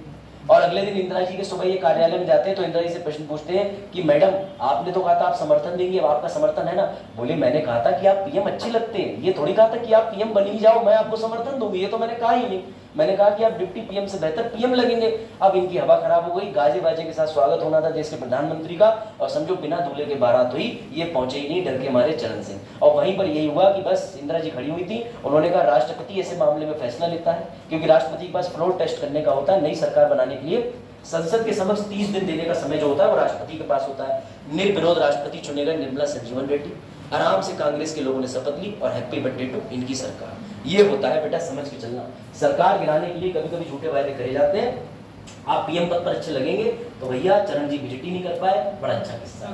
और अगले दिन इंदिरा जी के सुबह ये कार्यालय में जाते हैं तो इंदिरा जी से प्रश्न पूछते हैं कि मैडम आपने तो कहा था आप समर्थन देंगे, अब आपका समर्थन है ना? बोले मैंने कहा था कि आप पीएम अच्छे लगते हैं, ये थोड़ी कहा था कि आप पीएम बन ही जाओ मैं आपको समर्थन दूंगी, ये तो मैंने कहा ही नहीं। मैंने कहा कि आप डिप्टी पीएम से बेहतर पीएम लगेंगे। अब इनकी हवा खराब हो गई, गाजे बाजे के साथ स्वागत होना था देश के प्रधानमंत्री का, और समझो बिना दूल्हे के बारात हुई, ये पहुंचे ही नहीं, डर के मारे चरण सिंह। और वहीं पर यही हुआ कि बस इंदिरा जी खड़ी हुई थी, उन्होंने कहा राष्ट्रपति ऐसे मामले में फैसला लेता है, क्योंकि राष्ट्रपति के पास फ्लोर टेस्ट करने का होता है, नई सरकार बनाने के लिए संसद के समक्ष 30 दिन देने का समय जो होता है वो राष्ट्रपति के पास होता है। निर्विरोध राष्ट्रपति चुने गए निर्मला संजीवन रेड्डी, आराम से कांग्रेस के लोगों ने शपथ ली और हैप्पी बर्थडे टू इनकी सरकार। ये होता है बेटा, समझ के चलना। सरकार गिराने के लिए कभी कभी झूठे वायदे करे जाते हैं। आप पीएम पद पर अच्छे लगेंगे तो भैया चरण जी विजिट ही नहीं कर पाए, बड़ा अच्छा किस्सा।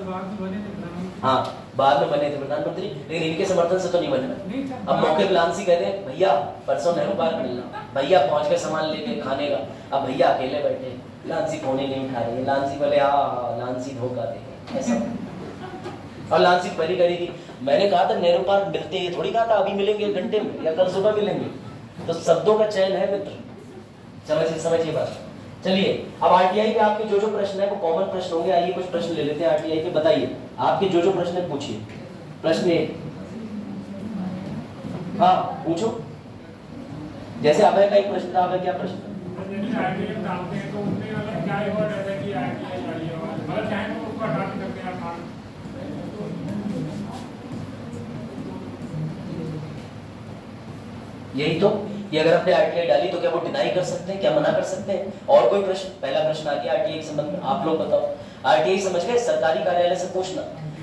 हाँ, बाद में बने थे प्रधानमंत्री, लेकिन इनके समर्थन से तो नहीं बने। अब मौके पर लांसी कहते हैं भैया परसों नेहरू पार्क मिलना, भैया पहुंच के सामान लेके खाने का। अब भैया अकेले बैठे, लांसी फोन ही नहीं उठा रही है, लांसी बोले लांसी धोखा दे ऐसा। और लांसी परी करेगी, मैंने कहा था नेहरू पार्क मिलते, ये थोड़ी कहा था अभी मिलेंगे 1 घंटे में या कल सुबह मिलेंगे। तो शब्दों का चयन है मित्र, समझिए बात। चलिए अब आरटीआई पे आपके जो जो प्रश्न है वो कॉमन प्रश्न होंगे। आइए कुछ प्रश्न ले लेते हैं आरटीआई पे। बताइए आपके जो जो प्रश्न है पूछिए। प्रश्न 1, हाँ पूछो। जैसे अभय का एक प्रश्न था, अभय क्या प्रश्न था? आरटीआई डालते हैं तो उनमें मतलब क्या रिकॉर्ड रहता है कि आरटीआई वाली है, मतलब चाहे तो उसको हटा भी सकते हैं आप। यही तो कि अगर आपने आरटीआई डाली तो क्या वो डिनाई कर सकते हैं, क्या मना कर सकते हैं? और कोई प्रश्न? पहला प्रश्न आ गया आरटीआई के संबंध में, आप लोग बताओ। आरटीआई समझ गए? सरकारी कार्यालय से पूछना।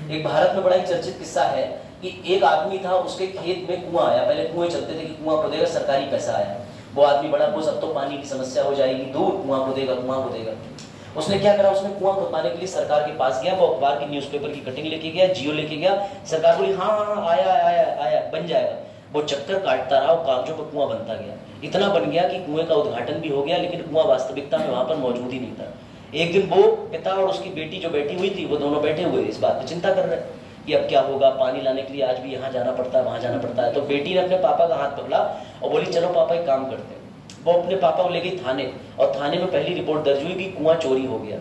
एक भारत में बड़ा ही चर्चित किस्सा है कि एक आदमी था, उसके खेत में कुआं आया। पहले कुएं चलते थे कि कुआं खोदेगा, सरकारी पैसा आया। वो आदमी बड़ा खुश, अब तो पानी की समस्या हो जाएगी दूर, कुआं खोदेगा कुआं खोदेगा। उसने क्या करा, उसने कुआं खुदवाने के लिए सरकार के पास गया। वो अखबार की न्यूज़पेपर की कटिंग लेके गया, जियो लेके गया। सरकार बोली हाँ हाँ आया आया आया बन जाएगा। वो चक्कर काटता रहा, कागजों पर कुआं बनता गया। इतना बन गया कि कुएं का उद्घाटन भी हो गया, लेकिन कुआं वास्तविकता में वहां पर मौजूद ही नहीं था। एक दिन वो पिता और उसकी बेटी जो बैठी हुई थी, वो दोनों बैठे हुए इस बात पर चिंता कर रहे हैं कि अब क्या होगा। पानी लाने के लिए आज भी यहाँ जाना पड़ता है, वहां जाना पड़ता है। तो बेटी ने अपने पापा का हाथ पकड़ा और बोली चलो पापा एक काम करते हैं। वो अपने पापा को ले गई थाने, और थाने में पहली रिपोर्ट दर्ज हुई कि कुआं चोरी हो गया।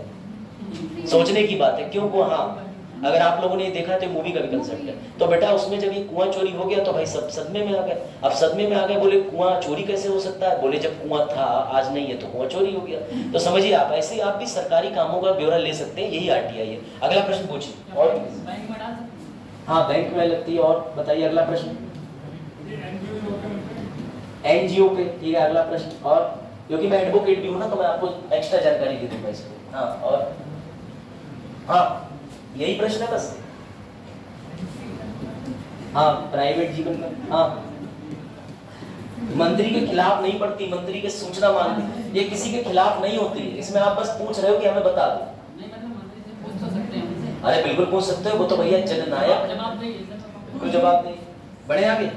सोचने की बात है, क्यों कुआं? हाँ, अगर आप लोगों ने देखा तो मूवी का भी कंसेप्ट है। तो बेटा उसमें जब ये कुआं चोरी हो गया तो भाई सब सदमे में आ गए। अब सदमे में आ गए, बोले कुआं चोरी कैसे हो सकता है? बोले जब कुआं था, आज नहीं है, तो कुआं चोरी हो गया। तो समझिए आप, ऐसे आप भी सरकारी कामों का ब्यौरा ले सकते हैं, यही आरटीआई है। अगला प्रश्न पूछिए। और बैंक में डाल सकते हैं? हाँ बैंक में लगती है। और बताइए अगला प्रश्न। एनजीओ पे, ठीक है। अगला प्रश्न। और क्योंकि मैं एडवोकेट भी हूँ ना, तो मैं आपको एक्स्ट्रा जानकारी दे दूंगा इसको। हाँ और हाँ यही प्रश्न है बस। हाँ प्राइवेट जीवन में, हाँ मंत्री के खिलाफ नहीं पड़ती, मंत्री के सूचना मांगती, ये किसी के खिलाफ नहीं होती। इसमें आप बस पूछ रहे हो कि हमें बता दो। नहीं मतलब मंत्री से पूछ तो सकते हैं उनसे। अरे बिल्कुल पूछ सकते हो, वो तो भैया जननायक। जवाब देंगे, कोई जवाब नहीं। बढ़े आगे।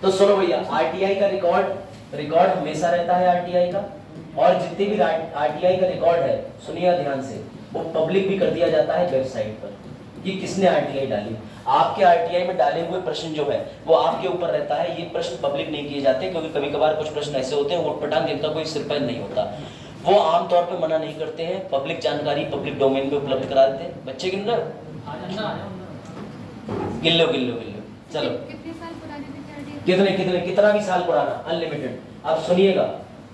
तो सुनो भैया, आरटीआई का रिकॉर्ड हमेशा रहता है आरटीआई का। और जितने भी आरटीआई का रिकॉर्ड है, सुनिए ध्यान से, वो पब्लिक भी कर दिया जाता है वेबसाइट पर कि किसने आरटीआई डाली। आपके आरटीआई में डाले हुए प्रश्न जो है वो आपके ऊपर रहता है। ये प्रश्न पब्लिक नहीं किए जाते, क्योंकि कभी कभार कुछ प्रश्न ऐसे होते हैं उटपटांग, जिनका कोई सिर पैर नहीं होता। वो आमतौर पर मना नहीं करते हैं, पब्लिक जानकारी पब्लिक डोमेन में उपलब्ध करा देते हैं। बच्चे गिन लो, चलो कितने साल पुरानी थी? कितना भी साल पुराना, अनलिमिटेड। अब सुनिएगा,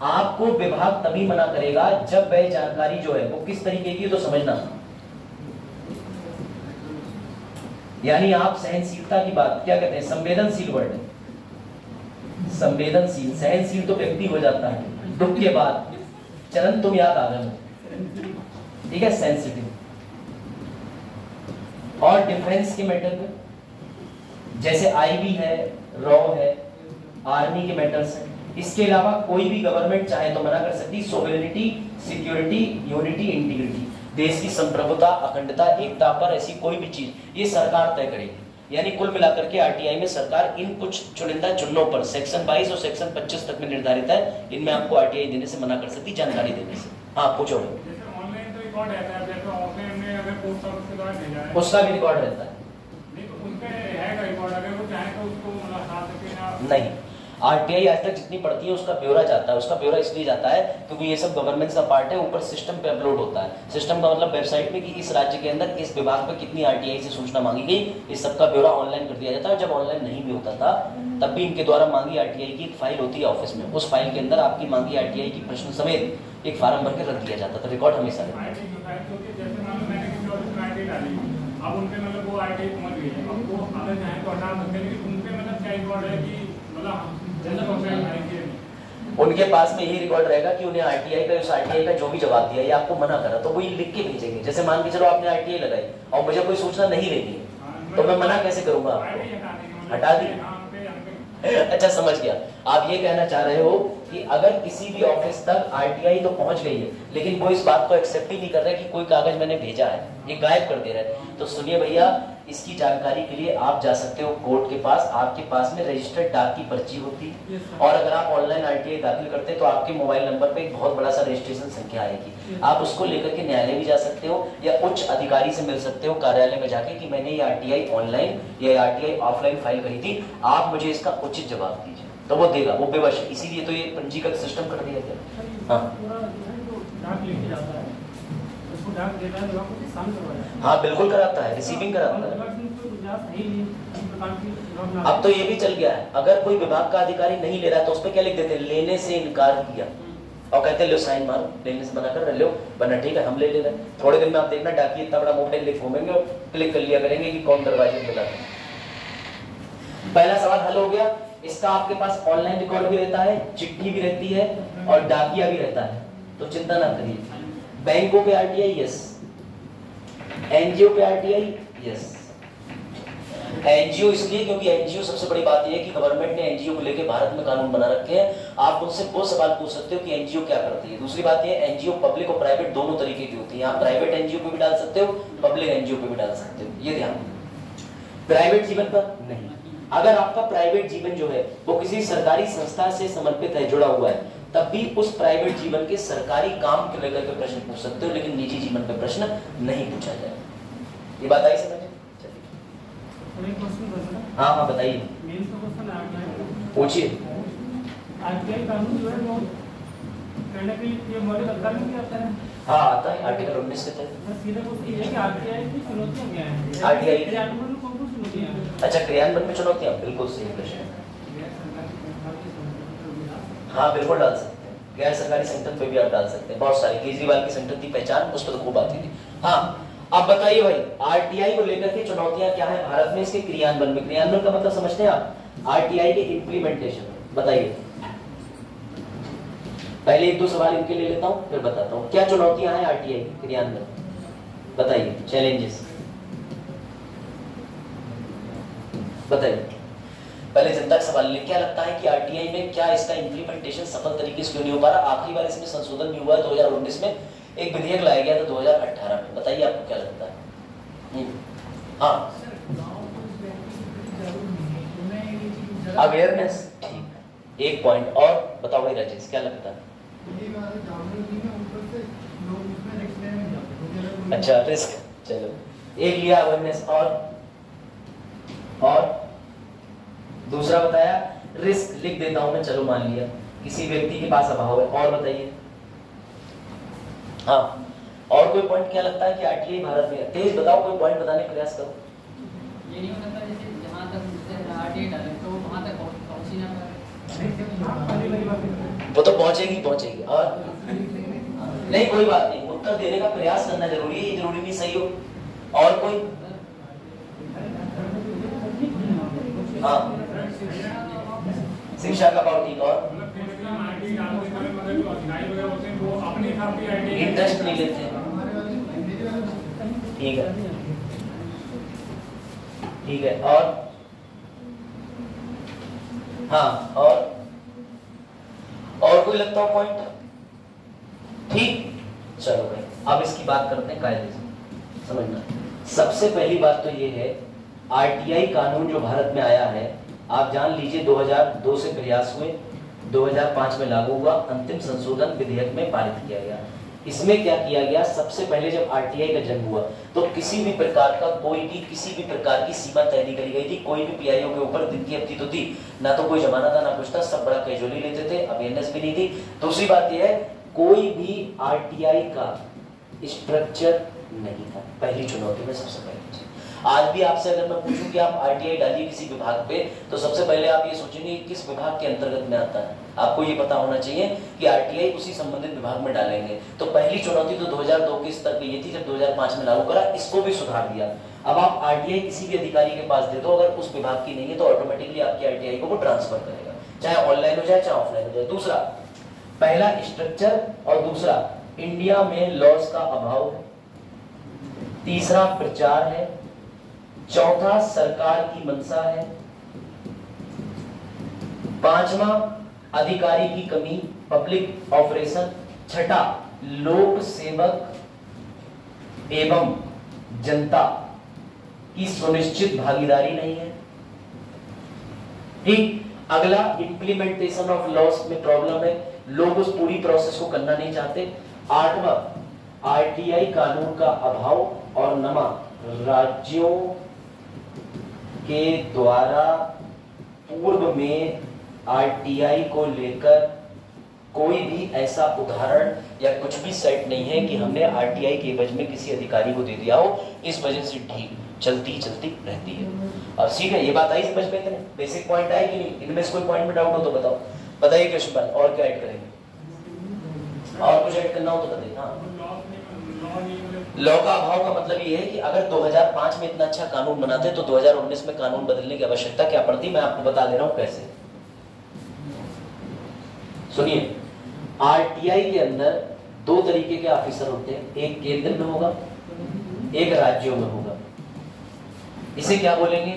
आपको विभाग तभी मना करेगा जब वह जानकारी जो है वो किस तरीके की है, तो समझना। यानी आप सहनशीलता की बात, क्या कहते हैं, संवेदनशील वर्ड है। संवेदनशील, सहनशील तो व्यक्ति हो जाता है दुख के बाद। चरण तुम याद आ गए, ठीक है। सेंसिटिव और डिफेंस के मैटर में, जैसे आईबी है, रॉ है, आर्मी के मैटर्स हैं। इसके अलावा कोई भी गवर्नमेंट चाहे तो मना कर सकती। सोवरेनिटी, सिक्योरिटी, यूनिटी, इंटीग्रिटी, देश की संप्रभुता, अखंडता, एकता पर ऐसी कोई भी चीज ये सरकार तय करेगी। यानी कुल मिलाकर के आरटीआई में सरकार इन कुछ चुनिंदा चुन्नों पर सेक्शन 22 और सेक्शन 25 तक में निर्धारित है, इनमें आपको आरटीआई देने से मना कर सकती, जानकारी देने से। हाँ पूछो। जैसे ऑनलाइन तो रिकॉर्ड रहता है, जैसे ऑफलाइन में अगर पोस्ट ऑफिस के द्वारा भेजा है उसका भी रिकॉर्ड रहता है। नहीं तो उनका है रिकॉर्ड, अगर वो चाहे तो उसको मतलब हटा सके ना? नहीं, आरटीआई आज तक जितनी पड़ती है उसका ब्यौरा जाता है। उसका ब्यौरा इसलिए जाता है क्योंकि ये सब गवर्नमेंट का पार्ट है, ऊपर सिस्टम पे अपलोड होता है। सिस्टम का मतलब वेबसाइट पे कि इस राज्य के अंदर इस विभाग पे कितनी आरटीआई से सूचना मांगी गई, इस सब का ब्यौरा ऑनलाइन कर दिया जाता है। जब ऑनलाइन नहीं भी होता था तब भी इनके द्वारा मांगी आरटीआई की एक फाइल होती है ऑफिस में, उस फाइल के अंदर आपकी मांगी आरटीआई की प्रश्न समेत एक फार्म भर के रख दिया जाता था। रिकॉर्ड हमेशा रहता है। जैसे मान लो मैंने किसी ऑफिस में आईटी डाली, अब उनके मतलब वो आईटी पहुंच गई है, अब वो अगर चाहे तो हटा सकते हैं, लेकिन उनके मतलब क्या रिकॉर्ड है कि मतलब उनके पास में यही रिकॉर्ड रहेगा कि उन्हें आरटीआई का, उस आरटीआई का जो भी जवाब दिया, ये आपको मना करा, तो वो ये लिख के भेजेंगे। जैसे मान के चलो आपने आरटीआई लगाई और मुझे कोई सूचना नहीं देनी है, तो मैं मना कैसे करूंगा आपको? हटा दी। अच्छा समझ गया, आप ये कहना चाह रहे हो कि अगर किसी भी ऑफिस तक आरटीआई तो पहुंच गई है, लेकिन वो इस बात को एक्सेप्ट ही नहीं कर रहे कि कोई कागज मैंने भेजा है, ये गायब कर दे रहे हैं। तो सुनिए भैया, इसकी जानकारी के लिए आप जा सकते हो कोर्ट के पास। आपके पास में रजिस्टर्ड डाक की पर्ची होती है, और अगर आप ऑनलाइन आरटीआई दाखिल करते हैं तो आपके मोबाइल नंबर पे एक बहुत बड़ा सा रजिस्ट्रेशन संख्या आएगी। आप उसको लेकर के न्यायालय भी जा सकते हो, या उच्च अधिकारी से मिल सकते हो कार्यालय में जाके कि मैंने ये आरटीआई ऑनलाइन या आरटीआई ऑफलाइन फाइल करी थी, आप मुझे इसका उचित जवाब दीजिए। तो वो देगा, वो बेवश है, इसीलिए तो ये पंजीकृत सिस्टम कर दिया गया। हाँ डाक लेके जाता है, उसको डाक देता है, विभाग को शांत करवाया। हाँ बिल्कुल कराता है, रिसीविंग कराता है। अब तो ये भी चल गया है, अगर कोई विभाग का अधिकारी नहीं ले रहा तो उस पर क्या लिख देते हैं, लेने से इनकार किया, और कहते हैं लो साइन मारो, लेने से मना कर लो, वरना ठीक है हम ले रहे हैं। थोड़े दिन में आप देखना डाकिए इतना बड़ा मोबाइल लेके घूमेंगे और क्लिक कर लिया करेंगे कि कौन दरवाजे पे लगा। पहला सवाल हल हो गया। इसका आपके पास ऑनलाइन रिकॉर्ड भी रहता है, चिट्ठी भी रहती है और डाकिया भी रहता है, तो चिंता ना करिए। बैंकों पे आरटीआई यस, एनजीओ पे आरटीआई यस। एनजीओ इसलिए क्योंकि एनजीओ सबसे बड़ी बात यह है कि गवर्नमेंट ने एनजीओ को लेकर भारत में कानून बना रखे हैं। आप उनसे वो सवाल पूछ सकते हो कि एनजीओ क्या करती है। दूसरी बात यह, एनजीओ पब्लिक और प्राइवेट दोनों तरीके की होती है। आप प्राइवेट एनजीओ पे भी डाल सकते हो, पब्लिक एनजीओ पे भी डाल सकते हो, ये ध्यान। प्राइवेट जीवन पर नहीं। अगर आपका प्राइवेट जीवन जो है वो किसी सरकारी संस्था से समर्पित है, जुड़ा हुआ है, तब भी उस प्राइवेट जीवन के सरकारी काम को लेकर के प्रश्न पूछ सकते हो, लेकिन निजी जीवन पे प्रश्न नहीं पूछा जाए। ये बात आई समझ? हाँ हाँ बताइए, पूछिए। आरटीआई कानून जो है वो कहने के लिए मौलिक अधिकार में क्या आता है? हाँ आता है, आर्टिकल 19 के तहत। सीधे क्वेश्चन ये है कि आरटीआई की चुनौतियां क्या हैं? आरटीआई क्रियान्वयन में कौन-कौन सी चुनौतियां हैं? अच्छा, क्रियान्वयन में चुनौतियां, बिल्कुल सही प्रश्न है। हाँ बिल्कुल डाल सकते हैं, गैर सरकारी संगठन पे भी आप डाल सकते हैं। बहुत सारी, केजरीवाल की संगठन थी पहचान, उस पर तो खूब आती थी। हाँ अब बताइए भाई, आरटीआई को लेकर के चुनौतियां क्या है भारत में, इसके क्रियान्वयन में। क्रियान्वयन का मतलब समझते हैं आप? आरटीआई के इम्प्लीमेंटेशन। बताइए, पहले एक दो सवाल इनके ले लेता हूं, फिर बताता हूं क्या चुनौतियां हैं आरटीआई क्रियान्वयन। बताइए चैलेंजेस, बताइए। पहले जनता का सवाल ले, क्या लगता है कि आरटीआई में क्या इसका इम्प्लीमेंटेशन सफल तरीके से क्यों नहीं हो पा रहा? आखिरी बार इसमें संशोधन भी हुआ है 2019 में, एक विधेयक लाया गया था 2018 में। बताइए आपको क्या लगता है? हाँ अवेयरनेस, ठीक, एक पॉइंट और बताओ भाई राजेश, क्या लगता है? अच्छा रिस्क, चलो एक लिया अवेयरनेस, और दूसरा बताया रिस्क, लिख देता हूं मैं, चलो मान लिया किसी व्यक्ति के पास अभाव है। और बताइए, हाँ और कोई पॉइंट क्या लगता है कि आरटीआई भारत में? तेज बताओ, कोई पॉइंट बताने का प्रयास करो। ये नहीं होता जैसे जहां तक आरटीआई डाले तो वहां तक पहुंच ही ना पाए। वो तो पहुंचेगी। और नहीं कोई बात नहीं, उत्तर देने का प्रयास करना जरूरी है, जरूरी नहीं सही हो। और कोई? हाँ शिक्षा का पाव, ठीक। और इंटरेस्ट नहीं लेते, ठीक है। और हाँ और कोई लगता हो पॉइंट? ठीक, चलो भाई अब इसकी बात करते हैं कायदे से। समझना, सबसे पहली बात तो ये है, आरटीआई कानून जो भारत में आया है, आप जान लीजिए 2002 से प्रयास हुए, 2005 में लागू हुआ, अंतिम संशोधन विधेयक में पारित किया गया। इसमें क्या किया गया, सबसे पहले जब आरटीआई का जन्म हुआ तो किसी भी प्रकार का किसी भी प्रकार की सीमा तय नहीं करी गई थी। कोई भी पीआईओ के ऊपर दिन की हफ्ती तो थी ना, तो कोई जमाना था ना कुछ था, सब बड़ा कैजुअली लेते थे, अवेयरनेस भी नहीं थी। दूसरी बात यह है, कोई भी आरटीआई का स्ट्रक्चर नहीं था, पहली चुनौती में सबसे पहली चीज। आज भी आपसे अगर मैं पूछूं कि आप आरटीआई डालिए किसी विभाग पे, तो सबसे पहले आप ये सोचेंगे किस विभाग के अंतर्गत में आता है। आपको ये पता होना चाहिए कि आरटीआई उसी संबंधित विभाग में डालेंगे। तो पहली चुनौती तो 2002 के स्तर पे ये थी, जब 2005 में लागू करा, इसको भी सुधार दिया। अब आप आरटीआई किसी भी अधिकारी के पास दे दो, अगर उस विभाग की नहीं है तो ऑटोमेटिकली आपकी आरटीआई को वो ट्रांसफर करेगा, चाहे ऑनलाइन हो जाए चाहे ऑफलाइन हो जाए। दूसरा, पहला स्ट्रक्चर, और दूसरा इंडिया में लॉस का अभाव, तीसरा प्रचार है, चौथा सरकार की मंशा है, पांचवा अधिकारी की कमी, पब्लिक ऑपरेशन, छठा लोक सेवक एवं जनता की सुनिश्चित भागीदारी नहीं है। ठीक, अगला इंप्लीमेंटेशन ऑफ लॉस में प्रॉब्लम है, लोग उस पूरी प्रोसेस को करना नहीं चाहते। आठवां आरटीआई कानून का अभाव, और नवा राज्यों के द्वारा पूर्व में आरटीआई को लेकर कोई भी ऐसा उदाहरण या कुछ भी सेट नहीं है कि हमने आरटीआई के एवज में किसी अधिकारी को दे दिया हो, इस वजह से ठीक चलती रहती है। अब ठीक है, ये बात आई समझ में? इतने बेसिक पॉइंट आए कि नहीं? इनमें से कोई पॉइंट में डाउट हो तो बताओ। बताइए कृष्णपाल, और क्या ऐड करेंगे? और कुछ ऐड करना हो तो बताइए। हाँ, लॉ का अभाव का मतलब ये है कि अगर 2005 में इतना अच्छा कानून बनाते तो 2019 में कानून बदलने की आवश्यकता क्या पड़ती? मैं आपको बता दे रहा हूं कैसे। सुनिए, आरटीआई के अंदर दो तरीके के ऑफिसर होते हैं, एक केंद्र में होगा, एक राज्यों में होगा। इसे क्या बोलेंगे?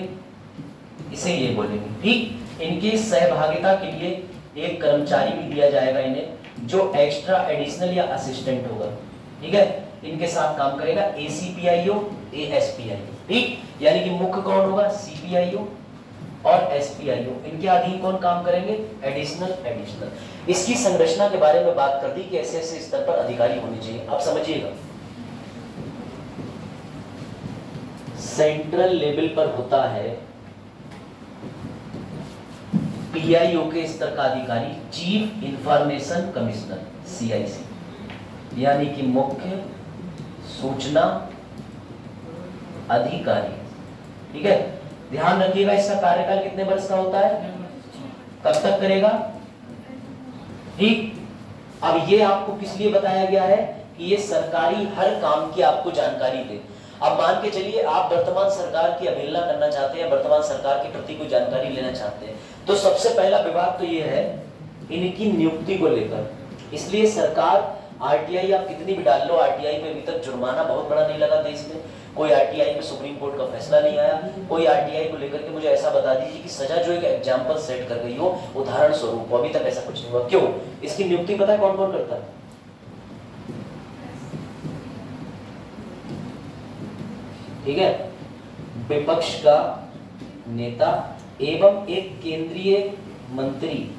इसे ये बोलेंगे, ठीक। इनकी सहभागिता के लिए एक कर्मचारी भी दिया जाएगा इन्हें, जो एक्स्ट्रा एडिशनल या असिस्टेंट होगा, ठीक है। इनके साथ काम करेगा एसीपीआईओ, एएसपीआईओ, ठीक। यानी कि मुख्य कौन होगा? सीपीआईओ और एसपीआईओ। इनके अधीन कौन काम करेंगे? एडिशनल। इसकी संरचना के बारे में बात कर दी कि ऐसे ऐसे स्तर पर अधिकारी होने चाहिए। आप समझिएगा, सेंट्रल लेवल पर होता है पीआईओ के स्तर का अधिकारी, चीफ इंफॉर्मेशन कमिश्नर, सीआईसी, यानी कि मुख्य सूचना अधिकारी, ठीक है। ध्यान रखिएगा, इसका कार्यकाल कितने वर्ष का होता है? कब तक करेगा? ठीक। अब ये आपको किस लिए बताया गया है कि ये सरकारी हर काम की आपको जानकारी दे। अब मान के चलिए आप वर्तमान सरकार की अवहेलना करना चाहते हैं, वर्तमान सरकार के प्रति कोई जानकारी लेना चाहते हैं, तो सबसे पहला विभाग तो ये है इनकी नियुक्ति को लेकर। इसलिए सरकार आरटीआई आप कितनी भी डाल लो, आरटीआई पे अभी तक जुर्माना बहुत बड़ा नहीं लगा देश में। कोई आरटीआई पे सुप्रीम कोर्ट का फैसला नहीं आया। कोई आरटीआई को लेकर के मुझे ऐसा बता दीजिए कि सजा जो एक एग्जाम्पल सेट कर गई हो उदाहरण स्वरूप, अभी तक ऐसा कुछ नहीं हुआ। क्यों? इसकी नियुक्ति पता है कौन कौन करता है? ठीक है, विपक्ष का नेता एवं एक केंद्रीय मंत्री,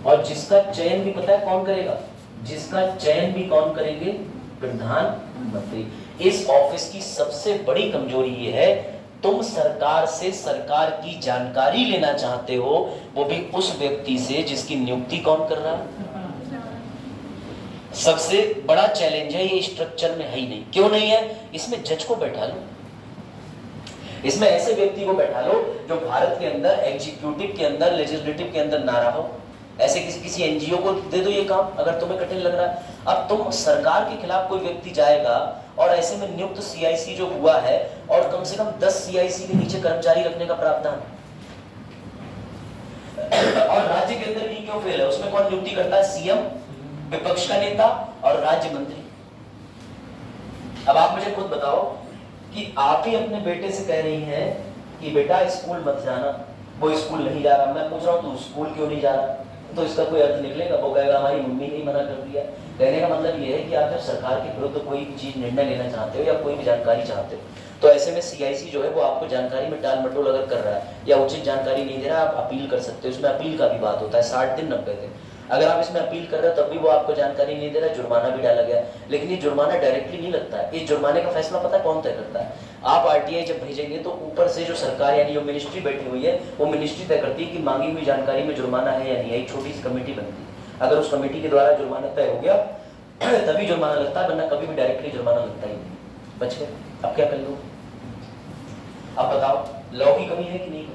और जिसका चयन भी पता है कौन करेगा? जिसका चयन भी कौन करेंगे? प्रधानमंत्री। इस ऑफिस की सबसे बड़ी कमजोरी ये है, तुम सरकार से सरकार की जानकारी लेना चाहते हो, वो भी उस व्यक्ति से जिसकी नियुक्ति कौन कर रहा है। सबसे बड़ा चैलेंज है, ये स्ट्रक्चर में है ही नहीं। क्यों नहीं है? इसमें जज को बैठा लो, इसमें ऐसे व्यक्ति को बैठा लो जो भारत के अंदर एग्जीक्यूटिव के अंदर, लेजिस्लेटिव के अंदर ना रहो। ऐसे किसी एनजीओ को दे दो ये काम, अगर तुम्हें कठिन लग रहा है। अब तुम सरकार के खिलाफ कोई व्यक्ति जाएगा और ऐसे में नियुक्त सीआईसी जो हुआ है, और कम से कम 10 सीआईसी के नीचे कर्मचारी रखने का प्रावधान, और राज्य के अंदर भी क्यों फेल है? उसमें कौन नियुक्ति करता है? सीएम, विपक्ष का नेता और राज्य मंत्री। अब आप मुझे खुद बताओ कि आप ही अपने बेटे से कह रही हैं कि बेटा स्कूल मत जाना, वो स्कूल नहीं जा रहा। मैं पूछ रहा हूँ तू स्कूल क्यों नहीं जा रहा? तो इसका कोई अर्थ निकलेगा? वो कहेगा हमारी मम्मी ने मना कर दिया। कहने का मतलब ये है कि आप जब सरकार के विरुद्ध कोई भी चीज निर्णय लेना चाहते हो या कोई भी जानकारी चाहते हो, तो ऐसे में सीआईसी जो है वो आपको जानकारी में टाल मटोल अगर कर रहा है या उचित जानकारी नहीं दे रहा, आप अपील कर सकते हो। उसमें अपील का भी बात होता है, 60 दिन 90 दिन। अगर आप इसमें अपील कर रहे हो तब भी वो आपको जानकारी नहीं दे रहा, जुर्माना भी डाला गया। लेकिन ये जुर्माना डायरेक्टली नहीं लगता है। इस जुर्माने का फैसला पता कौन तय करता है? आप आरटीआई जब भेजेंगे तो ऊपर से जो सरकार यानी जो मिनिस्ट्री बैठी हुई है, वो मिनिस्ट्री तय करती है कि मांगी हुई जानकारी में जुर्माना है या नहीं है। एक छोटी सी कमेटी बनती है, अगर उस कमेटी के द्वारा जुर्माना तय हो गया तभी जुर्माना लगता है, वरना कभी भी डायरेक्टली जुर्माना लगता ही नहीं। बच गए। अब क्या कर लो? अब बताओ, लॉ की कमी है कि नहीं?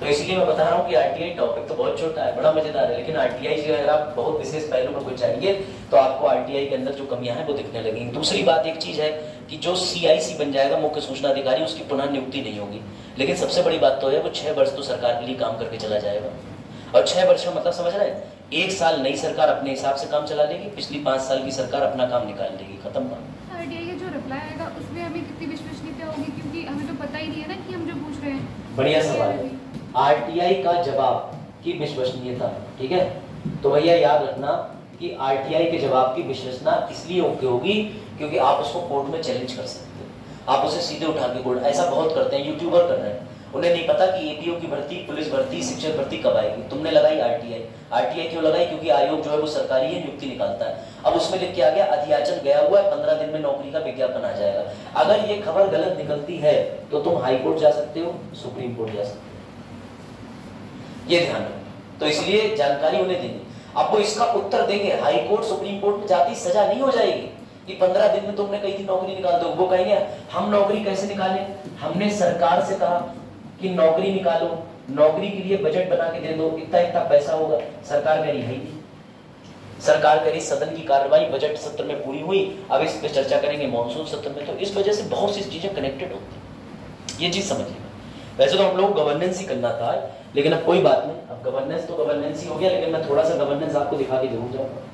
तो इसलिए मैं बता रहा हूँ कि आरटीआई टॉपिक तो बहुत छोटा है, बड़ा मजेदार है, लेकिन आरटीआई से अगर आप बहुत विशेष पहलू में कुछ चाहिए तो आपको आरटीआई के अंदर जो कमियां हैं वो दिखने लगेंगी। दूसरी बात एक चीज है कि जो सीआईसी बन जाएगा, मुख्य सूचना अधिकारी, उसकी पुनः नियुक्ति नहीं होगी। लेकिन सबसे बड़ी बात तो है वो 6 वर्ष तो सरकार के लिए काम करके चला जाएगा। और 6 वर्ष में मतलब समझ रहे हैं, 1 साल नई सरकार अपने हिसाब से काम चला लेगी, पिछली 5 साल की सरकार अपना काम निकाल लेगी, खत्म बात। आरटीआई का जो रिप्लाई आएगा उसमें हमें कितनी विश्वसनीयता होगी, क्योंकि हमें तो पता ही नहीं है ना कि हम जो पूछ रहे हैं। बढ़िया सवाल है। आरटीआई का जवाब की विश्वसनीयता, ठीक है, तो भैया याद रखना कि आरटीआई के जवाब की विश्वसनीयता इसलिए होगी क्योंकि आप उसको कोर्ट में चैलेंज कर सकते हो। आप उसे सीधे उठा के कोर्ट, ऐसा बहुत करते हैं, यूट्यूबर कर रहे हैं, उन्हें नहीं पता कि एपीओ की भर्ती, पुलिस भर्ती, शिक्षक भर्ती कब आएगी। तुमने लगाई आरटीआई। आरटीआई क्यों लगाई? क्योंकि आयोग जो है वो सरकारी है, नियुक्ति निकालता है। अब उसमें लिख के आ गया अधियाचन गया हुआ है, 15 दिन में नौकरी का विज्ञापन आ जाएगा। अगर ये खबर गलत निकलती है तो तुम हाई कोर्ट जा सकते हो, सुप्रीम कोर्ट जा सकते हो, ये ध्यान रखो। तो इसलिए जानकारी उन्हें देनी। अब वो इसका उत्तर देंगे, हाई कोर्ट सुप्रीम कोर्ट में जाती सजा नहीं हो जाएगी कि 15 दिन में तुमने कही थी नौकरी निकाल दो। वो कहेंगे हम नौकरी कैसे निकालें, हमने सरकार से कहा कि नौकरी निकालो, नौकरी के लिए बजट बना के दे दो, इतना इतना पैसा होगा, सरकार कह रही है नहीं। सरकार करी सदन की कार्रवाई बजट सत्र में पूरी हुई, अब इस पे चर्चा करेंगे मॉनसून सत्र में। तो इस वजह से बहुत सी चीजें कनेक्टेड होती है, ये चीज समझिएगा। वैसे तो हम लोग गवर्नेंस ही करना था, लेकिन अब कोई बात नहीं, अब गवर्नेंस तो गवर्नेंस ही हो गया, लेकिन मैं थोड़ा सा गवर्नेंस आपको दिखा के जरूर जाऊंगा।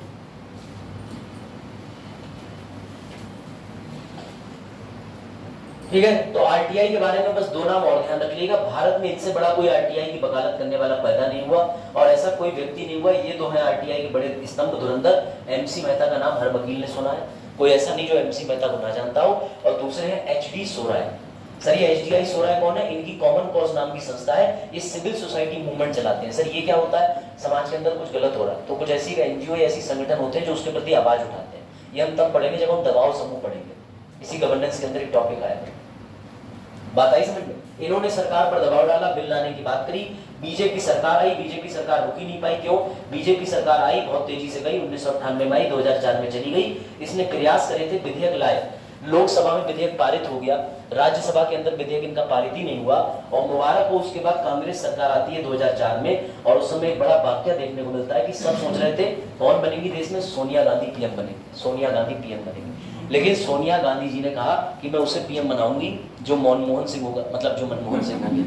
ठीक है, तो आरटीआई के बारे में बस 2 नाम और ध्यान रखिएगा। भारत में इनसे बड़ा कोई आरटीआई की वकालत करने वाला पैदा नहीं हुआ और ऐसा कोई व्यक्ति नहीं हुआ। ये 2 हैं आरटीआई के बड़े स्तंभ धुरंधर। एमसी मेहता का नाम हर वकील ने सुना है, कोई ऐसा नहीं जो एमसी मेहता को ना जानता हो। और दूसरे हैं एचडी सोराय। सर ये एचडीआई सोराय कौन है? इनकी कॉमन कॉज नाम की संस्था है, ये सिविल सोसाइटी मूवमेंट चलाते हैं। सर ये क्या होता है? समाज के अंदर कुछ गलत हो रहा है तो कुछ ऐसी एनजीओ ऐसी संगठन होते हैं जो उसके प्रति आवाज उठाते हैं। ये हम तब पढ़ेंगे जब हम दबाव समूह पढ़ेंगे, इसी गवर्नेंस के अंदर एक टॉपिक आएगा। बात आई समझ में? इन्होंने सरकार पर दबाव डाला, बिल लाने की बात करी, बीजेपी सरकार आई, बीजेपी सरकार रुक ही नहीं पाई। क्यों? बीजेपी सरकार आई, बहुत तेजी से गई, 1998 में आई, 2004 में चली गई। इसने प्रयास करे थे, विधेयक लाए, लोकसभा में विधेयक पारित हो गया, राज्यसभा के अंदर विधेयक इनका पारित ही नहीं हुआ। और मुबारक हो, उसके बाद कांग्रेस सरकार आती है 2004 में, और उस समय एक बड़ा वाकया देखने को मिलता है कि सब सोच रहे थे कौन बनेगी देश में? सोनिया गांधी पीएम बनेगी, सोनिया गांधी पीएम बनेगी। लेकिन सोनिया गांधी जी ने कहा कि मैं उसे पीएम बनाऊंगी जो मनमोहन सिंह होगा, मतलब जो मनमोहन सिंह होंगे।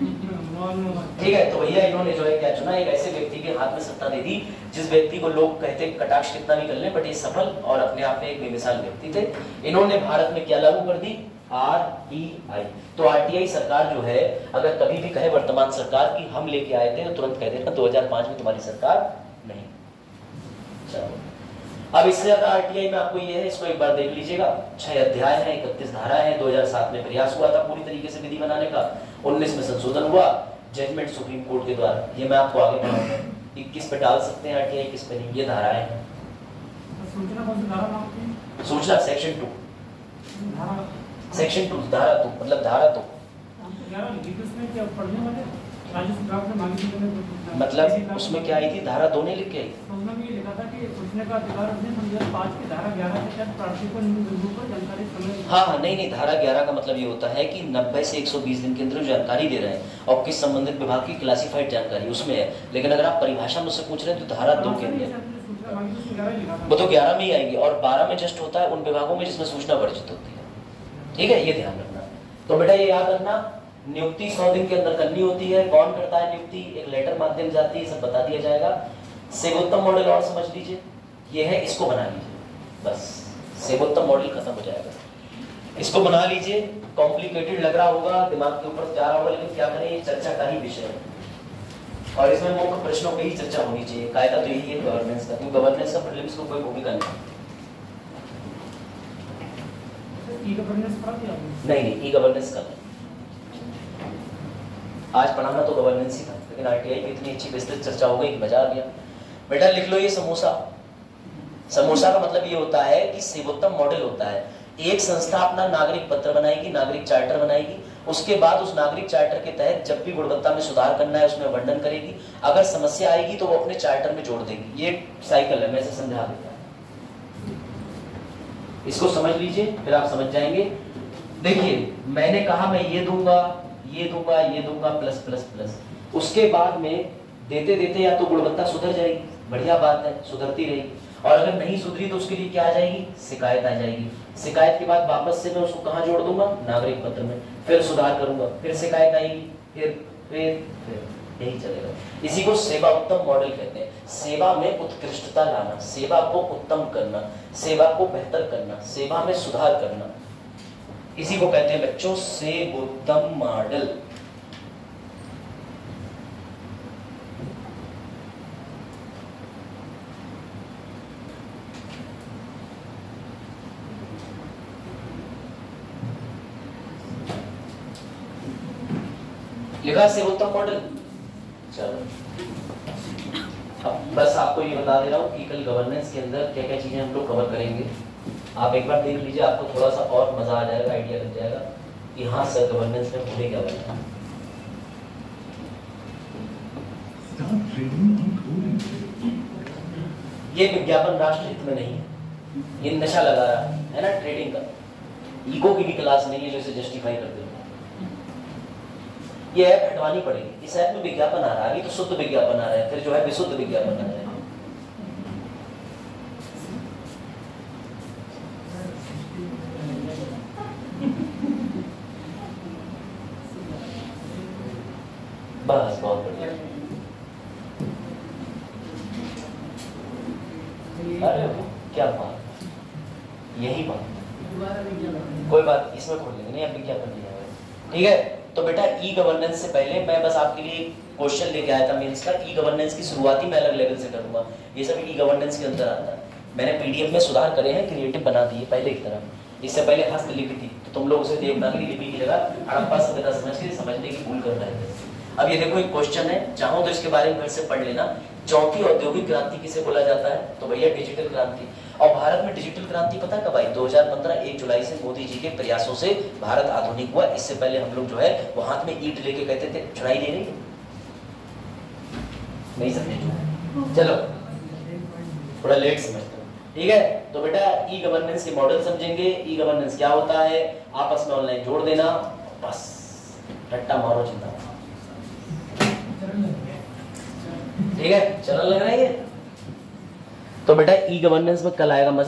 ठीक है, तो भैया इन्होंने जो है क्या चुना? एक ऐसे व्यक्ति के हाथ में सत्ता दे दी जिस व्यक्ति को लोग कहते कटाक्ष कितना भी कर ले, बट ये सफल और अपने आप में एक बेमिसाल व्यक्ति थे। इन्होंने भारत में क्या लागू कर दी? आरटीआई। तो आरटीआई सरकार जो है, अगर कभी भी कहे वर्तमान सरकार की हम लेके आए थे, तो तुरंत कह देना 2005 में तुम्हारी सरकार नहीं। चलो अब इससे ज्यादा आरटीआई में आपको ये है, इसको एक बार देख लीजिएगा। 6 अध्याय हैं, 31 धारा है। 2007 में प्रयास हुआ था पूरी तरीके से विधि बनाने का, 19 में संशोधन हुआ, जजमेंट सुप्रीम कोर्ट के द्वारा। ये मैं आपको आगे बढ़ाऊंगा कि किस पे डाल सकते हैं आरटीआई, किस पे नहीं। ये धाराएं हैं। सूचना सेक्शन 2, सेक्शन 2 धारा 2, मतलब धारा 2 मतलब उसमें क्या आई थी? धारा 2 ने लिख के आई। हाँ हाँ, नहीं, धारा 11 का मतलब ये होता है कि 90 से 120 दिन के अंदर जानकारी दे रहे हैं और किस संबंधित विभाग की क्लासिफाइड जानकारी उसमें है। लेकिन अगर आप परिभाषा मुझसे पूछ रहे हैं तो धारा 2 के लिए वो तो 11 में ही आएगी, और 12 में जस्ट होता है उन विभागों में जिसमें सूचना वर्जित होती है। ठीक है, ये ध्यान रखना। तो बेटा ये याद रखना, नियुक्ति 100 दिन के अंदर करनी होती है। कौन करता है नियुक्ति? एक लेटर माध्यम जाती है, सब बता दिया जाएगा। सेवोत्तम मॉडल और समझ लीजिए, ये है, इसको बना लीजिए, बस सेवोत्तम मॉडल खत्म हो जाएगा। इसको बना लीजिए। कॉम्प्लिकेटेड लग रहा होगा, दिमाग के ऊपर जा रहा होगा, लेकिन क्या करें, ये चर्चा का ही विषय है और इसमें मुख्य प्रश्नों पर ही चर्चा होनी चाहिए। कायदा तो यही है गवर्नेंस का, क्योंकि गवर्नेंस का प्रीलिम्स को कोई भूमिका नहीं। ई गवर्नेंस का आज पढ़ाना तो गवर्नेंस ही था, लेकिन आरटीआई की इतनी अच्छी विस्तृत चर्चा हो गई कि मजा आ गया। बेटा लिख लो ये समोसा। समोसा का मतलब ये होता है कि सेवोत्तम मॉडल होता है। एक संस्था अपना नागरिक पत्र बनाएगी, नागरिक चार्टर बनाएगी, उसके बाद उस नागरिक चार्टर के तहत जब भी गुणवत्ता में सुधार करना है उसमें वर्णन करेगी। अगर समस्या आएगी तो वो अपने चार्टर में जोड़ देगी। ये साइकिल है, मैं इसे समझा देता हूं, इसको समझ लीजिए फिर आप समझ जाएंगे। देखिए मैंने कहा मैं ये दूंगा, ये दूंगा, ये दूंगा, प्लस प्लस प्लस। उसके बाद में देते देते या तो गुणवत्ता सुधर जाएगी, बढ़िया बात है, सुधरती रहेगी, और अगर नहीं सुधरी तो उसके लिए क्या आ जाएगी? शिकायत आ जाएगी। शिकायत के बाद वापस से मैं उसको कहाँ जोड़ दूंगा? नागरिक पत्र में। फिर सुधार करूंगा, फिर शिकायत आएगी, फिर यही चलेगा। इसी को सेवा उत्तम मॉडल कहते हैं। सेवा में उत्कृष्टता लाना, सेवा को उत्तम करना, सेवा को बेहतर करना, सेवा में सुधार करना, इसी को कहते हैं बच्चों सेवोत्तम मॉडल। लिखा सेवोत्तम मॉडल। चलो अब बस आपको ये बता दे रहा हूँ कि कल गवर्नेंस के अंदर क्या क्या चीजें हम लोग कवर करेंगे। आप एक बार देख लीजिए, आपको थोड़ा सा और मजा आ जाएगा, आइडिया लग जाएगा कि हाँ सर गवर्नेंस में भूले क्या बनना। ये विज्ञापन राष्ट्र हित में नहीं है, ये नशा लगा रहा है ना ट्रेडिंग का। ईगो की भी क्लास नहीं है जो इसे जस्टिफाई करते हो। ये ऐप हटवानी पड़ेगी। इस ऐप में विज्ञापन आ रहा है, अभी तो शुद्ध विज्ञापन आ रहा है, फिर जो है विशुद्ध विज्ञापन आ रहा है। बस बहुत बढ़िया। अरे क्या बात, यही बात, कोई बात इसमें खोल लेंगे, नहीं अब विज्ञापन नहीं आएगा, ठीक है। तो बेटा ई गवर्नेंस से पहले मैं बस आपके लिए क्वेश्चन लेके आया था मेंस का। ई गवर्नेंस की शुरुआत ही मैं अलग लेवल से करूंगा, ये सब ई गवर्नेंस के अंदर आता है। मैंने पीडीएफ में सुधार करे हैं, क्रिएटिव बना दिए पहले की तरह। इससे पहले हस्तलिपि थी, तो तुम लोग उसे देवनागरी लिपि की जगह हड़प्पा सभ्यता समझ के समझने की भूल कर रहे थे। अब ये देखो एक क्वेश्चन है, चाहो तो इसके बारे में फिर से पढ़ लेना। चौथी औद्योगिक क्रांति किसे बोला जाता है? तो भैया डिजिटल क्रांति। और भारत में डिजिटल क्रांति पता कब आई? 2015 1 जुलाई से मोदी जी के प्रयासों से भारत आधुनिक हुआ। इससे पहले हम लोग जो है वो हाथ में ईंट लेके कहते थे चुनाई दे रही है, नहीं समझे? चलो थोड़ा लेट समझते हो, ठीक है। तो बेटा ई गवर्नेंस के मॉडल समझेंगे। ई गवर्नेंस क्या होता है, आपस में ऑनलाइन जोड़ देना, बस रट्टा मारो चिंता, ठीक है। चलन लग रहा है ये। तो बेटा ई गवर्नेंस में कल आएगा मजा।